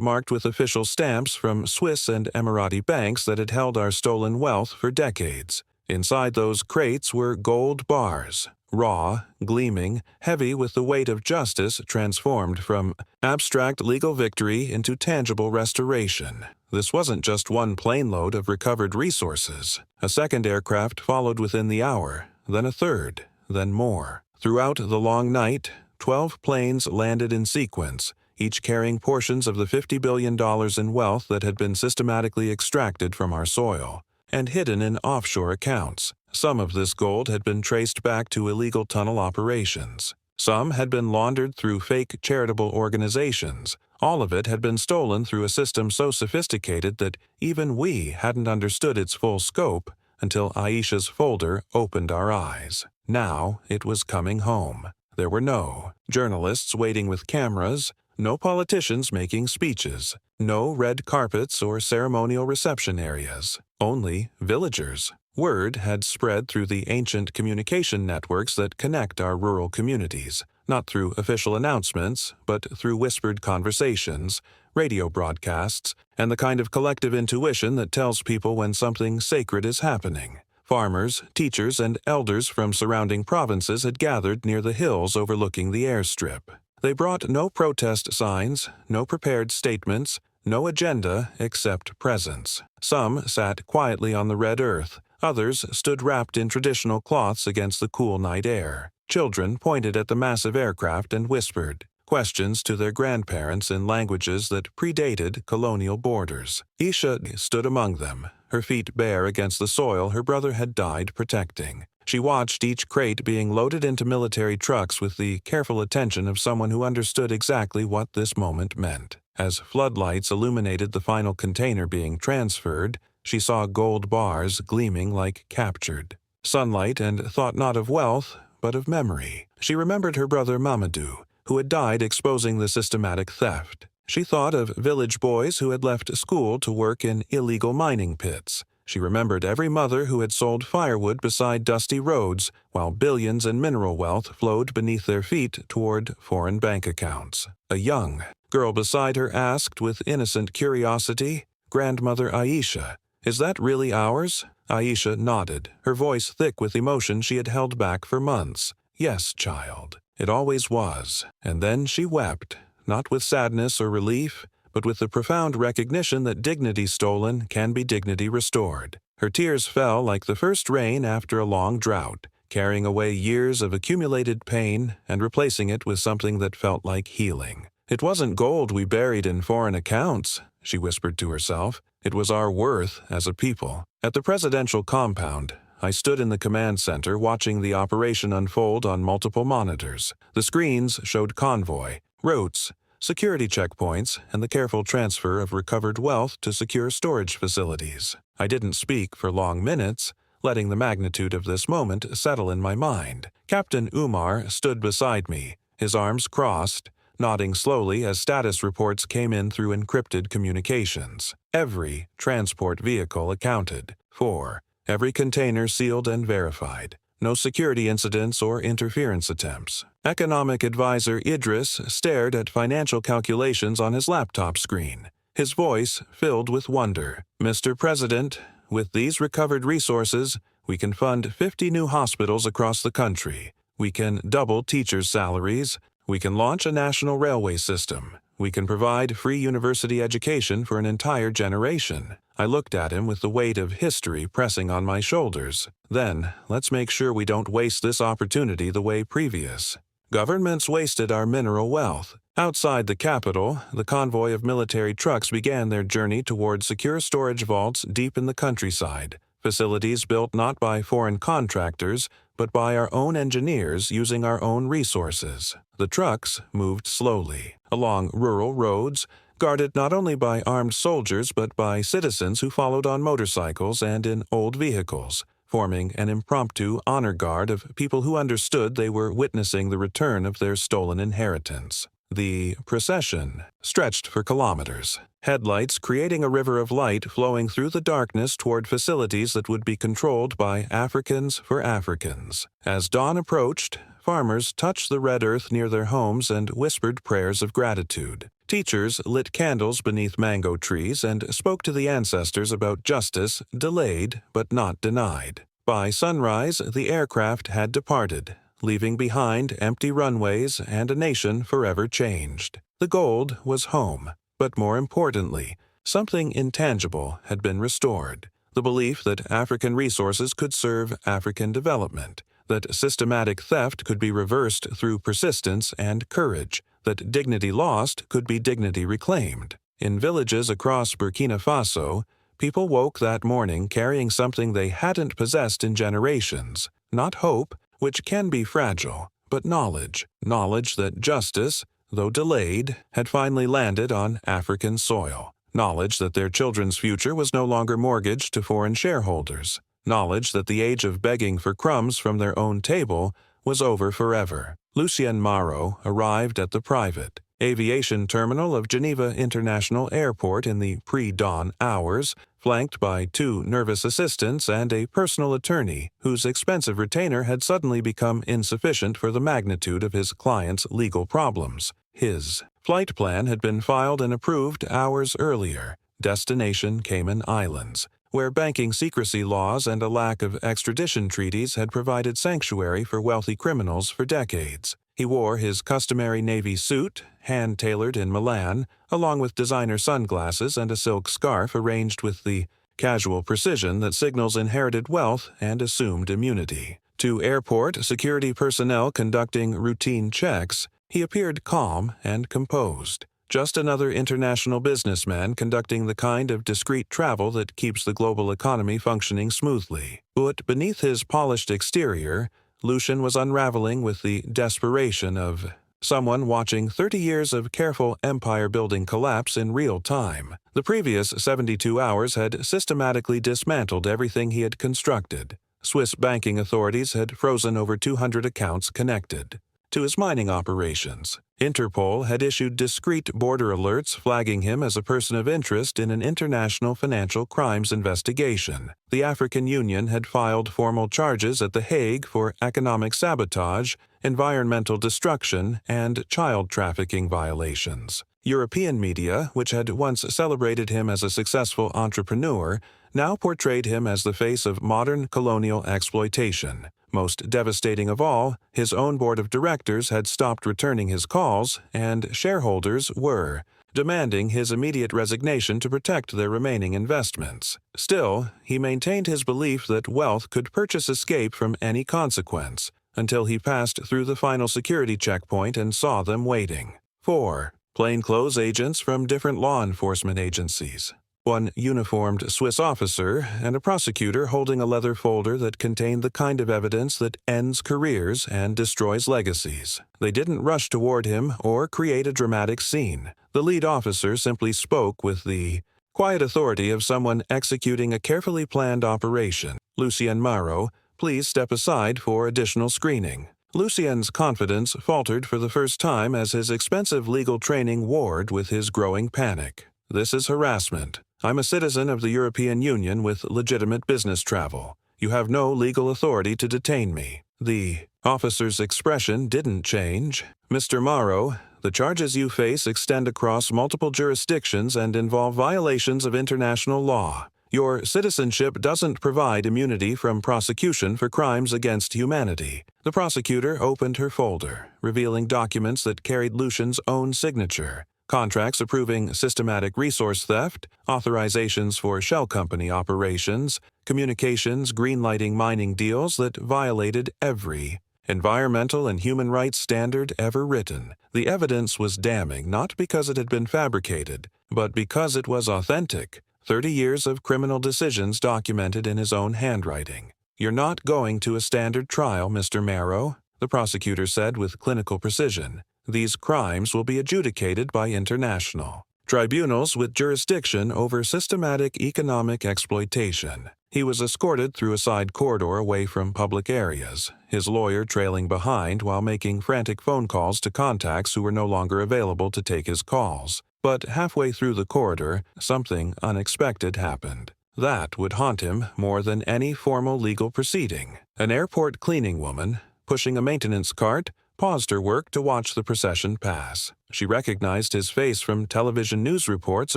marked with official stamps from Swiss and Emirati banks that had held our stolen wealth for decades. Inside those crates were gold bars, raw, gleaming, heavy with the weight of justice transformed from abstract legal victory into tangible restoration. This wasn't just one plane load of recovered resources. A second aircraft followed within the hour, then a third, then more. Throughout the long night, 12 planes landed in sequence, each carrying portions of the $50 billion in wealth that had been systematically extracted from our soil and hidden in offshore accounts. Some of this gold had been traced back to illegal tunnel operations. Some had been laundered through fake charitable organizations. All of it had been stolen through a system so sophisticated that even we hadn't understood its full scope until Aisha's folder opened our eyes. Now it was coming home. There were no journalists waiting with cameras, no politicians making speeches, no red carpets or ceremonial reception areas, only villagers. Word had spread through the ancient communication networks that connect our rural communities, not through official announcements, but through whispered conversations, radio broadcasts, and the kind of collective intuition that tells people when something sacred is happening. Farmers, teachers, and elders from surrounding provinces had gathered near the hills overlooking the airstrip. They brought no protest signs, no prepared statements, no agenda except presence. Some sat quietly on the red earth. Others stood wrapped in traditional cloths against the cool night air. Children pointed at the massive aircraft and whispered questions to their grandparents in languages that predated colonial borders. Isha stood among them, her feet bare against the soil her brother had died protecting. She watched each crate being loaded into military trucks with the careful attention of someone who understood exactly what this moment meant. As floodlights illuminated the final container being transferred, she saw gold bars gleaming like captured. Sunlight, and thought not of wealth, but of memory. She remembered her brother Mamadou, who had died exposing the systematic theft. She thought of village boys who had left school to work in illegal mining pits. She remembered every mother who had sold firewood beside dusty roads, while billions in mineral wealth flowed beneath their feet toward foreign bank accounts. A young girl beside her asked with innocent curiosity, "Grandmother Aisha, is that really ours?" Aisha nodded, her voice thick with emotion she had held back for months. "Yes, child, it always was." And then she wept, not with sadness or relief, but with the profound recognition that dignity stolen can be dignity restored. Her tears fell like the first rain after a long drought, carrying away years of accumulated pain and replacing it with something that felt like healing. "It wasn't gold we buried in foreign accounts," she whispered to herself. "It was our worth as a people." At the presidential compound, I stood in the command center watching the operation unfold on multiple monitors. The screens showed convoy, routes, security checkpoints, and the careful transfer of recovered wealth to secure storage facilities. I didn't speak for long minutes, letting the magnitude of this moment settle in my mind. Captain Umar stood beside me, his arms crossed, nodding slowly as status reports came in through encrypted communications. Every transport vehicle accounted for, every container sealed and verified. No security incidents or interference attempts. Economic advisor Idris stared at financial calculations on his laptop screen, his voice filled with wonder. "Mr. President, with these recovered resources, we can fund 50 new hospitals across the country. We can double teachers' salaries. We can launch a national railway system. We can provide free university education for an entire generation." I looked at him with the weight of history pressing on my shoulders. Then, let's make sure we don't waste this opportunity the way previous. Governments wasted our mineral wealth. Outside the capital, the convoy of military trucks began their journey toward secure storage vaults deep in the countryside, facilities built not by foreign contractors, but by our own engineers using our own resources. The trucks moved slowly, along rural roads, guarded not only by armed soldiers but by citizens who followed on motorcycles and in old vehicles, forming an impromptu honor guard of people who understood they were witnessing the return of their stolen inheritance. The procession stretched for kilometers, headlights creating a river of light flowing through the darkness toward facilities that would be controlled by Africans for Africans. As dawn approached, farmers touched the red earth near their homes and whispered prayers of gratitude. Teachers lit candles beneath mango trees and spoke to the ancestors about justice delayed but not denied. By sunrise, the aircraft had departed, leaving behind empty runways and a nation forever changed. The gold was home, but more importantly, something intangible had been restored. The belief that African resources could serve African development, that systematic theft could be reversed through persistence and courage, that dignity lost could be dignity reclaimed. In villages across Burkina Faso, people woke that morning carrying something they hadn't possessed in generations, not hope, which can be fragile, but knowledge that justice, though delayed, had finally landed on African soil, knowledge that their children's future was no longer mortgaged to foreign shareholders, knowledge that the age of begging for crumbs from their own table was over forever. Lucien Maro arrived at the private aviation terminal of Geneva International Airport in the pre-dawn hours, flanked by 2 nervous assistants and a personal attorney whose expensive retainer had suddenly become insufficient for the magnitude of his client's legal problems. His flight plan had been filed and approved hours earlier. Destination Cayman Islands, where banking secrecy laws and a lack of extradition treaties had provided sanctuary for wealthy criminals for decades. He wore his customary navy suit, hand-tailored in Milan, along with designer sunglasses and a silk scarf arranged with the casual precision that signals inherited wealth and assumed immunity. To airport security personnel conducting routine checks, he appeared calm and composed. Just another international businessman conducting the kind of discreet travel that keeps the global economy functioning smoothly. But beneath his polished exterior, Lucien was unraveling with the desperation of someone watching 30 years of careful empire-building collapse in real time. The previous 72 hours had systematically dismantled everything he had constructed. Swiss banking authorities had frozen over 200 accounts connected to his mining operations. Interpol had issued discreet border alerts flagging him as a person of interest in an international financial crimes investigation. The African Union had filed formal charges at The Hague for economic sabotage, environmental destruction, and child trafficking violations. European media, which had once celebrated him as a successful entrepreneur, now portrayed him as the face of modern colonial exploitation. Most devastating of all, his own board of directors had stopped returning his calls, and shareholders were demanding his immediate resignation to protect their remaining investments. Still, he maintained his belief that wealth could purchase escape from any consequence, until he passed through the final security checkpoint and saw them waiting. 4 plainclothes agents from different law enforcement agencies. One uniformed Swiss officer and a prosecutor holding a leather folder that contained the kind of evidence that ends careers and destroys legacies. They didn't rush toward him or create a dramatic scene. The lead officer simply spoke with the quiet authority of someone executing a carefully planned operation. Lucien Maro, please step aside for additional screening. Lucien's confidence faltered for the first time as his expensive legal training warred with his growing panic. This is harassment. I'm a citizen of the European Union with legitimate business travel. You have no legal authority to detain me. The officer's expression didn't change. Mr. Maro, the charges you face extend across multiple jurisdictions and involve violations of international law. Your citizenship doesn't provide immunity from prosecution for crimes against humanity. The prosecutor opened her folder, revealing documents that carried Lucien's own signature. contracts approving systematic resource theft, authorizations for shell company operations, communications greenlighting mining deals that violated every environmental and human rights standard ever written. The evidence was damning not because it had been fabricated, but because it was authentic. 30 years of criminal decisions documented in his own handwriting. "You're not going to a standard trial, Mr. Marrow," the prosecutor said with clinical precision. "These crimes will be adjudicated by international tribunals with jurisdiction over systematic economic exploitation." He was escorted through a side corridor away from public areas, his lawyer trailing behind while making frantic phone calls to contacts who were no longer available to take his calls. But halfway through the corridor, something unexpected happened. That would haunt him more than any formal legal proceeding. An airport cleaning woman, pushing a maintenance cart, paused her work to watch the procession pass. She recognized his face from television news reports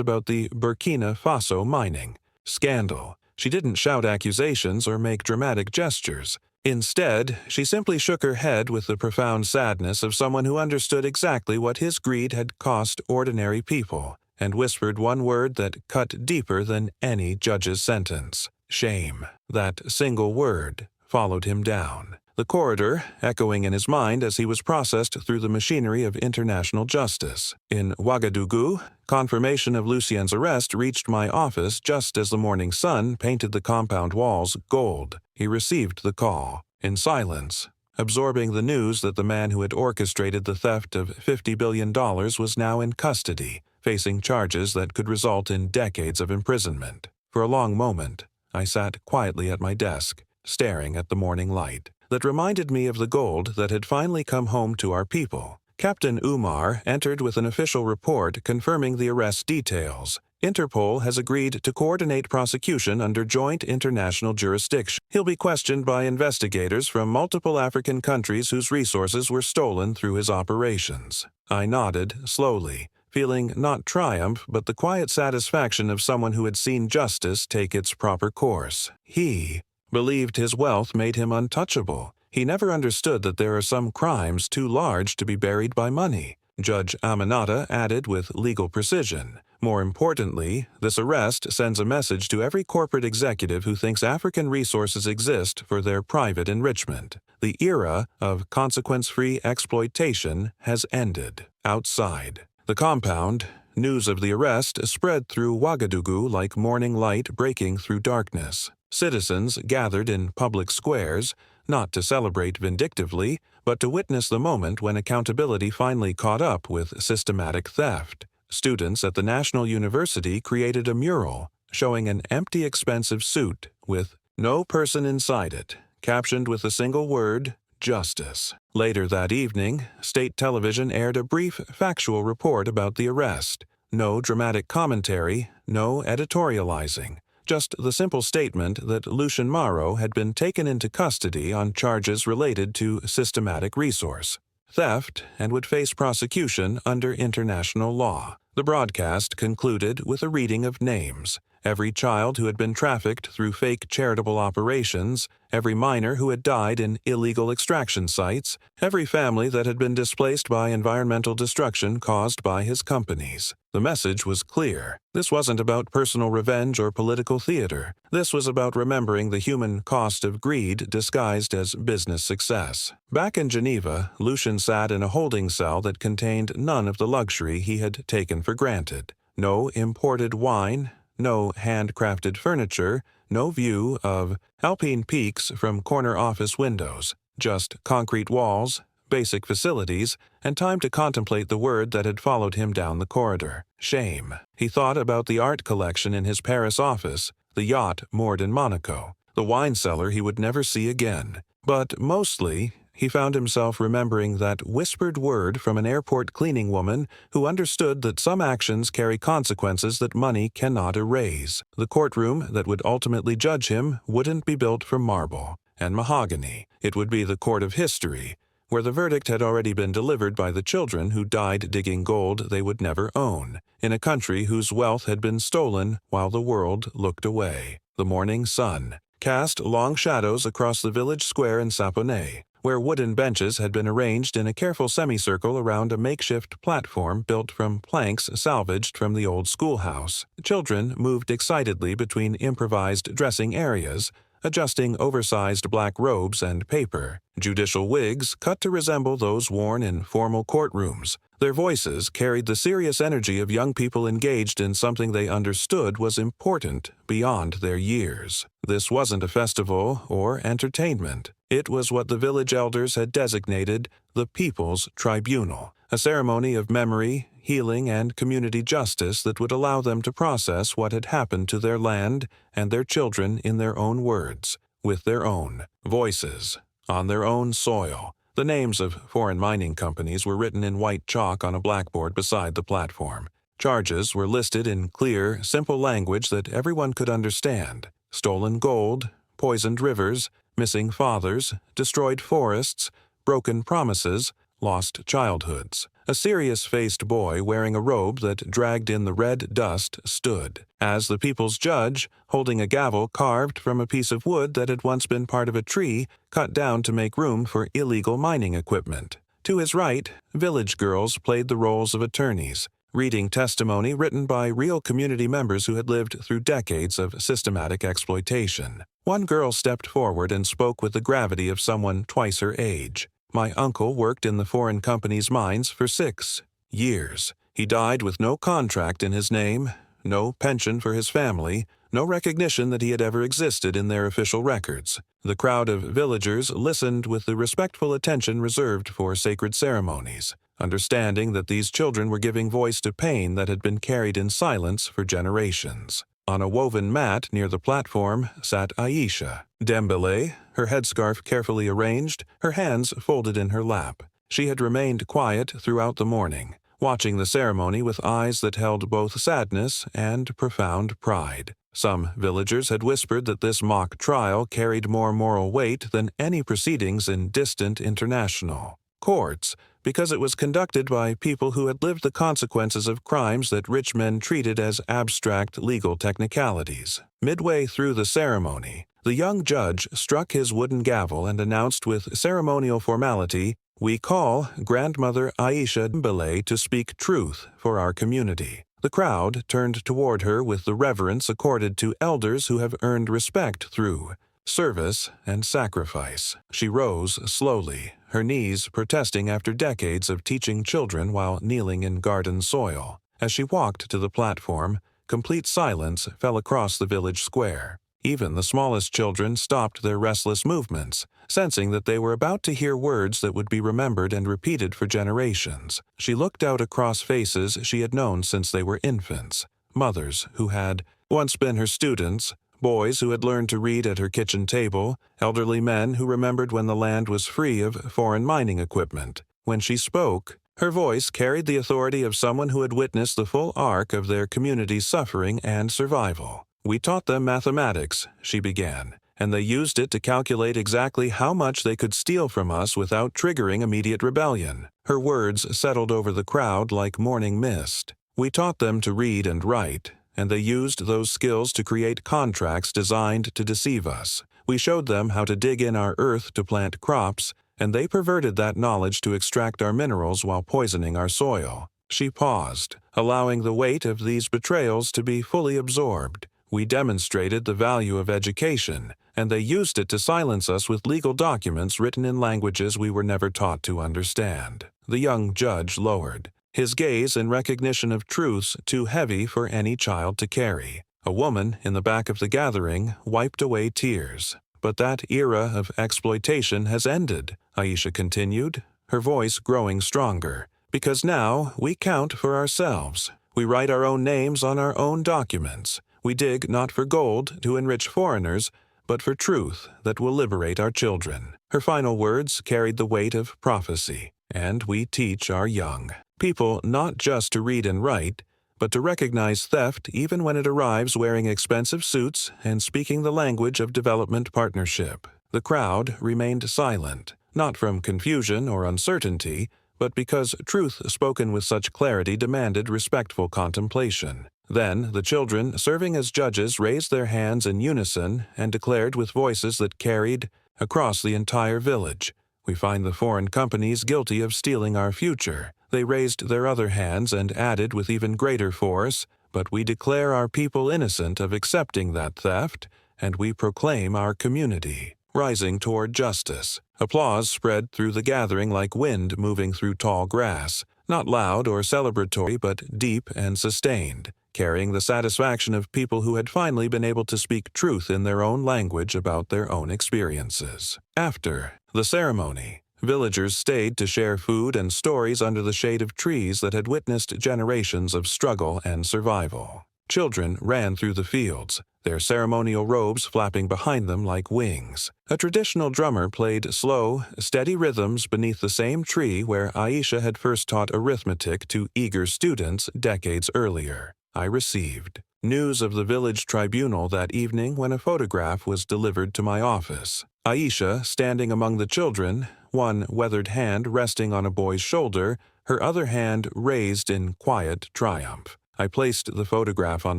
about the Burkina Faso mining scandal. She didn't shout accusations or make dramatic gestures. Instead, she simply shook her head with the profound sadness of someone who understood exactly what his greed had cost ordinary people, and whispered one word that cut deeper than any judge's sentence: shame. That single word followed him down the corridor, echoing in his mind as he was processed through the machinery of international justice. In Ouagadougou, confirmation of Lucien's arrest reached my office just as the morning sun painted the compound walls gold. He received the call in silence, absorbing the news that the man who had orchestrated the theft of $50 billion was now in custody, facing charges that could result in decades of imprisonment. For a long moment, I sat quietly at my desk, staring at the morning light that reminded me of the gold that had finally come home to our people. Captain Umar entered with an official report confirming the arrest details. Interpol has agreed to coordinate prosecution under joint international jurisdiction. He'll be questioned by investigators from multiple African countries whose resources were stolen through his operations. I nodded slowly, feeling not triumph but the quiet satisfaction of someone who had seen justice take its proper course. He believed his wealth made him untouchable. He never understood that there are some crimes too large to be buried by money. Judge Aminata added with legal precision. More importantly, this arrest sends a message to every corporate executive who thinks African resources exist for their private enrichment. The era of consequence-free exploitation has ended. Outside the compound, news of the arrest spread through Ouagadougou like morning light breaking through darkness. Citizens gathered in public squares, not to celebrate vindictively, but to witness the moment when accountability finally caught up with systematic theft. Students at the National University created a mural showing an empty, expensive suit with "No person inside it," captioned with a single word, "Justice." Later that evening, state television aired a brief, factual report about the arrest. No dramatic commentary, no editorializing. Just the simple statement that Lucien Marrow had been taken into custody on charges related to systematic resource theft and would face prosecution under international law. The broadcast concluded with a reading of names. Every child who had been trafficked through fake charitable operations, every miner who had died in illegal extraction sites, every family that had been displaced by environmental destruction caused by his companies. The message was clear. This wasn't about personal revenge or political theater. This was about remembering the human cost of greed disguised as business success. Back in Geneva, Lucien sat in a holding cell that contained none of the luxury he had taken for granted. No imported wine, no handcrafted furniture, no view of alpine peaks from corner office windows, just concrete walls, basic facilities, and time to contemplate the word that had followed him down the corridor: shame. He thought about the art collection in his Paris office, the yacht moored in Monaco, the wine cellar he would never see again. But mostly, he found himself remembering that whispered word from an airport cleaning woman who understood that some actions carry consequences that money cannot erase. The courtroom that would ultimately judge him wouldn't be built from marble and mahogany. It would be the court of history, where the verdict had already been delivered by the children who died digging gold they would never own, in a country whose wealth had been stolen while the world looked away. The morning sun cast long shadows across the village square in Saponnet, where wooden benches had been arranged in a careful semicircle around a makeshift platform built from planks salvaged from the old schoolhouse. Children moved excitedly between improvised dressing areas, adjusting oversized black robes and paper, judicial wigs cut to resemble those worn in formal courtrooms. Their voices carried the serious energy of young people engaged in something they understood was important beyond their years. This wasn't a festival or entertainment. It was what the village elders had designated the People's Tribunal, a ceremony of memory, healing, and community justice that would allow them to process what had happened to their land and their children in their own words, with their own voices, on their own soil. The names of foreign mining companies were written in white chalk on a blackboard beside the platform. Charges were listed in clear, simple language that everyone could understand. Stolen gold, poisoned rivers, missing fathers, destroyed forests, broken promises, lost childhoods. A serious-faced boy wearing a robe that dragged in the red dust stood, as the people's judge, holding a gavel carved from a piece of wood that had once been part of a tree cut down to make room for illegal mining equipment. To his right, village girls played the roles of attorneys, reading testimony written by real community members who had lived through decades of systematic exploitation. One girl stepped forward and spoke with the gravity of someone twice her age. My uncle worked in the foreign company's mines for 6 years. He died with no contract in his name, no pension for his family, no recognition that he had ever existed in their official records. The crowd of villagers listened with the respectful attention reserved for sacred ceremonies, understanding that these children were giving voice to pain that had been carried in silence for generations. On a woven mat near the platform sat Aisha Dembele, her headscarf carefully arranged, her hands folded in her lap. She had remained quiet throughout the morning, watching the ceremony with eyes that held both sadness and profound pride. Some villagers had whispered that this mock trial carried more moral weight than any proceedings in distant international courts, because it was conducted by people who had lived the consequences of crimes that rich men treated as abstract legal technicalities. Midway through the ceremony, the young judge struck his wooden gavel and announced with ceremonial formality, "We call Grandmother Aisha Dembele to speak truth for our community." The crowd turned toward her with the reverence accorded to elders who have earned respect through service and sacrifice. She rose slowly, her knees protesting after decades of teaching children while kneeling in garden soil. As she walked to the platform, complete silence fell across the village square. Even the smallest children stopped their restless movements, sensing that they were about to hear words that would be remembered and repeated for generations. She looked out across faces she had known since they were infants, mothers who had once been her students, boys who had learned to read at her kitchen table, elderly men who remembered when the land was free of foreign mining equipment. When she spoke, her voice carried the authority of someone who had witnessed the full arc of their community's suffering and survival. "We taught them mathematics," she began, "and they used it to calculate exactly how much they could steal from us without triggering immediate rebellion." Her words settled over the crowd like morning mist. "We taught them to read and write, and they used those skills to create contracts designed to deceive us. We showed them how to dig in our earth to plant crops, and they perverted that knowledge to extract our minerals while poisoning our soil." She paused, allowing the weight of these betrayals to be fully absorbed. "We demonstrated the value of education, and they used it to silence us with legal documents written in languages we were never taught to understand." The young judge lowered, his gaze in recognition of truths too heavy for any child to carry. A woman in the back of the gathering wiped away tears. "But that era of exploitation has ended," Aisha continued, her voice growing stronger, "because now we count for ourselves. We write our own names on our own documents. We dig not for gold to enrich foreigners, but for truth that will liberate our children." Her final words carried the weight of prophecy. "And we teach our young people not just to read and write, but to recognize theft even when it arrives wearing expensive suits and speaking the language of development partnership." The crowd remained silent, not from confusion or uncertainty, but because truth spoken with such clarity demanded respectful contemplation. Then the children, serving as judges, raised their hands in unison and declared with voices that carried across the entire village, We find the foreign companies guilty of stealing our future. They raised their other hands and added with even greater force, but we declare our people innocent of accepting that theft, and we proclaim our community rising toward justice. Applause spread through the gathering like wind moving through tall grass, not loud or celebratory but deep and sustained, carrying the satisfaction of people who had finally been able to speak truth in their own language about their own experiences. After the ceremony, villagers stayed to share food and stories under the shade of trees that had witnessed generations of struggle and survival. Children ran through the fields, their ceremonial robes flapping behind them like wings. A traditional drummer played slow, steady rhythms beneath the same tree where Aisha had first taught arithmetic to eager students decades earlier. I received news of the village tribunal that evening when a photograph was delivered to my office. Aisha standing among the children, one weathered hand resting on a boy's shoulder, her other hand raised in quiet triumph. I placed the photograph on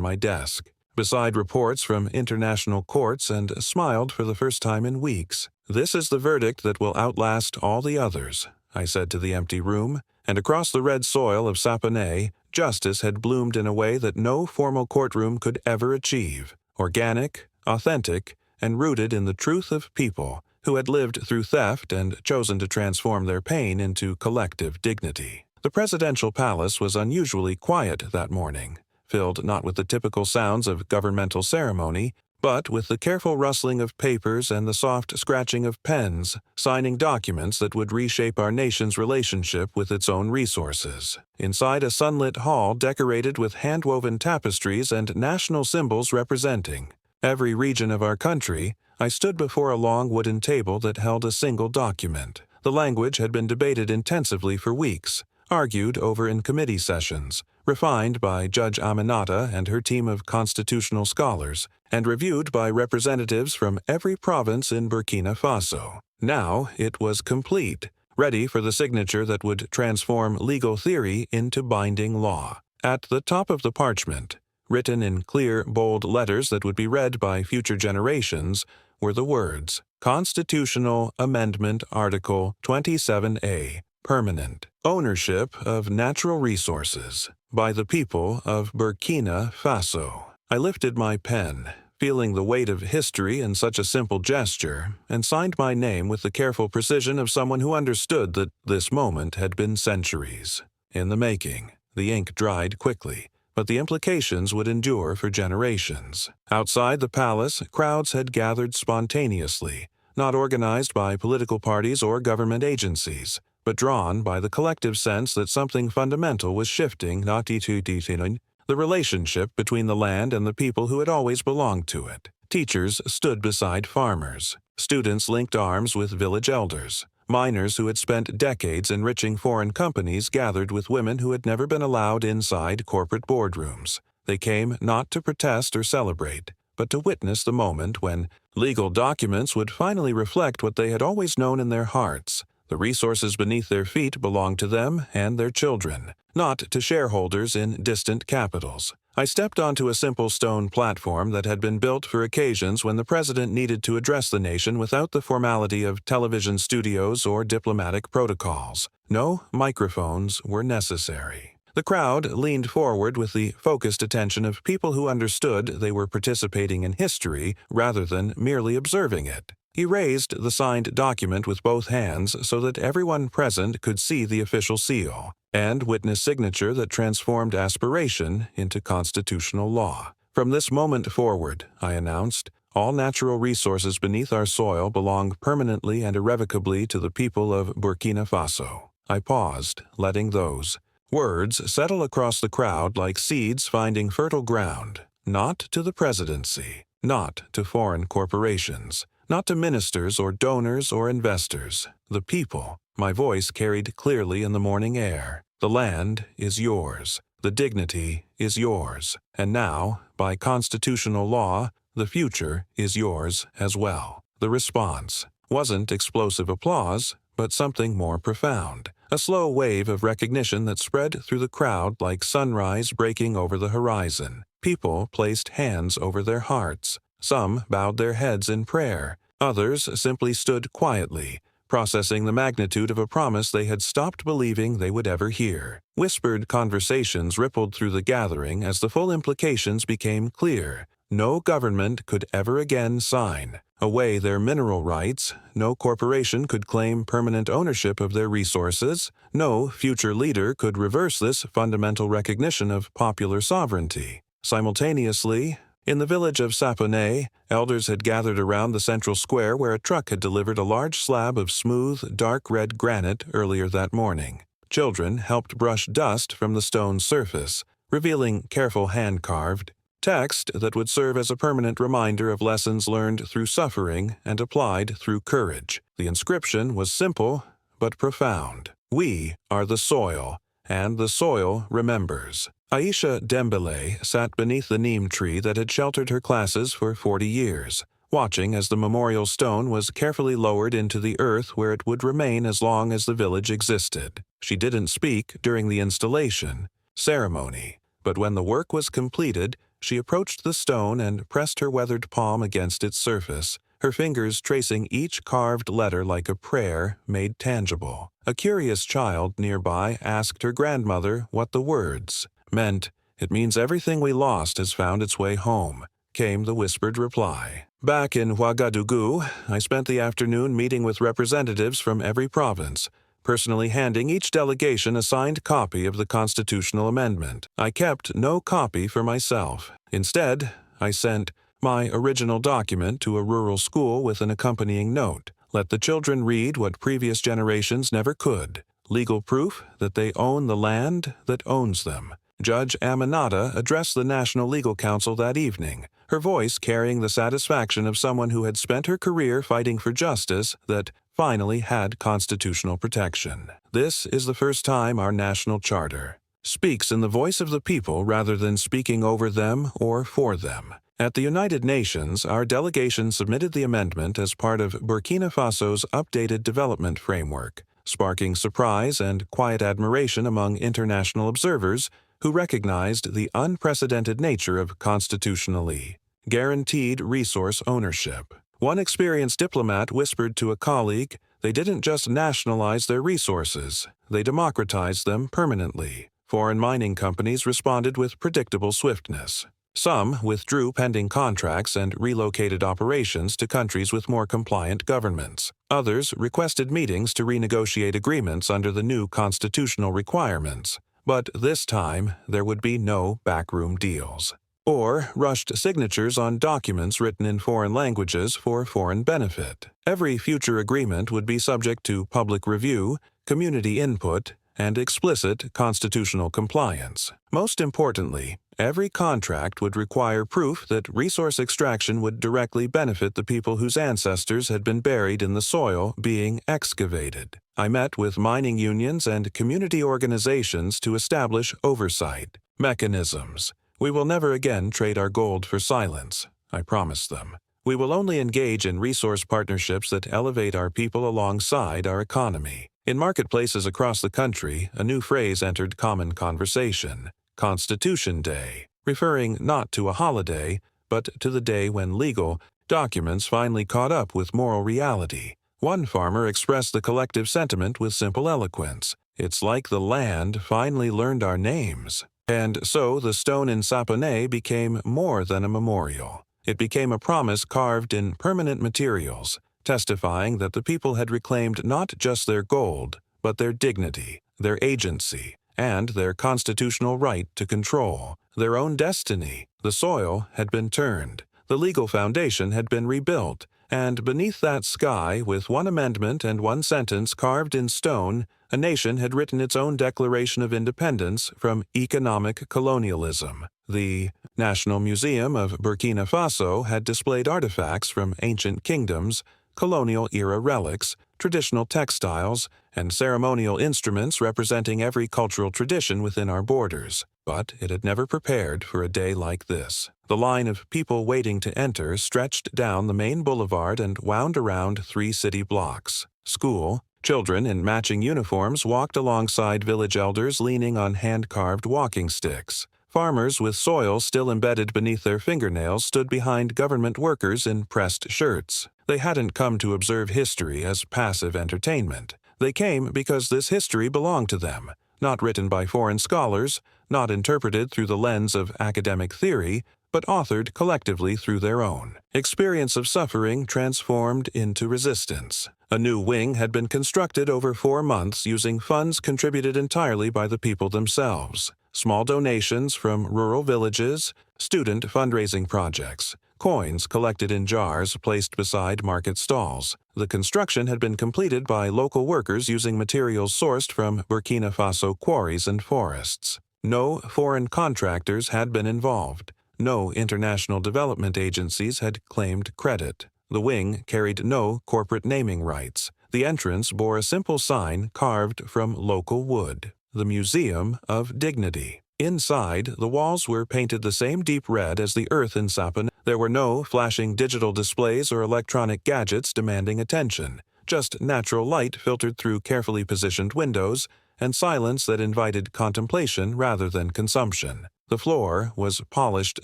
my desk, beside reports from international courts, and smiled for the first time in weeks. "This is the verdict that will outlast all the others," I said to the empty room, and across the red soil of Saponay, justice had bloomed in a way that no formal courtroom could ever achieve, organic, authentic, and rooted in the truth of people who had lived through theft and chosen to transform their pain into collective dignity. The presidential palace was unusually quiet that morning, filled not with the typical sounds of governmental ceremony, but with the careful rustling of papers and the soft scratching of pens, signing documents that would reshape our nation's relationship with its own resources. Inside a sunlit hall decorated with hand-woven tapestries and national symbols representing every region of our country, I stood before a long wooden table that held a single document. The language had been debated intensively for weeks, argued over in committee sessions, refined by Judge Aminata and her team of constitutional scholars, and reviewed by representatives from every province in Burkina Faso. Now it was complete, ready for the signature that would transform legal theory into binding law. At the top of the parchment, written in clear, bold letters that would be read by future generations, were the words, "Constitutional Amendment Article 27A. Permanent ownership of natural resources by the people of Burkina Faso." I lifted my pen, feeling the weight of history in such a simple gesture, and signed my name with the careful precision of someone who understood that this moment had been centuries in the making. The ink dried quickly, but the implications would endure for generations. Outside the palace, crowds had gathered spontaneously, not organized by political parties or government agencies, but drawn by the collective sense that something fundamental was shifting, the relationship between the land and the people who had always belonged to it. Teachers stood beside farmers. Students linked arms with village elders. Miners who had spent decades enriching foreign companies gathered with women who had never been allowed inside corporate boardrooms. They came not to protest or celebrate, but to witness the moment when legal documents would finally reflect what they had always known in their hearts. The resources beneath their feet belonged to them and their children, not to shareholders in distant capitals. I stepped onto a simple stone platform that had been built for occasions when the president needed to address the nation without the formality of television studios or diplomatic protocols. No microphones were necessary. The crowd leaned forward with the focused attention of people who understood they were participating in history rather than merely observing it. He raised the signed document with both hands so that everyone present could see the official seal and witness signature that transformed aspiration into constitutional law. "From this moment forward," I announced, "all natural resources beneath our soil belong permanently and irrevocably to the people of Burkina Faso." I paused, letting those words settle across the crowd like seeds finding fertile ground. Not to the presidency, not to foreign corporations, not to ministers or donors or investors. The people. My voice carried clearly in the morning air. The land is yours. The dignity is yours. And now, by constitutional law, the future is yours as well. The response wasn't explosive applause, but something more profound. A slow wave of recognition that spread through the crowd like sunrise breaking over the horizon. People placed hands over their hearts. Some bowed their heads in prayer. Others simply stood quietly, processing the magnitude of a promise they had stopped believing they would ever hear. Whispered conversations rippled through the gathering as the full implications became clear. No government could ever again sign away their mineral rights, no corporation could claim permanent ownership of their resources, no future leader could reverse this fundamental recognition of popular sovereignty. Simultaneously, in the village of Saponay, elders had gathered around the central square where a truck had delivered a large slab of smooth, dark red granite earlier that morning. Children helped brush dust from the stone's surface, revealing careful hand-carved text that would serve as a permanent reminder of lessons learned through suffering and applied through courage. The inscription was simple but profound. We are the soil, and the soil remembers. Aisha Dembele sat beneath the neem tree that had sheltered her classes for 40 years, watching as the memorial stone was carefully lowered into the earth where it would remain as long as the village existed. She didn't speak during the installation ceremony, but when the work was completed, she approached the stone and pressed her weathered palm against its surface, her fingers tracing each carved letter like a prayer made tangible. A curious child nearby asked her grandmother what the words meant. "It means everything we lost has found its way home," came the whispered reply. Back in Ouagadougou, I spent the afternoon meeting with representatives from every province, personally handing each delegation a signed copy of the constitutional amendment. I kept no copy for myself. Instead, I sent my original document to a rural school with an accompanying note. Let the children read what previous generations never could. Legal proof that they own the land that owns them. Judge Aminata addressed the National Legal Council that evening, her voice carrying the satisfaction of someone who had spent her career fighting for justice that finally had constitutional protection. This is the first time our national charter speaks in the voice of the people rather than speaking over them or for them. At the United Nations, our delegation submitted the amendment as part of Burkina Faso's updated development framework, sparking surprise and quiet admiration among international observers who recognized the unprecedented nature of constitutionally guaranteed resource ownership. One experienced diplomat whispered to a colleague, "They didn't just nationalize their resources, they democratized them permanently." Foreign mining companies responded with predictable swiftness. Some withdrew pending contracts and relocated operations to countries with more compliant governments. Others requested meetings to renegotiate agreements under the new constitutional requirements. But this time, there would be no backroom deals or rushed signatures on documents written in foreign languages for foreign benefit. Every future agreement would be subject to public review, community input, and explicit constitutional compliance. Most importantly, every contract would require proof that resource extraction would directly benefit the people whose ancestors had been buried in the soil being excavated. I met with mining unions and community organizations to establish oversight mechanisms. We will never again trade our gold for silence, I promised them. We will only engage in resource partnerships that elevate our people alongside our economy. In marketplaces across the country, a new phrase entered common conversation: Constitution Day, referring not to a holiday, but to the day when legal documents finally caught up with moral reality. One farmer expressed the collective sentiment with simple eloquence: "It's like the land finally learned our names." And so the stone in Saponay became more than a memorial. It became a promise carved in permanent materials, testifying that the people had reclaimed not just their gold, but their dignity, their agency, and their constitutional right to control their own destiny. The soil had been turned, the legal foundation had been rebuilt, and beneath that sky, with one amendment and one sentence carved in stone, a nation had written its own Declaration of Independence from economic colonialism. The National Museum of Burkina Faso had displayed artifacts from ancient kingdoms, colonial-era relics, traditional textiles, and ceremonial instruments representing every cultural tradition within our borders. But it had never prepared for a day like this. The line of people waiting to enter stretched down the main boulevard and wound around 3 city blocks. School, children in matching uniforms walked alongside village elders leaning on hand-carved walking sticks. Farmers with soil still embedded beneath their fingernails stood behind government workers in pressed shirts. They hadn't come to observe history as passive entertainment. They came because this history belonged to them, not written by foreign scholars, not interpreted through the lens of academic theory, but authored collectively through their own experience of suffering transformed into resistance. A new wing had been constructed over 4 months using funds contributed entirely by the people themselves. Small donations from rural villages, student fundraising projects, coins collected in jars placed beside market stalls. The construction had been completed by local workers using materials sourced from Burkina Faso quarries and forests. No foreign contractors had been involved. No international development agencies had claimed credit. The wing carried no corporate naming rights. The entrance bore a simple sign carved from local wood: the Museum of Dignity. Inside, the walls were painted the same deep red as the earth in Sapana. There were no flashing digital displays or electronic gadgets demanding attention, just natural light filtered through carefully positioned windows and silence that invited contemplation rather than consumption. The floor was polished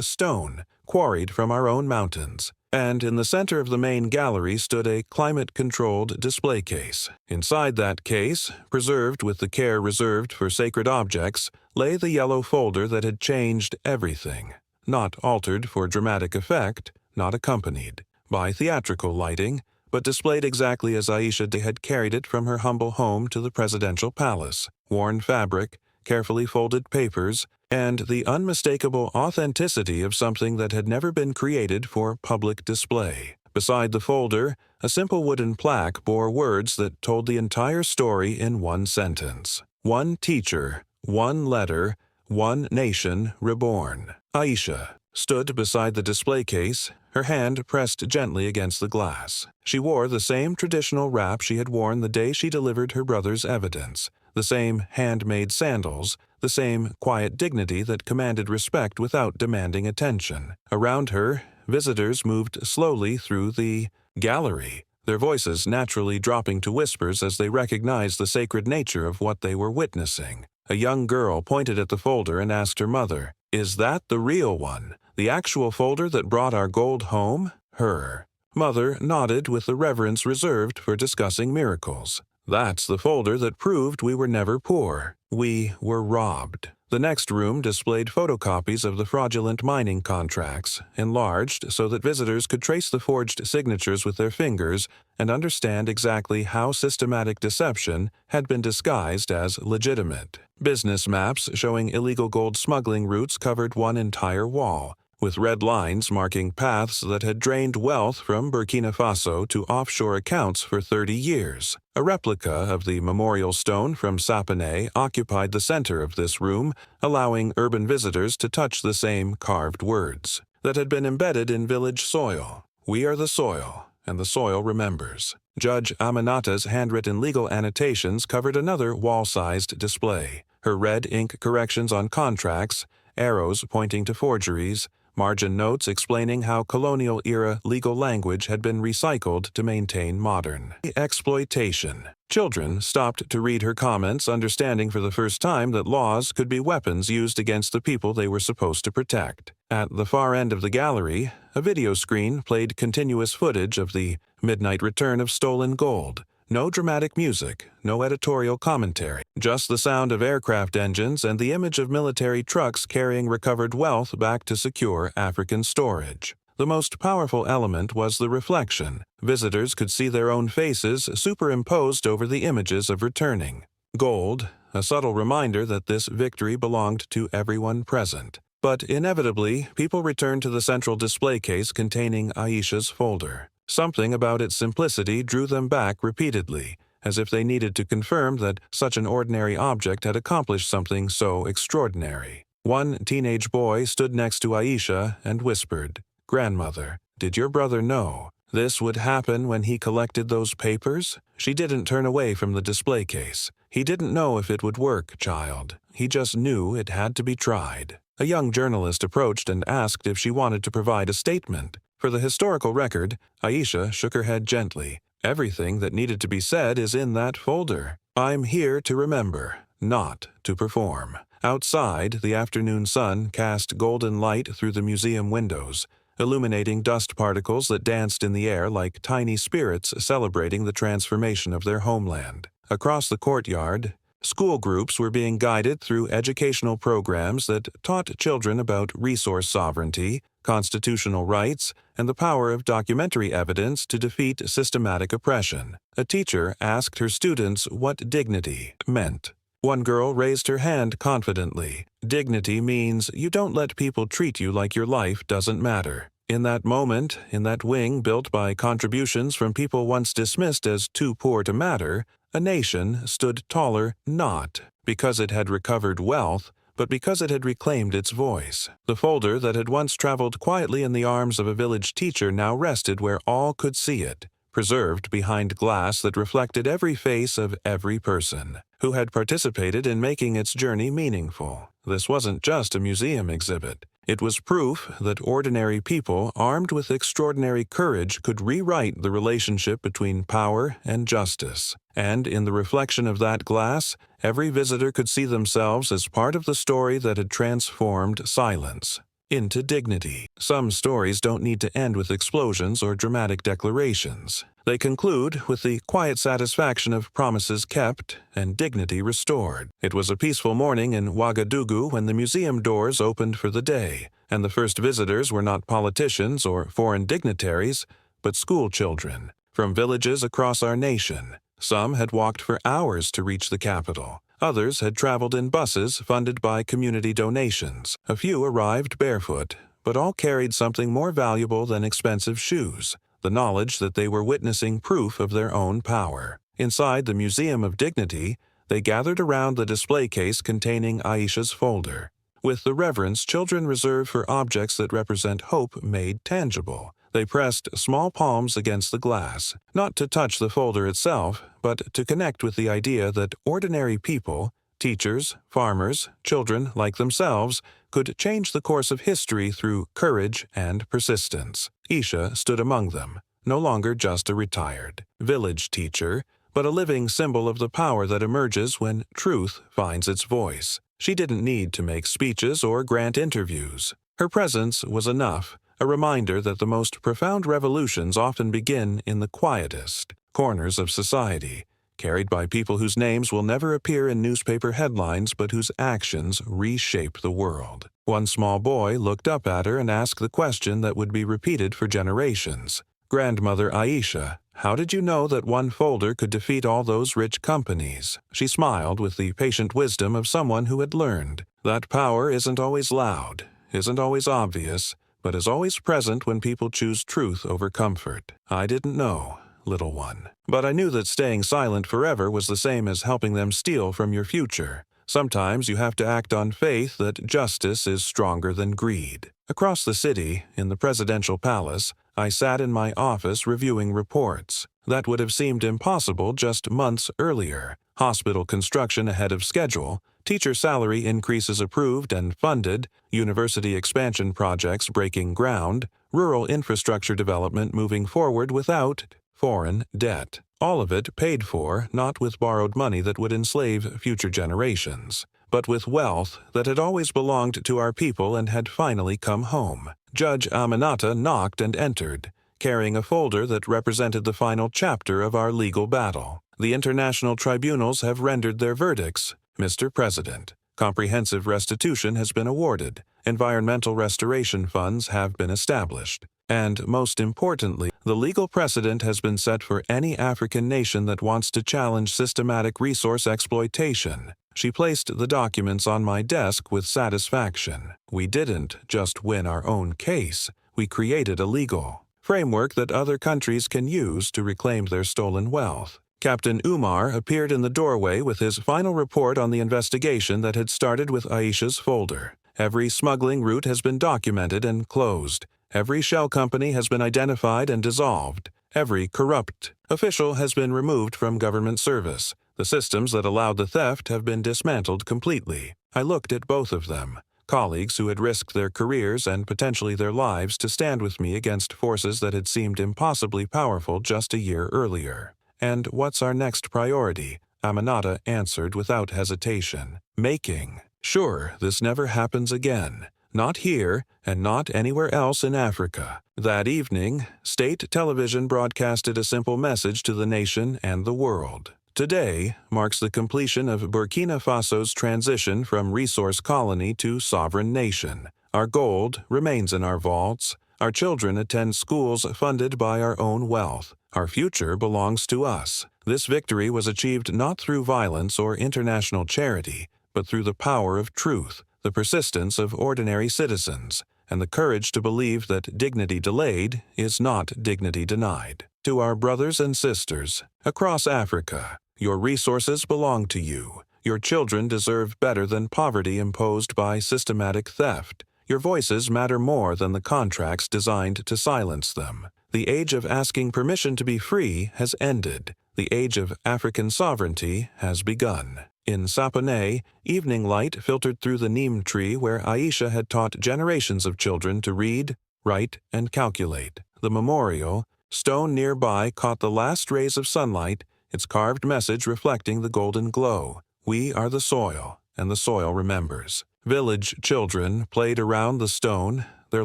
stone, quarried from our own mountains, and in the center of the main gallery stood a climate-controlled display case. Inside that case, preserved with the care reserved for sacred objects, lay the yellow folder that had changed everything, not altered for dramatic effect, not accompanied by theatrical lighting, but displayed exactly as Aisha had carried it from her humble home to the presidential palace: worn fabric, carefully folded papers, and the unmistakable authenticity of something that had never been created for public display. Beside the folder, a simple wooden plaque bore words that told the entire story in one sentence: one teacher, one letter, one nation reborn. Aisha stood beside the display case, her hand pressed gently against the glass. She wore the same traditional wrap she had worn the day she delivered her brother's evidence, the same handmade sandals, the same quiet dignity that commanded respect without demanding attention. Around her, visitors moved slowly through the gallery, their voices naturally dropping to whispers as they recognized the sacred nature of what they were witnessing. A young girl pointed at the folder and asked her mother, "Is that the real one? The actual folder that brought our gold home?" Her mother nodded with the reverence reserved for discussing miracles. "That's the folder that proved we were never poor. We were robbed." The next room displayed photocopies of the fraudulent mining contracts, enlarged so that visitors could trace the forged signatures with their fingers and understand exactly how systematic deception had been disguised as legitimate. Business maps showing illegal gold smuggling routes covered one entire wall, with red lines marking paths that had drained wealth from Burkina Faso to offshore accounts for 30 years. A replica of the memorial stone from Sapane occupied the center of this room, allowing urban visitors to touch the same carved words that had been embedded in village soil. "We are the soil, and the soil remembers." Judge Aminata's handwritten legal annotations covered another wall-sized display. Her red ink corrections on contracts, arrows pointing to forgeries, margin notes explaining how colonial-era legal language had been recycled to maintain modern exploitation. Children stopped to read her comments, understanding for the first time that laws could be weapons used against the people they were supposed to protect. At the far end of the gallery, a video screen played continuous footage of the midnight return of stolen gold. No dramatic music, no editorial commentary, just the sound of aircraft engines and the image of military trucks carrying recovered wealth back to secure African storage. The most powerful element was the reflection. Visitors could see their own faces superimposed over the images of returning gold, a subtle reminder that this victory belonged to everyone present. But inevitably, people returned to the central display case containing Aisha's folder. Something about its simplicity drew them back repeatedly, as if they needed to confirm that such an ordinary object had accomplished something so extraordinary. One teenage boy stood next to Aisha and whispered, "Grandmother, did your brother know this would happen when he collected those papers?" She didn't turn away from the display case. "He didn't know if it would work, child. He just knew it had to be tried." A young journalist approached and asked if she wanted to provide a statement. For the historical record, Aisha shook her head gently. "Everything that needed to be said is in that folder. I'm here to remember, not to perform." Outside, the afternoon sun cast golden light through the museum windows, illuminating dust particles that danced in the air like tiny spirits celebrating the transformation of their homeland. Across the courtyard, school groups were being guided through educational programs that taught children about resource sovereignty, constitutional rights, and the power of documentary evidence to defeat systematic oppression. A teacher asked her students what dignity meant. One girl raised her hand confidently. Dignity means you don't let people treat you like your life doesn't matter. In that moment, in that wing built by contributions from people once dismissed as too poor to matter, a nation stood taller not because it had recovered wealth, but because it had reclaimed its voice. The folder that had once traveled quietly in the arms of a village teacher now rested where all could see it, preserved behind glass that reflected every face of every person who had participated in making its journey meaningful. This wasn't just a museum exhibit. It was proof that ordinary people, armed with extraordinary courage, could rewrite the relationship between power and justice. And in the reflection of that glass, every visitor could see themselves as part of the story that had transformed silence into dignity. Some stories don't need to end with explosions or dramatic declarations. They conclude with the quiet satisfaction of promises kept and dignity restored. It was a peaceful morning in Ouagadougou when the museum doors opened for the day, and the first visitors were not politicians or foreign dignitaries, but school children from villages across our nation. Some had walked for hours to reach the capital. Others had traveled in buses funded by community donations. A few arrived barefoot, but all carried something more valuable than expensive shoes: the knowledge that they were witnessing proof of their own power. Inside the Museum of Dignity, they gathered around the display case containing Aisha's folder, with the reverence children reserve for objects that represent hope made tangible. They pressed small palms against the glass, not to touch the folder itself, but to connect with the idea that ordinary people, teachers, farmers, children like themselves, could change the course of history through courage and persistence. Aisha stood among them, no longer just a retired village teacher, but a living symbol of the power that emerges when truth finds its voice. She didn't need to make speeches or grant interviews. Her presence was enough, a reminder that the most profound revolutions often begin in the quietest corners of society, carried by people whose names will never appear in newspaper headlines but whose actions reshape the world. One small boy looked up at her and asked the question that would be repeated for generations. "Grandmother Aisha, how did you know that one folder could defeat all those rich companies?" She smiled with the patient wisdom of someone who had learned that power isn't always loud, isn't always obvious, but is always present when people choose truth over comfort. "I didn't know, little one. But I knew that staying silent forever was the same as helping them steal from your future. Sometimes you have to act on faith that justice is stronger than greed." Across the city, in the presidential palace, I sat in my office reviewing reports. That would have seemed impossible just months earlier. Hospital construction ahead of schedule, teacher salary increases approved and funded, university expansion projects breaking ground, rural infrastructure development moving forward without foreign debt. All of it paid for not with borrowed money that would enslave future generations, but with wealth that had always belonged to our people and had finally come home. Judge Aminata knocked and entered, carrying a folder that represented the final chapter of our legal battle. "The international tribunals have rendered their verdicts, Mr. President. Comprehensive restitution has been awarded. Environmental restoration funds have been established. And, most importantly, the legal precedent has been set for any African nation that wants to challenge systematic resource exploitation." She placed the documents on my desk with satisfaction. We didn't just win our own case. We created a legal framework that other countries can use to reclaim their stolen wealth. Captain Umar appeared in the doorway with his final report on the investigation that had started with Aisha's folder. "Every smuggling route has been documented and closed. Every shell company has been identified and dissolved. Every corrupt official has been removed from government service. The systems that allowed the theft have been dismantled completely." I looked at both of them, colleagues who had risked their careers and potentially their lives to stand with me against forces that had seemed impossibly powerful just a year earlier. "And what's our next priority?" Aminata answered without hesitation. "Making Sure, this never happens again. Not here, and not anywhere else in Africa. That evening, state television broadcasted a simple message to the nation and the world. Today marks the completion of Burkina Faso's transition from resource colony to sovereign nation. Our gold remains in our vaults. Our children attend schools funded by our own wealth. Our future belongs to us. This victory was achieved not through violence or international charity, but through the power of truth, the persistence of ordinary citizens, and the courage to believe that dignity delayed is not dignity denied. To our brothers and sisters across Africa, your resources belong to you. Your children deserve better than poverty imposed by systematic theft. Your voices matter more than the contracts designed to silence them. The age of asking permission to be free has ended. The age of African sovereignty has begun. In Sapone, evening light filtered through the neem tree where Aisha had taught generations of children to read, write, and calculate. The memorial, stone nearby, caught the last rays of sunlight, its carved message reflecting the golden glow. We are the soil, and the soil remembers. Village children played around the stone, their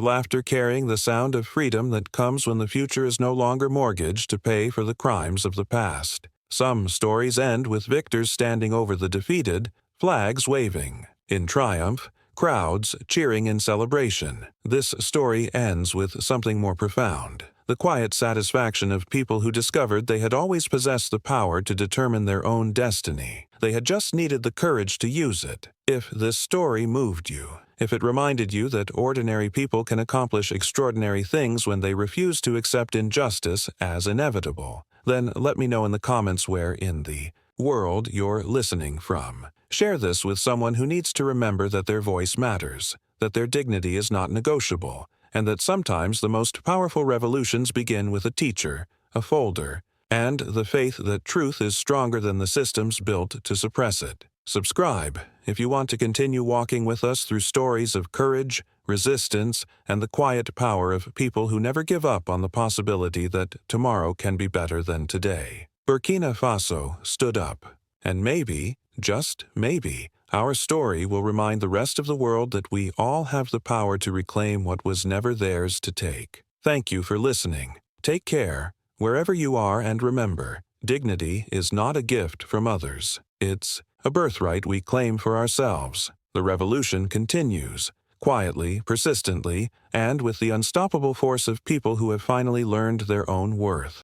laughter carrying the sound of freedom that comes when the future is no longer mortgaged to pay for the crimes of the past. Some stories end with victors standing over the defeated, flags waving. In triumph, crowds cheering in celebration. This story ends with something more profound. The quiet satisfaction of people who discovered they had always possessed the power to determine their own destiny. They had just needed the courage to use it. If this story moved you, if it reminded you that ordinary people can accomplish extraordinary things when they refuse to accept injustice as inevitable, then let me know in the comments where in the world you're listening from. Share this with someone who needs to remember that their voice matters, that their dignity is not negotiable, and that sometimes the most powerful revolutions begin with a teacher, a folder, and the faith that truth is stronger than the systems built to suppress it. Subscribe if you want to continue walking with us through stories of courage, resistance, and the quiet power of people who never give up on the possibility that tomorrow can be better than today. Burkina Faso stood up, and maybe, just maybe, our story will remind the rest of the world that we all have the power to reclaim what was never theirs to take. Thank you for listening. Take care, wherever you are, and remember, dignity is not a gift from others. It's a birthright we claim for ourselves. The revolution continues, quietly, persistently, and with the unstoppable force of people who have finally learned their own worth.